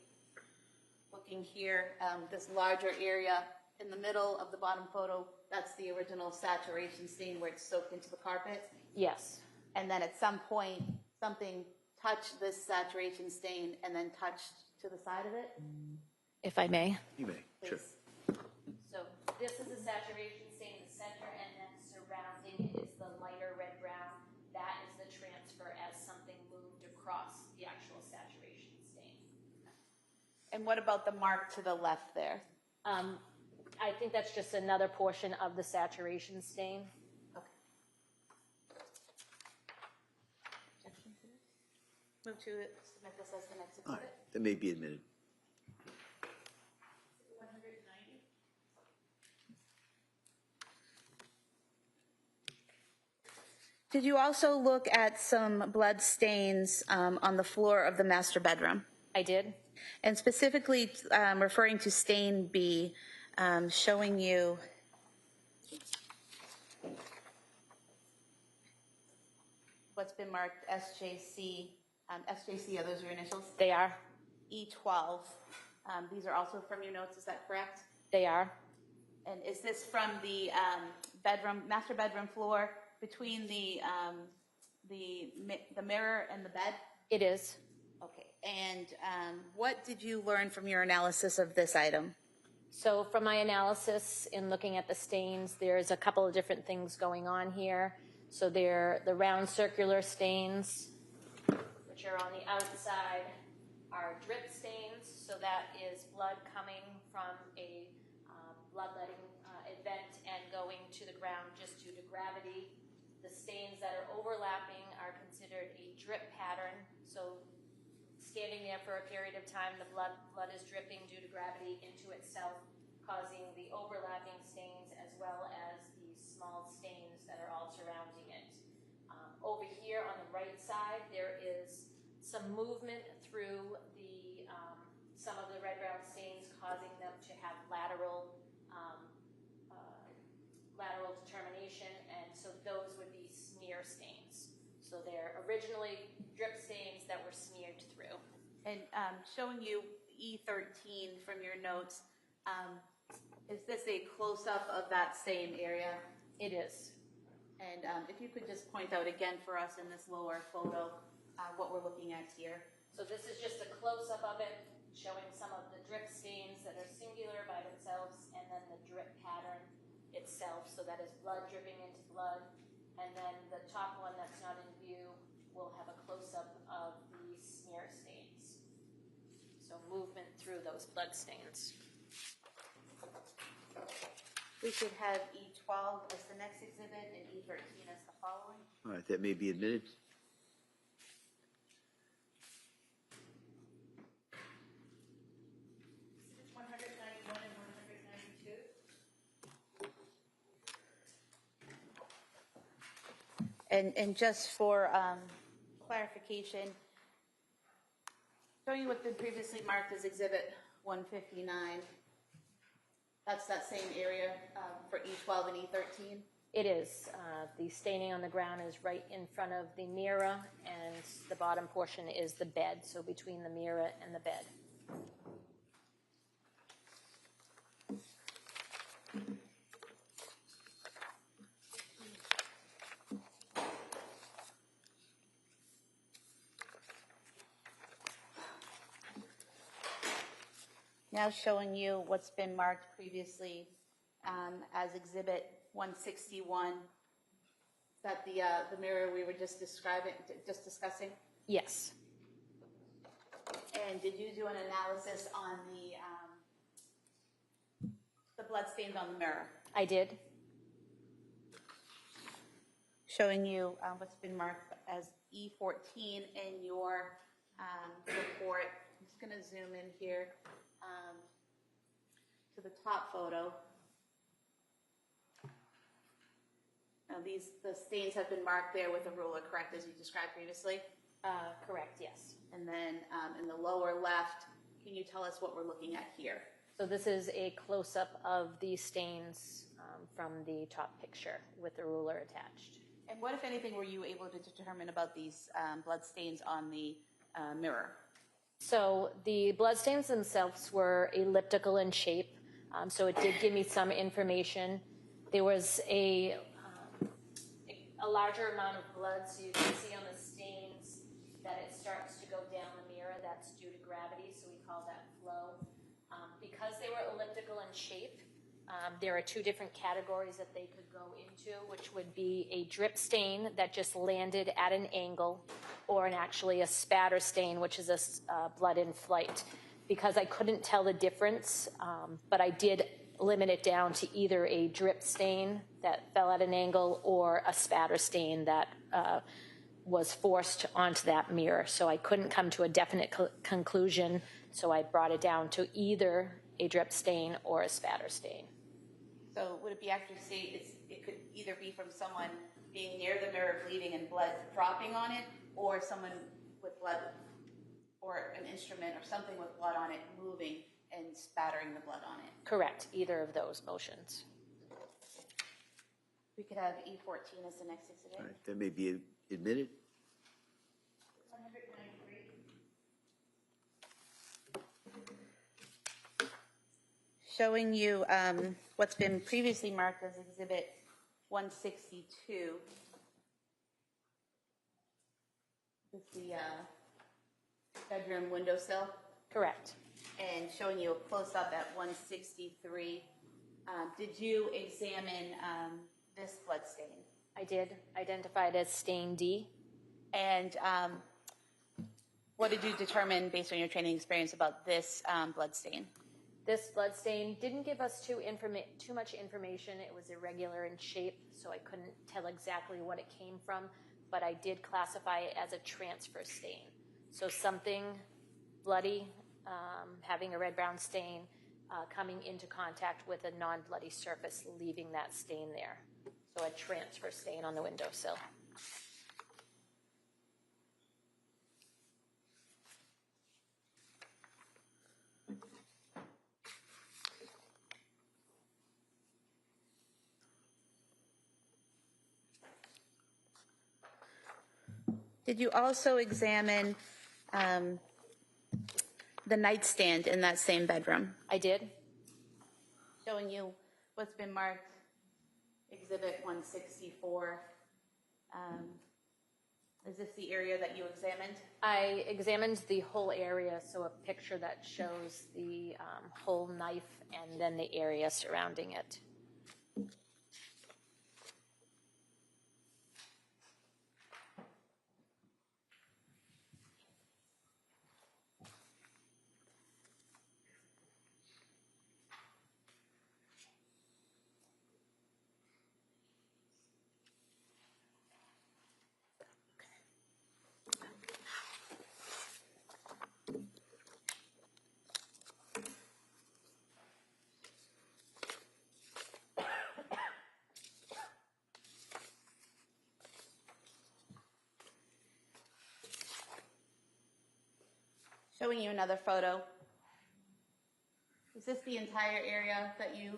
looking here, this larger area in the middle of the bottom photo, that's the original saturation stain where it's soaked into the carpet? Yes. And then at some point, something touched this saturation stain and then touched to the side of it? If I may. You may, Please. sure. So this is the saturation stain in the center, and then surrounding it is the lighter red-brown. That is the transfer as something moved across the actual saturation stain. And what about the mark to the left there? I think that's just another portion of the saturation stain. Okay. Move to submit this as the next All exhibit. right, that may be admitted. 190. Did you also look at some blood stains on the floor of the master bedroom? I did. And specifically referring to stain B, showing you what's been marked SJC. SJC, are those your initials? They are. E12. These are also from your notes, is that correct? They are. And is this from the master bedroom floor between the mirror and the bed? It is. Okay. And what did you learn from your analysis of this item? So from my analysis in looking at the stains, there's a couple of different things going on here. So they're the round circular stains, which are on the outside, are drip stains. So that is blood coming from a bloodletting event and going to the ground just due to gravity. The stains that are overlapping are considered a drip pattern. So standing there for a period of time, the blood is dripping due to gravity into itself, causing the overlapping stains as well as the small stains that are all surrounding it. Over here on the right side, there is some movement through the some of the red-brown stains, causing them to have lateral lateral determination, and so those would be smear stains. So they're originally drip stains that were smeared through. And showing you E13 from your notes, is this a close-up of that same area? It is. And if you could just point out again for us in this lower photo what we're looking at here. So this is just a close-up of it, showing some of the drip stains that are singular by themselves, and then the drip pattern itself, so that is blood dripping into blood. And then the top one that's not in view will have a close-up of the smear stains. So movement through those blood stains. We should have E12 as the next exhibit and E13 as the following. All right, that may be admitted. Exhibits 191 and 192. And just for clarification, showing you what's been previously marked as Exhibit 159, that's that same area for E12 and E13? It is. The staining on the ground is right in front of the mirror, and the bottom portion is the bed, so between the mirror and the bed. Now showing you what's been marked previously as Exhibit 161. Is that the mirror we were just discussing? Yes. And did you do an analysis on the blood stains on the mirror? I did. Showing you what's been marked as E14 in your report. I'm just going to zoom in here to the top photo. Now the stains have been marked there with a ruler, correct, as you described previously? Correct, yes. And then in the lower left, can you tell us what we're looking at here? So this is a close-up of the stains from the top picture with the ruler attached. And what, if anything, were you able to determine about these blood stains on the mirror? So the bloodstains themselves were elliptical in shape, so it did give me some information. There was a larger amount of blood, so you can see on the stains that it starts to go down the mirror. That's due to gravity, so we call that flow. Because they were elliptical in shape, there are two different categories that they could go into, which would be a drip stain that just landed at an angle, or actually a spatter stain, which is a blood in flight. Because I couldn't tell the difference, but I did limit it down to either a drip stain that fell at an angle or a spatter stain that was forced onto that mirror. So I couldn't come to a definite conclusion, so I brought it down to either a drip stain or a spatter stain. So would it be accurate to say it could either be from someone being near the mirror bleeding and blood dropping on it, or someone with blood, or an instrument or something with blood on it moving and spattering the blood on it? Correct, either of those motions. We could have E14 as the next exhibit. All right, that may be admitted. 193. Showing you what's been previously marked as Exhibit 162. With the bedroom windowsill. Correct. And showing you a close-up at 163. Did you examine this blood stain? I did, identified as stain D. And what did you determine based on your training experience about this blood stain? This blood stain didn't give us too much information. It was irregular in shape, so I couldn't tell exactly what it came from, but I did classify it as a transfer stain. So something bloody, having a red-brown stain, coming into contact with a non-bloody surface, leaving that stain there. So a transfer stain on the windowsill. Did you also examine the nightstand in that same bedroom? I did. Showing you what's been marked Exhibit 164. Is this the area that you examined? I examined the whole area, so a picture that shows the whole knife and then the area surrounding it. Showing you another photo. Is this the entire area that you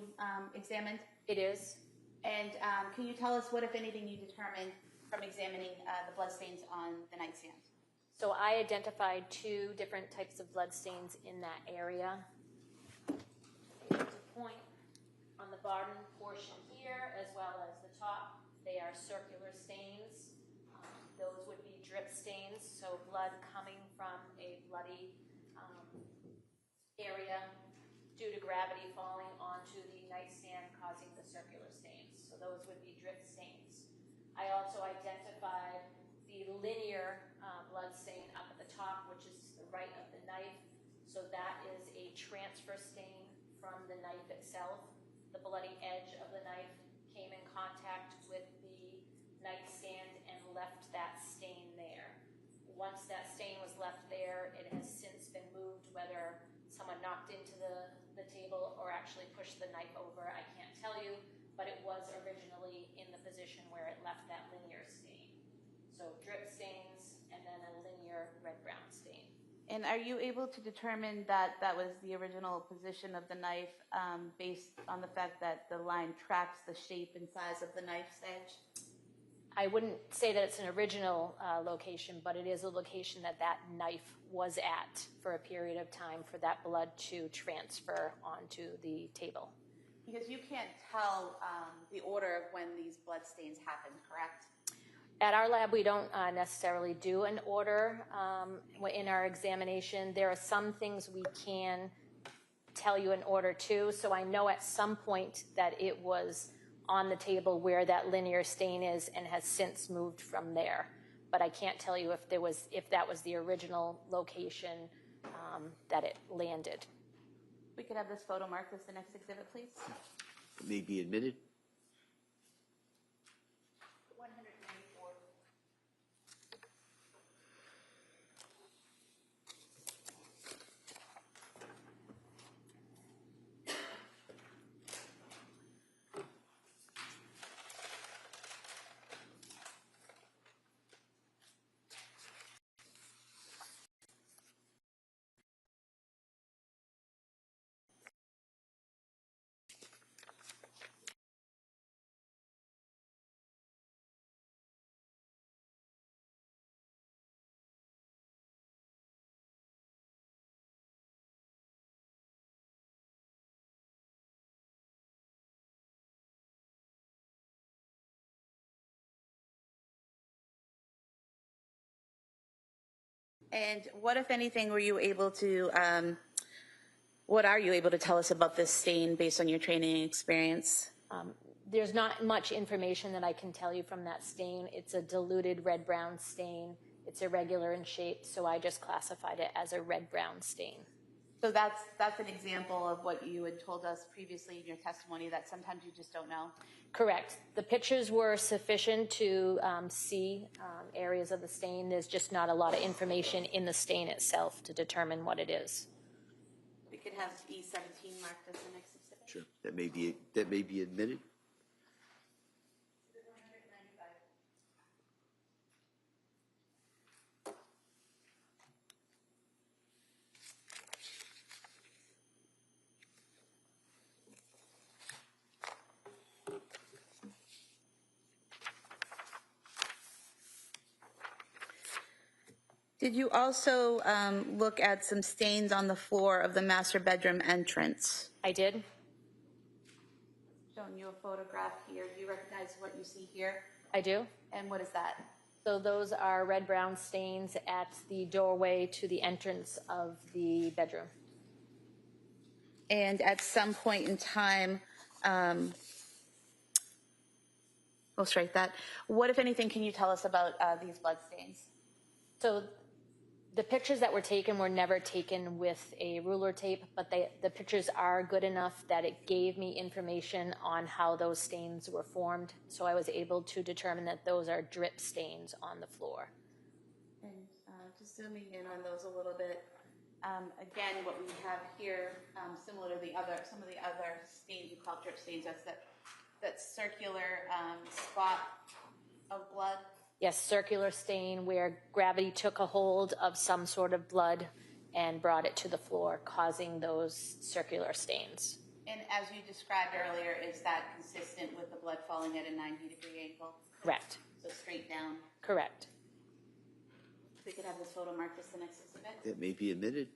examined? It is. And can you tell us what, if anything, you determined from examining the bloodstains on the nightstand? So I identified 2 different types of blood stains in that area. To point on the bottom portion here as well as the top, they are circular stains. Those would be drip stains, so blood coming from a bloody area due to gravity falling onto the nightstand causing the circular stains. So those would be drip stains. I also identified the linear blood stain up at the top, which is to the right of the knife. So that is a transfer stain from the knife itself. The bloody edge of the knife came in contact with the nightstand and left that stain there. Once that stain was left there, it has since been moved, whether someone knocked into the table or actually pushed the knife over, I can't tell you, but it was originally in the position where it left that linear stain. So drip stains and then a linear red-brown stain. And are you able to determine that that was the original position of the knife based on the fact that the line tracks the shape and size of the knife's edge? I wouldn't say that it's an original location, but it is a location that that knife was at for a period of time for that blood to transfer onto the table. Because you can't tell the order of when these blood stains happen, correct? At our lab, we don't necessarily do an order in our examination. There are some things we can tell you an order to, so I know at some point that it was on the table where that linear stain is and has since moved from there. But I can't tell you if that was the original location that it landed. We could have this photo marked as the next exhibit, please. It may be admitted. 194. And what, if anything, were you able to, what are you able to tell us about this stain based on your training and experience? There's not much information that I can tell you from that stain. It's a diluted red-brown stain. It's irregular in shape, so I just classified it as a red-brown stain. So that's an example of what you had told us previously in your testimony, that sometimes you just don't know? Correct. The pictures were sufficient to see areas of the stain. There's just not a lot of information in the stain itself to determine what it is. We could have E17 marked as the next exhibit. Sure. That may be admitted. Did you also look at some stains on the floor of the master bedroom entrance? I did. Showing you a photograph here. Do you recognize what you see here? I do. And what is that? So those are red-brown stains at the doorway to the entrance of the bedroom. And at some point in time, we'll strike that. What, if anything, can you tell us about these blood stains? So the pictures that were taken were never taken with a ruler tape, but the pictures are good enough that it gave me information on how those stains were formed. So I was able to determine that those are drip stains on the floor. And just zooming in on those a little bit. Again, what we have here, similar to some of the other stains you call drip stains, that's that circular spot of blood. Yes, circular stain where gravity took a hold of some sort of blood and brought it to the floor, causing those circular stains. And as you described earlier, is that consistent with the blood falling at a 90-degree angle? Correct. So straight down? Correct. If we could have this photo marked as the next exhibit. That may be admitted.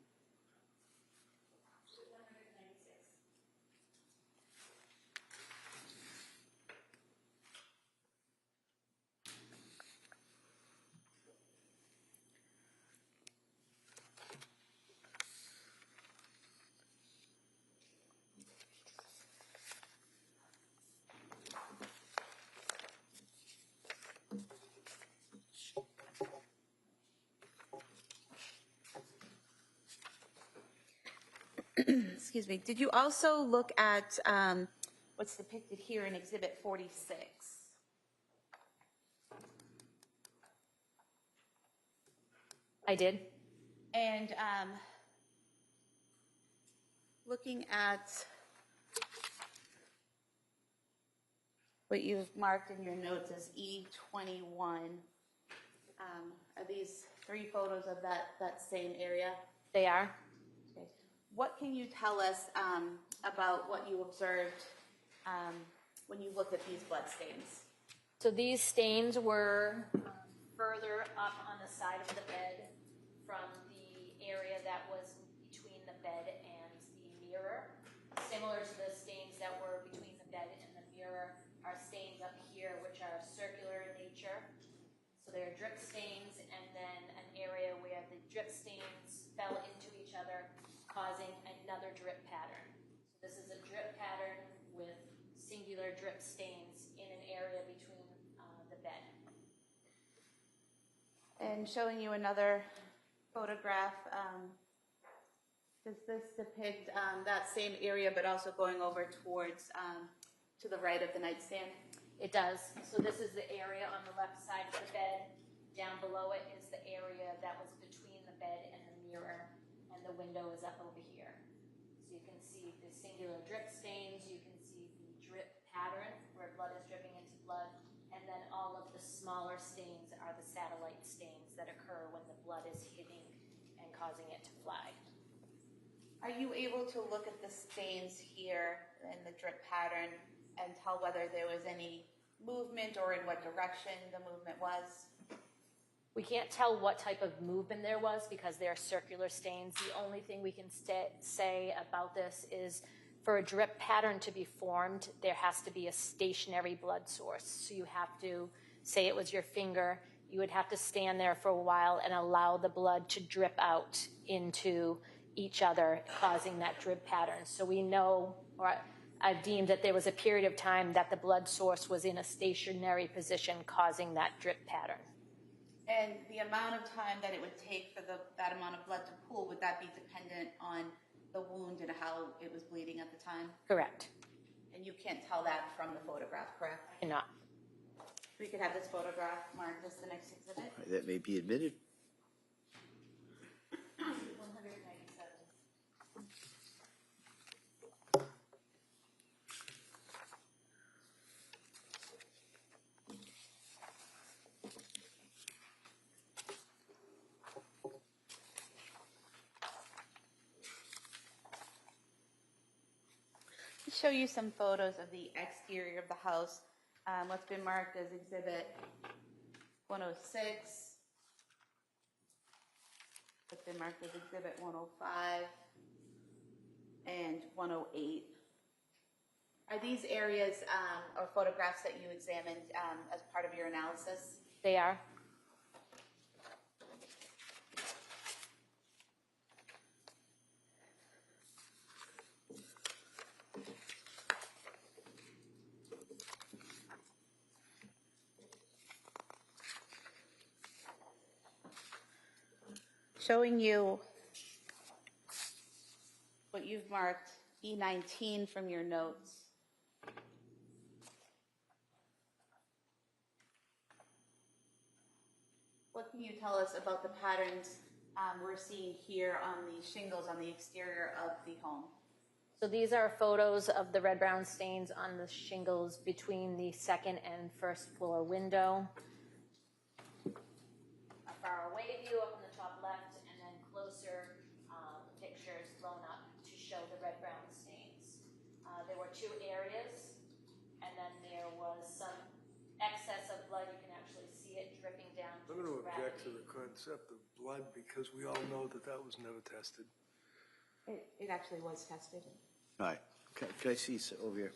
Excuse me. Did you also look at what's depicted here in Exhibit 46? I did. And looking at what you've marked in your notes as E21, are these 3 photos of that same area? They are. Okay. What can you tell us about what you observed when you looked at these blood stains? So these stains were further up on the side of the bed from the area that was between the bed and the mirror. Similar to the stains that were between the bed and the mirror are stains up here which are circular in nature. So they're drip stains, and then an area where the drip stains fell into each other, causing another drip pattern. So this is a drip pattern with singular drip stains in an area between the bed. And showing you another photograph, does this depict that same area but also going over towards to the right of the nightstand? It does. So this is the area on the left side of the bed. Down below it is the area that was between the bed and the mirror, and the window is up over here. So you can see the singular drip stains, you can see the drip pattern where blood is dripping into blood, and then all of the smaller stains are the satellite stains that occur when the blood is hitting and causing it to fly. Are you able to look at the stains here and the drip pattern and tell whether there was any movement or in what direction the movement was? We can't tell what type of movement there was because they're circular stains. The only thing we can say about this is for a drip pattern to be formed, there has to be a stationary blood source. So you have to, say it was your finger, you would have to stand there for a while and allow the blood to drip out into each other, causing that drip pattern. So we know, or I've deemed that there was a period of time that the blood source was in a stationary position, causing that drip pattern. And the amount of time that it would take for that amount of blood to pool, would that be dependent on the wound and how it was bleeding at the time? Correct. And you can't tell that from the photograph, correct? I cannot. We could have this photograph marked as the next exhibit. That may be admitted. 197. Show you some photos of the exterior of the house. What's been marked as exhibit 106. but they're marked as Exhibit 105 and 108. Are these areas or photographs that you examined as part of your analysis? They are. Showing you what you've marked E19 from your notes. What can you tell us about the patterns we're seeing here on the shingles on the exterior of the home? So these are photos of the red-brown stains on the shingles between the second and first floor window. A far away view up in the top left, and then closer pictures blown up to show the red-brown stains. There were two areas, and then there was some excess of blood. You can actually see it dripping down. I'm going to object to the concept of blood because we all know that that was never tested. It actually was tested. All right. Can I see over here?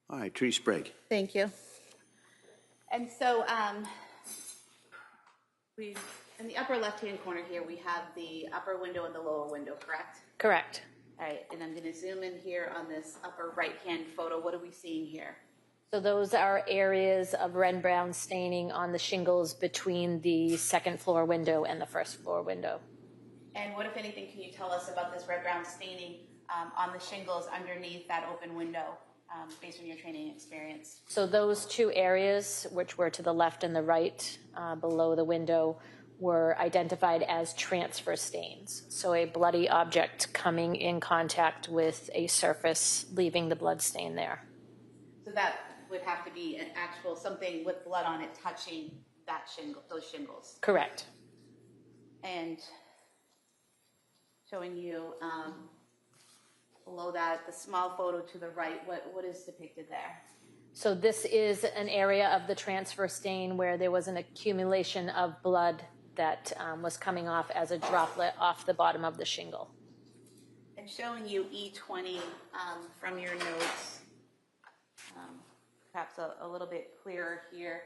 All right, tree sprague. Thank you. And so we, in the upper left-hand corner here, we have the upper window and the lower window, correct? Correct. All right, and I'm going to zoom in here on this upper right-hand photo. What are we seeing here? So those are areas of red-brown staining on the shingles between the second floor window and the first floor window. And what, if anything, can you tell us about this red-brown staining on the shingles underneath that open window, based on your training experience? So those two areas, which were to the left and the right below the window, were identified as transfer stains. So a bloody object coming in contact with a surface, leaving the blood stain there. So that would have to be an actual, something with blood on it touching that shingle, those shingles. Correct. And showing you below that, the small photo to the right, what is depicted there? So this is an area of the transfer stain where there was an accumulation of blood that was coming off as a droplet off the bottom of the shingle. And showing you E20 from your notes, perhaps a little bit clearer here.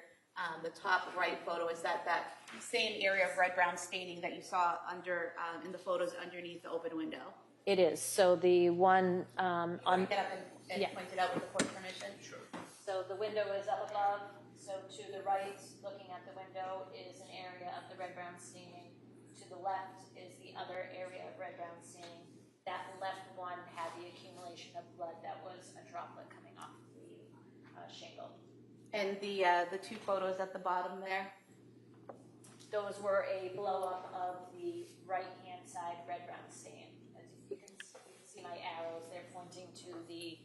The top right photo is that same area of red-brown staining that you saw under in the photos underneath the open window. It is. So the one on... Get up and point it out with the court permission. Sure. So the window is up above. So to the right, looking at the window, is an area of the red-brown staining. To the left is the other area of red-brown staining. That left one had the accumulation of blood that was a droplet coming off the shingle. And the two photos at the bottom there? Those were a blow-up of the right-hand side red-brown stain. As you can see my arrows, they're pointing to the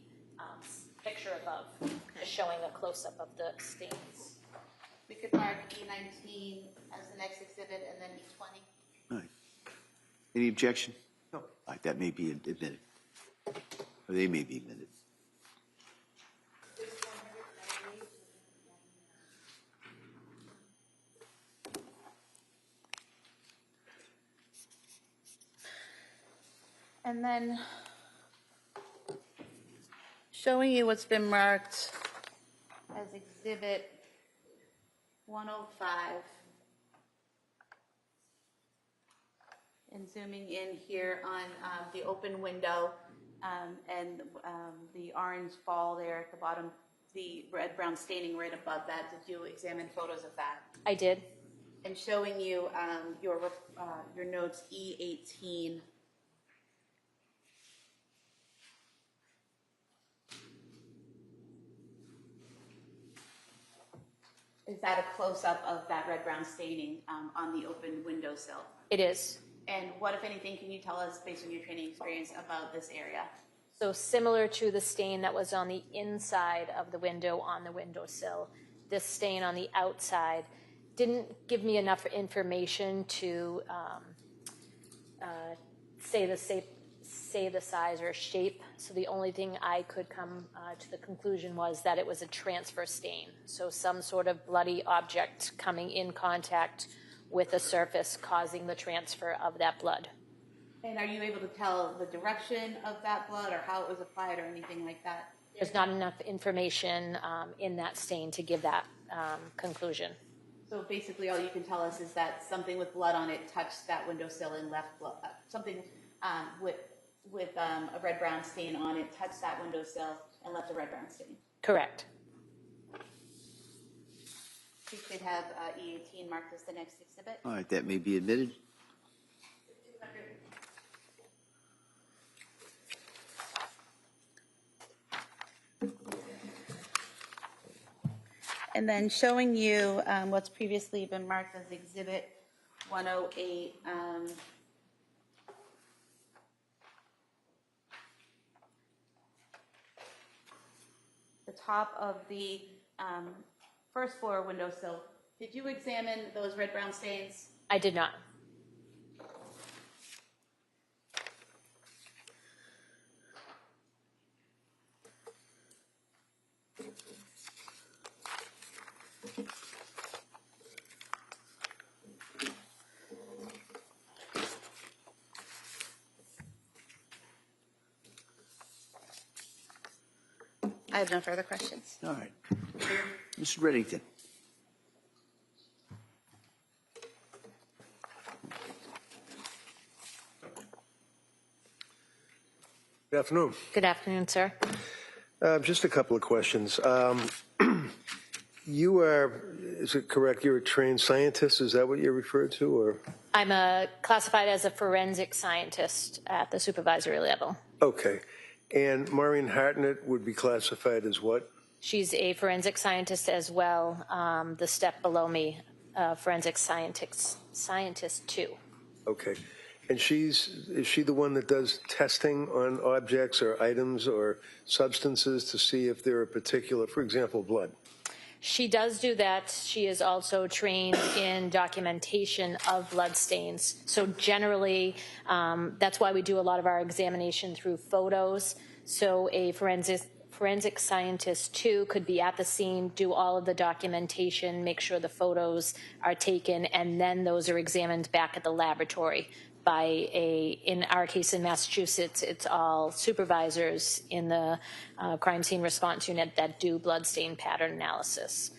picture above, just showing a close-up of the stains. We could mark E19 as the next exhibit and then E20. All right. Any objection? No. All right, that may be admitted. Or they may be admitted. And then showing you what's been marked as exhibit 105. And zooming in here on the open window and the orange ball there at the bottom, the red-brown staining right above that. Did you examine photos of that? I did. And showing you your notes E18. Is that a close-up of that red-brown staining on the open windowsill? It is. And what, if anything, can you tell us, based on your training experience, about this area? So similar to the stain that was on the inside of the window on the windowsill, this stain on the outside didn't give me enough information to say the size or shape. So the only thing I could come to the conclusion was that it was a transfer stain. So some sort of bloody object coming in contact with a surface causing the transfer of that blood. And are you able to tell the direction of that blood or how it was applied or anything like that? There's not enough information in that stain to give that conclusion. So basically all you can tell us is that something with blood on it touched that windowsill and left blood. Something with a red-brown stain on it touched that windowsill and left a red-brown stain. Correct. We could have E18 marked as the next exhibit. All right, that may be admitted. And then showing you what's previously been marked as exhibit 108. The top of the first floor windowsill. Did you examine those red-brown stains? I did not. I have no further questions. All right. Mr. Reddington. Good afternoon. Good afternoon, sir. Just a couple of questions. You are, is it correct, you're a trained scientist? Is that what you're referred to, or? I'm classified as a forensic scientist at the supervisory level. Okay. And Maureen Hartnett would be classified as what? She's a forensic scientist as well. The step below me, forensic scientist 2. Okay. And is she the one that does testing on objects or items or substances to see if they're a particular, for example, blood? She does do that. She is also trained in documentation of blood stains. So generally, that's why we do a lot of our examination through photos. So a forensic scientist too could be at the scene, do all of the documentation, make sure the photos are taken, and then those are examined back at the laboratory by in our case in Massachusetts, it's all supervisors in the crime scene response unit that do blood stain pattern analysis.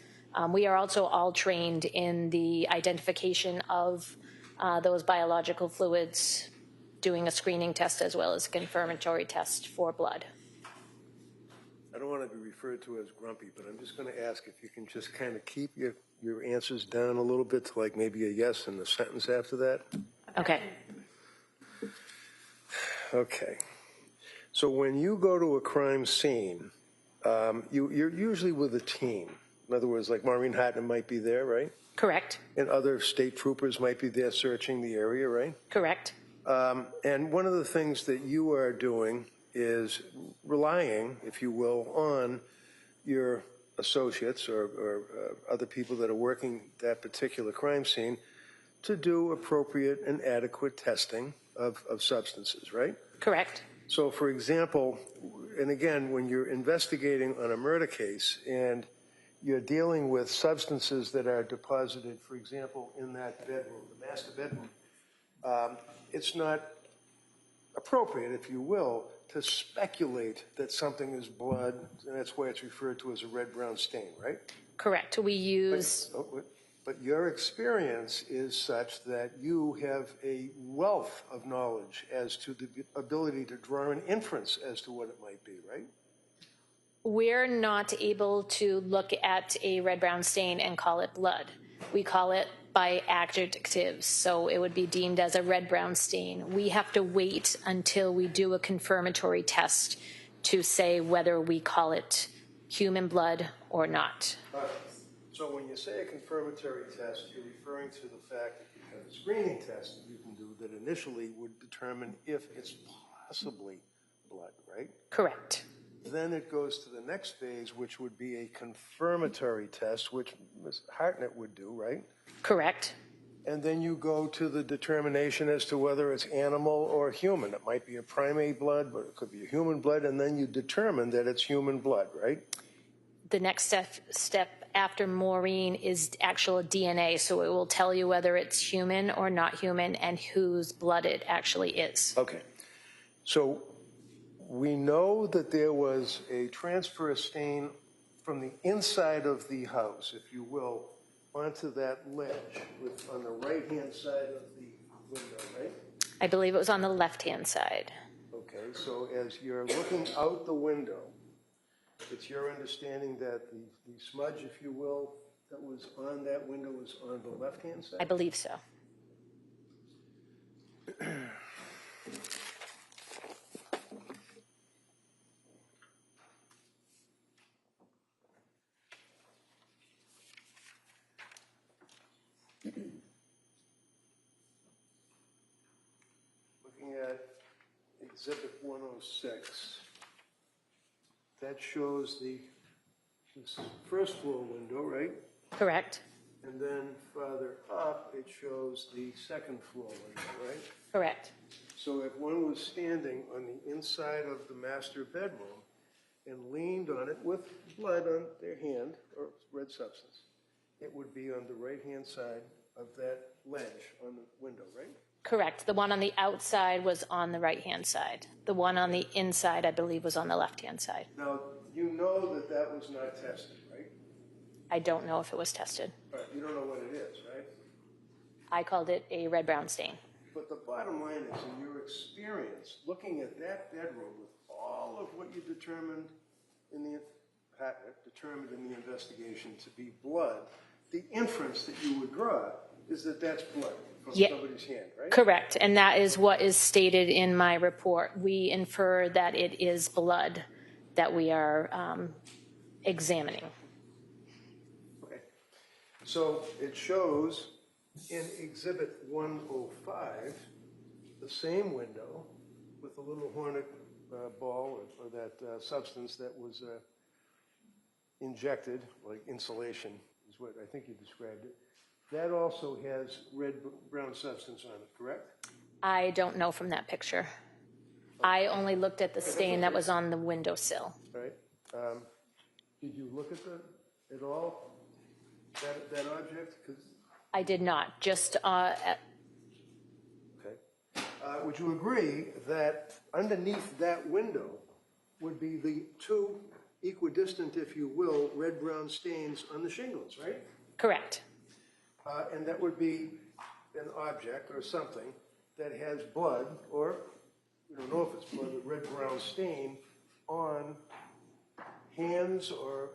We are also all trained in the identification of those biological fluids, doing a screening test as well as a confirmatory test for blood. I don't want to be referred to as grumpy, but I'm just going to ask if you can just kind of keep your answers down a little bit to like maybe a yes and a sentence after that. Okay. Okay. So when you go to a crime scene, you're usually with a team. In other words, like Maureen Hatton might be there, right? Correct. And other state troopers might be there searching the area, right? Correct. And one of the things that you are doing is relying, if you will, on your associates or other people that are working that particular crime scene to do appropriate and adequate testing of substances, right? Correct. So, for example, and again, when you're investigating on a murder case and you're dealing with substances that are deposited, for example, in that bedroom, the master bedroom, it's not appropriate, if you will, to speculate that something is blood, and that's why it's referred to as a red-brown stain, right? Correct. We use... But your experience is such that you have a wealth of knowledge as to the ability to draw an inference as to what it might be, right? We're not able to look at a red-brown stain and call it blood. We call it by adjectives, so it would be deemed as a red-brown stain. We have to wait until we do a confirmatory test to say whether we call it human blood or not. So when you say a confirmatory test, you're referring to the fact that you have a screening test that you can do that initially would determine if it's possibly blood, right? Correct. Then it goes to the next phase, which would be a confirmatory test, which Ms. Hartnett would do, right? Correct. And then you go to the determination as to whether it's animal or human. It might be a primate blood, but it could be a human blood, and then you determine that it's human blood, right? The next step after Maureen is actual DNA, so it will tell you whether it's human or not human and whose blood it actually is. Okay. So we know that there was a transfer stain from the inside of the house, if you will, onto that ledge on the right-hand side of the window, right? I believe it was on the left-hand side. Okay, so as you're looking out the window, it's your understanding that the smudge, if you will, that was on that window was on the left-hand side? I believe so. Looking at Exhibit 106. That shows this first floor window, right? Correct. And then farther up, it shows the second floor window, right? Correct. So if one was standing on the inside of the master bedroom and leaned on it with blood on their hand, or red substance, it would be on the right-hand side of that ledge on the window, right? Correct. The one on the outside was on the right-hand side. The one on the inside, I believe, was on the left-hand side. Now, you know that that was not tested, right? I don't know if it was tested. But you don't know what it is, right? I called it a red-brown stain. But the bottom line is, in your experience, looking at that bedroom with all of what you determined in the investigation to be blood, the inference that you would draw is that that's blood from somebody's hand, right? Correct, and that is what is stated in my report. We infer that it is blood that we are examining. Okay. So it shows in Exhibit 105 the same window with a little hornet ball or that substance that was injected, like insulation is what I think you described it, that also has red-brown substance on it, correct? I don't know from that picture. I only looked at the stain that was on the windowsill. All right. Did you look at all, that object? 'Cause, I did not, just okay. Would you agree that underneath that window would be the two equidistant, if you will, red-brown stains on the shingles, right? correct. And that would be an object or something that has blood, or we don't know if it's blood, but red-brown stain on hands or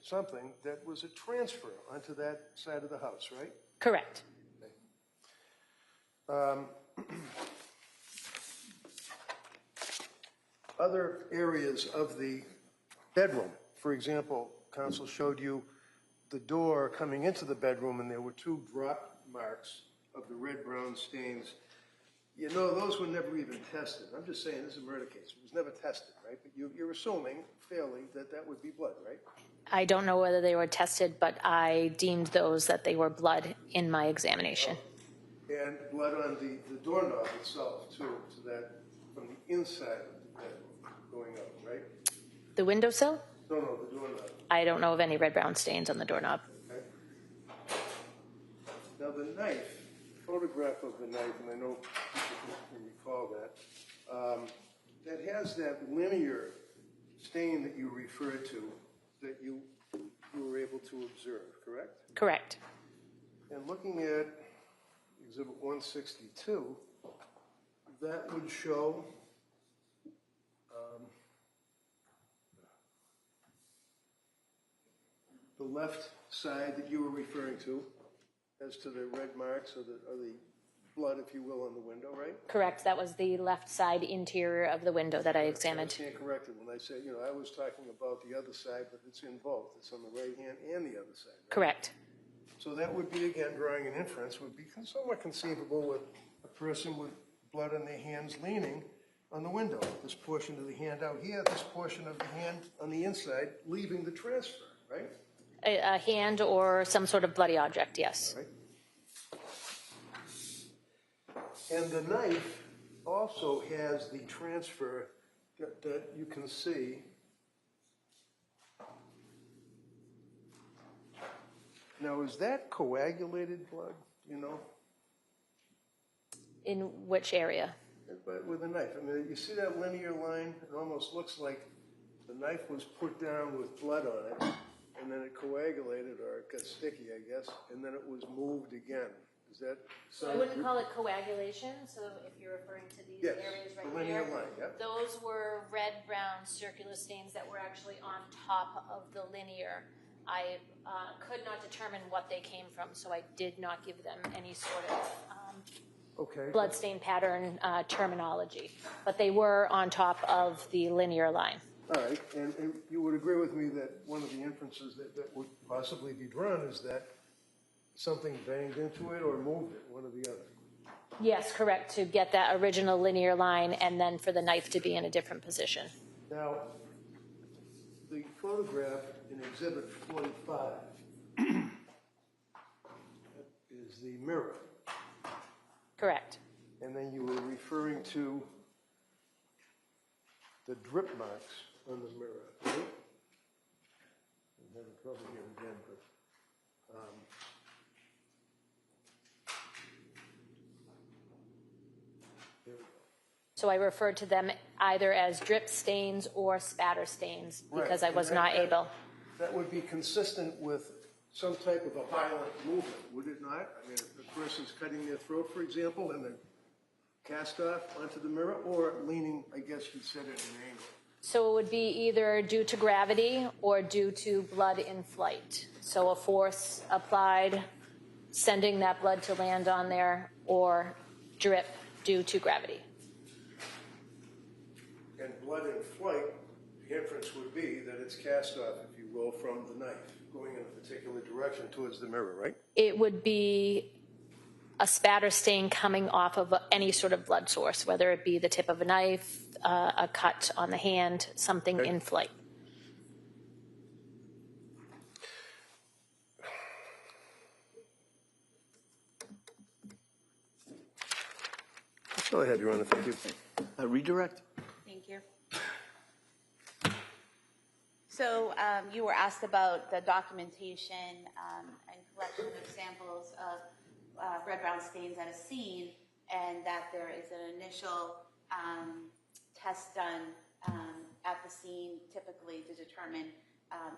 something that was a transfer onto that side of the house, right? Correct. Other areas of the bedroom, for example, counsel showed you the door coming into the bedroom and there were two drop marks of the red-brown stains. You know, those were never even tested. I'm just saying, this is a murder case. It was never tested, right? But you're assuming fairly that that would be blood, right? I don't know whether they were tested, but I deemed those that they were blood in my examination. And blood on the doorknob itself, too, so that from the inside of the bedroom going up, right? The windowsill? No, the doorknob. I don't know of any red-brown stains on the doorknob. Okay. Now the knife, photograph of the knife, and I know people can recall that, that has that linear stain that you referred to that you were able to observe, correct? Correct. And looking at Exhibit 162, that would show the left side that you were referring to as to the red marks or the blood, if you will, on the window, right? Correct. That was the left side interior of the window that I examined. I stand corrected when I say, I was talking about the other side, but it's in both. It's on the right hand and the other side. Right? Correct. So that would be, again, drawing an inference, would be somewhat conceivable with a person with blood on their hands leaning on the window. This portion of the hand out here, this portion of the hand on the inside, leaving the transfer, right? A hand or some sort of bloody object, yes. Right. And the knife also has the transfer that you can see. Now, is that coagulated blood, In which area? But with a knife. I mean, you see that linear line? It almost looks like the knife was put down with blood on it, and then it coagulated, or it got sticky, I guess, and then it was moved again. Is that So I wouldn't call it coagulation, so if you're referring to these Yes, areas right the linear here, line, yep. those were red-brown circular stains that were actually on top of the linear. I could not determine what they came from, so I did not give them any sort of bloodstain pattern terminology. But they were on top of the linear line. All right, and you would agree with me that one of the inferences that would possibly be drawn is that something banged into it or moved it, one or the other. Yes, correct, to get that original linear line and then for the knife to be in a different position. Now, the photograph in Exhibit 45 is the mirror. Correct. And then you were referring to the drip marks on the mirror, right? I'm having trouble here again, but there we go. So I referred to them either as drip stains or spatter stains because I was not able. That would be consistent with some type of a violent movement, would it not? I mean, if the person's cutting their throat, for example, and then cast off onto the mirror, or leaning, I guess you'd said at an angle. So it would be either due to gravity or due to blood in flight. So a force applied, sending that blood to land on there, or drip due to gravity. And blood in flight, the inference would be that it's cast off, if you will, from the knife, going in a particular direction towards the mirror, right? It would be a spatter stain coming off of any sort of blood source, whether it be the tip of a knife, a cut on the hand, something in flight. Go ahead, Your Honor, thank you. Redirect. Thank you. So you were asked about the documentation and collection of samples of red-brown stains at a scene, and that there is an initial test done at the scene, typically to determine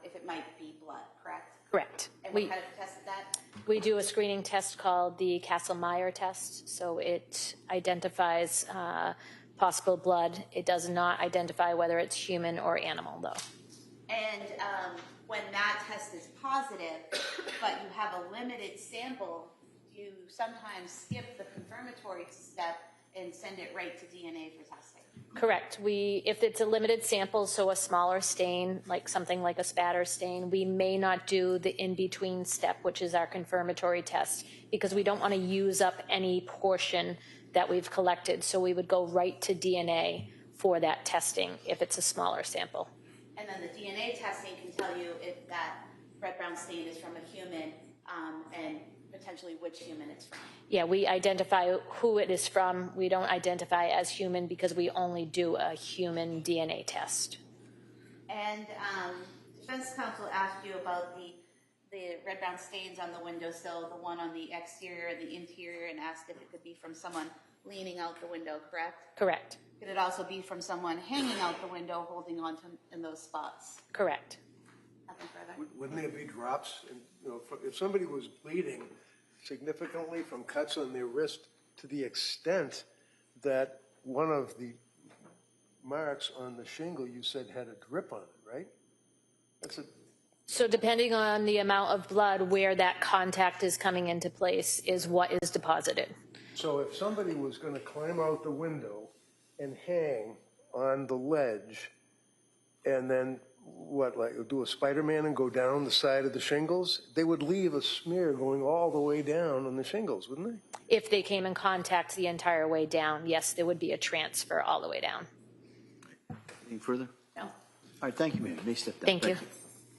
if it might be blood, correct? Correct. And what kind of test is that? We do a screening test called the Kastle-Meyer test. So it identifies possible blood. It does not identify whether it's human or animal, though. And when that test is positive, but you have a limited sample, you sometimes skip the confirmatory step and send it right to DNA for testing. Correct. If it's a limited sample, so a smaller stain, like something like a spatter stain, we may not do the in-between step, which is our confirmatory test, because we don't want to use up any portion that we've collected. So we would go right to DNA for that testing if it's a smaller sample. And then the DNA testing can tell you if that red-brown stain is from a human and potentially which human it's from. Yeah, we identify who it is from. We don't identify as human because we only do a human DNA test. And defense counsel asked you about the red-brown stains on the windowsill, the one on the exterior and the interior, and asked if it could be from someone leaning out the window, correct? Correct. Could it also be from someone hanging out the window, holding on to in those spots? Correct. Nothing further? Wouldn't there be drops? If somebody was bleeding significantly from cuts on their wrist to the extent that one of the marks on the shingle you said had a drip on it, right? So depending on the amount of blood where that contact is coming into place is what is deposited. So if somebody was going to climb out the window and hang on the ledge and then do a Spider-Man and go down the side of the shingles, they would leave a smear going all the way down on the shingles, wouldn't they? If they came in contact the entire way down, yes, there would be a transfer all the way down. Anything further? No. All right, thank you, ma'am. You may step down. Thank you.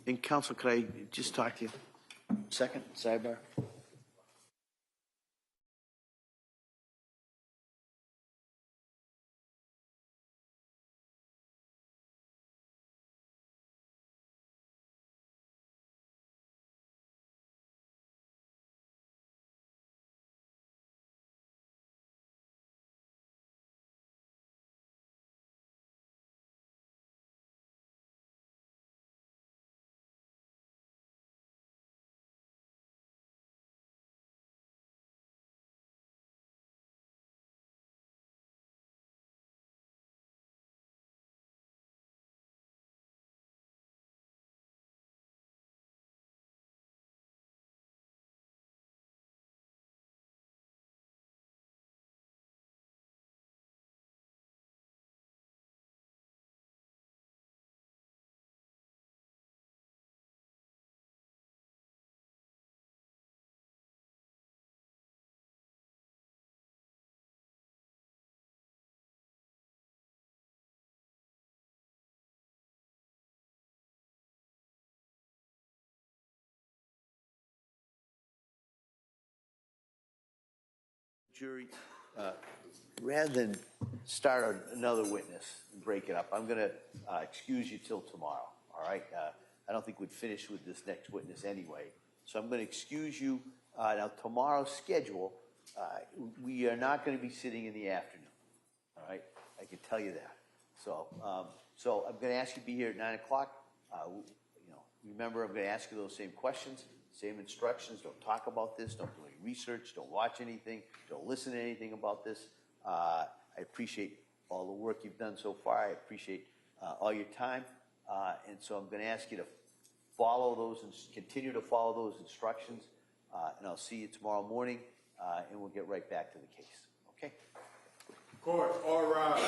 And counsel, could I just talk to you? Second, sidebar. Jury, rather than start another witness and break it up, I'm going to excuse you till tomorrow, all right? I don't think we'd finish with this next witness anyway. So I'm going to excuse you. Now, tomorrow's schedule, we are not going to be sitting in the afternoon, all right? I can tell you that. So I'm going to ask you to be here at 9 o'clock. Remember, I'm going to ask you those same questions. Same instructions. Don't talk about this. Don't do any research. Don't watch anything. Don't listen to anything about this. I appreciate all the work you've done so far. I appreciate all your time. And so I'm going to ask you to follow those and continue to follow those instructions. And I'll see you tomorrow morning, and we'll get right back to the case. Okay? Court, all rise.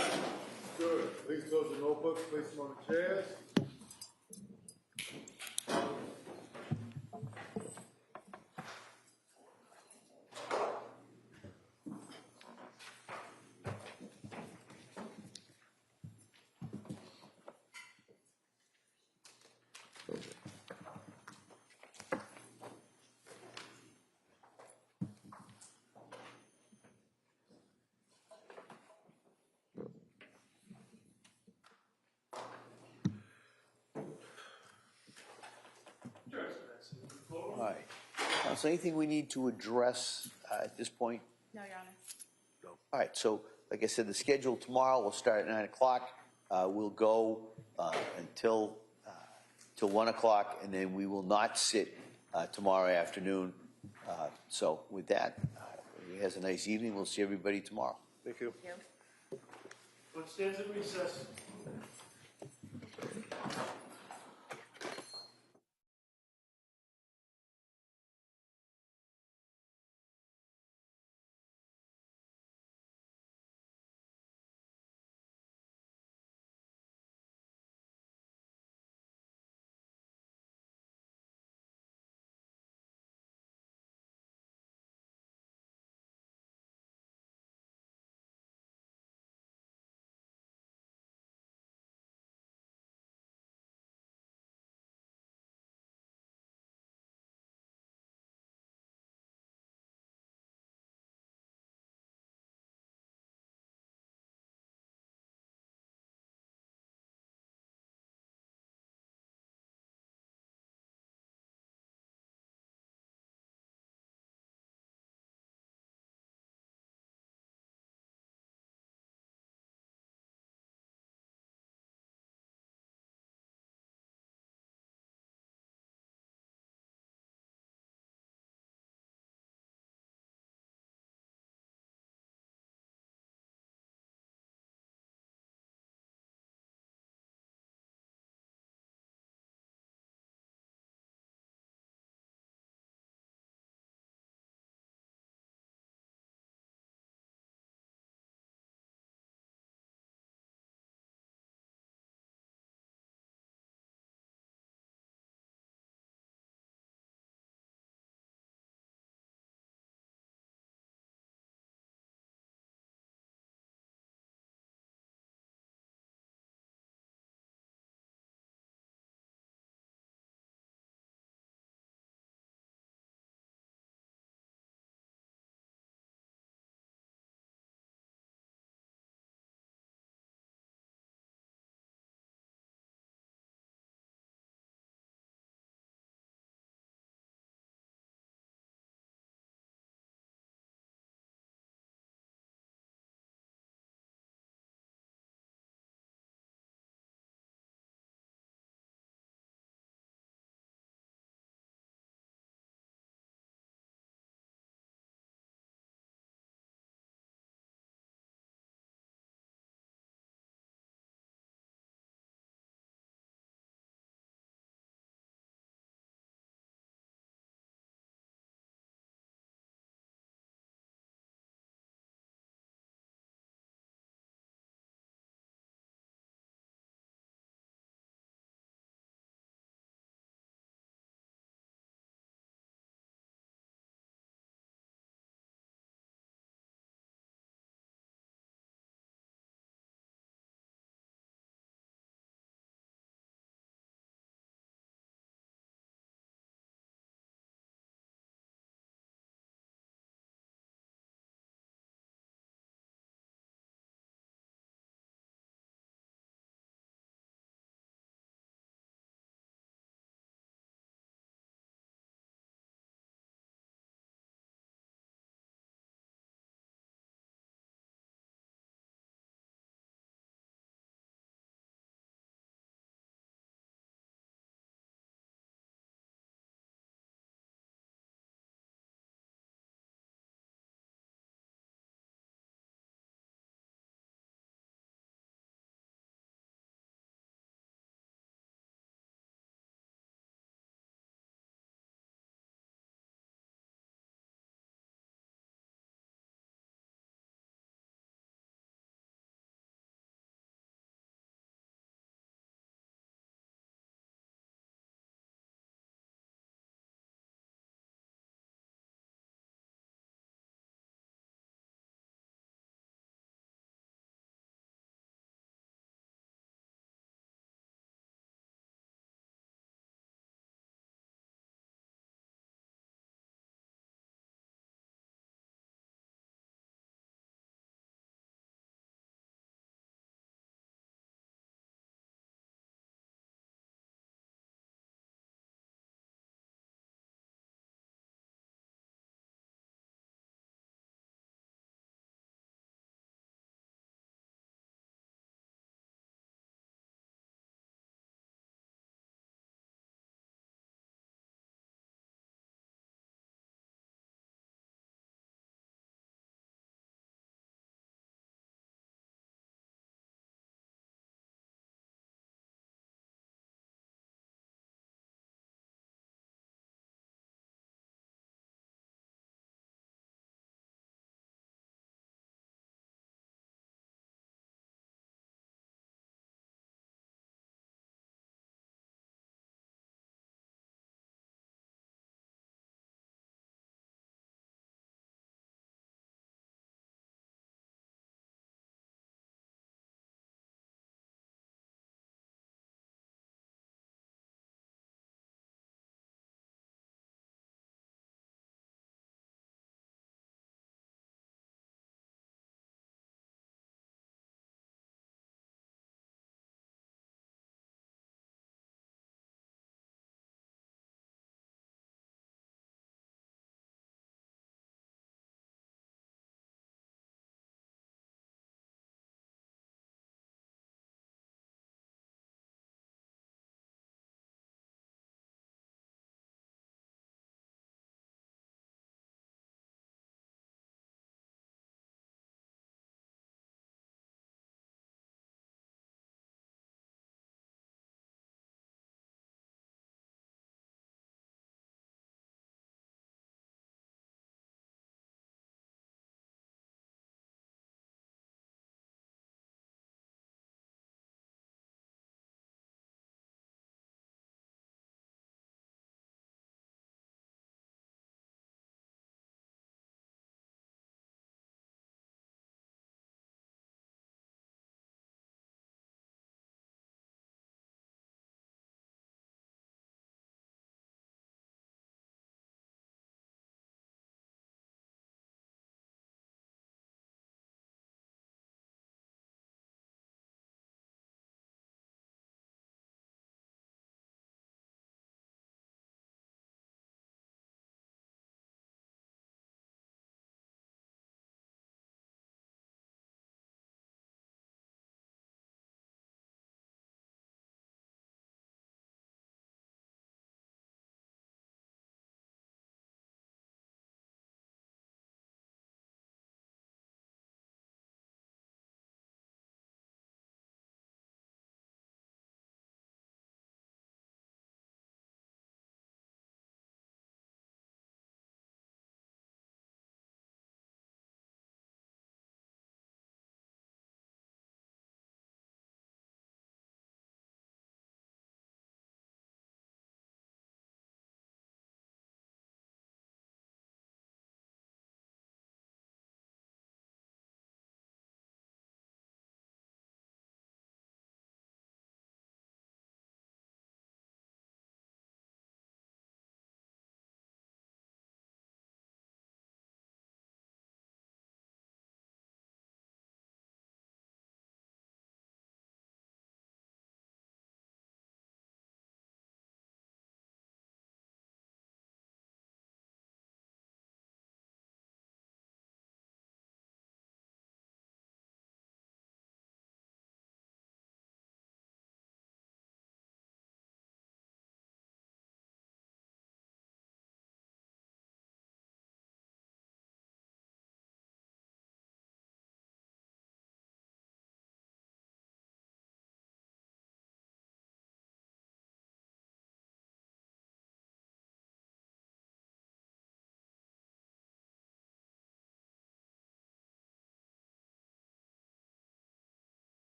Good. Please close the notebooks. Place them on the chairs. All right. So anything we need to address at this point? No, Your Honor. No. All right, so like I said, the schedule tomorrow will start at 9 o'clock. We'll go until 1 o'clock, and then we will not sit tomorrow afternoon. So with that, everybody has a nice evening. We'll see everybody tomorrow. Thank you. What stands at recess?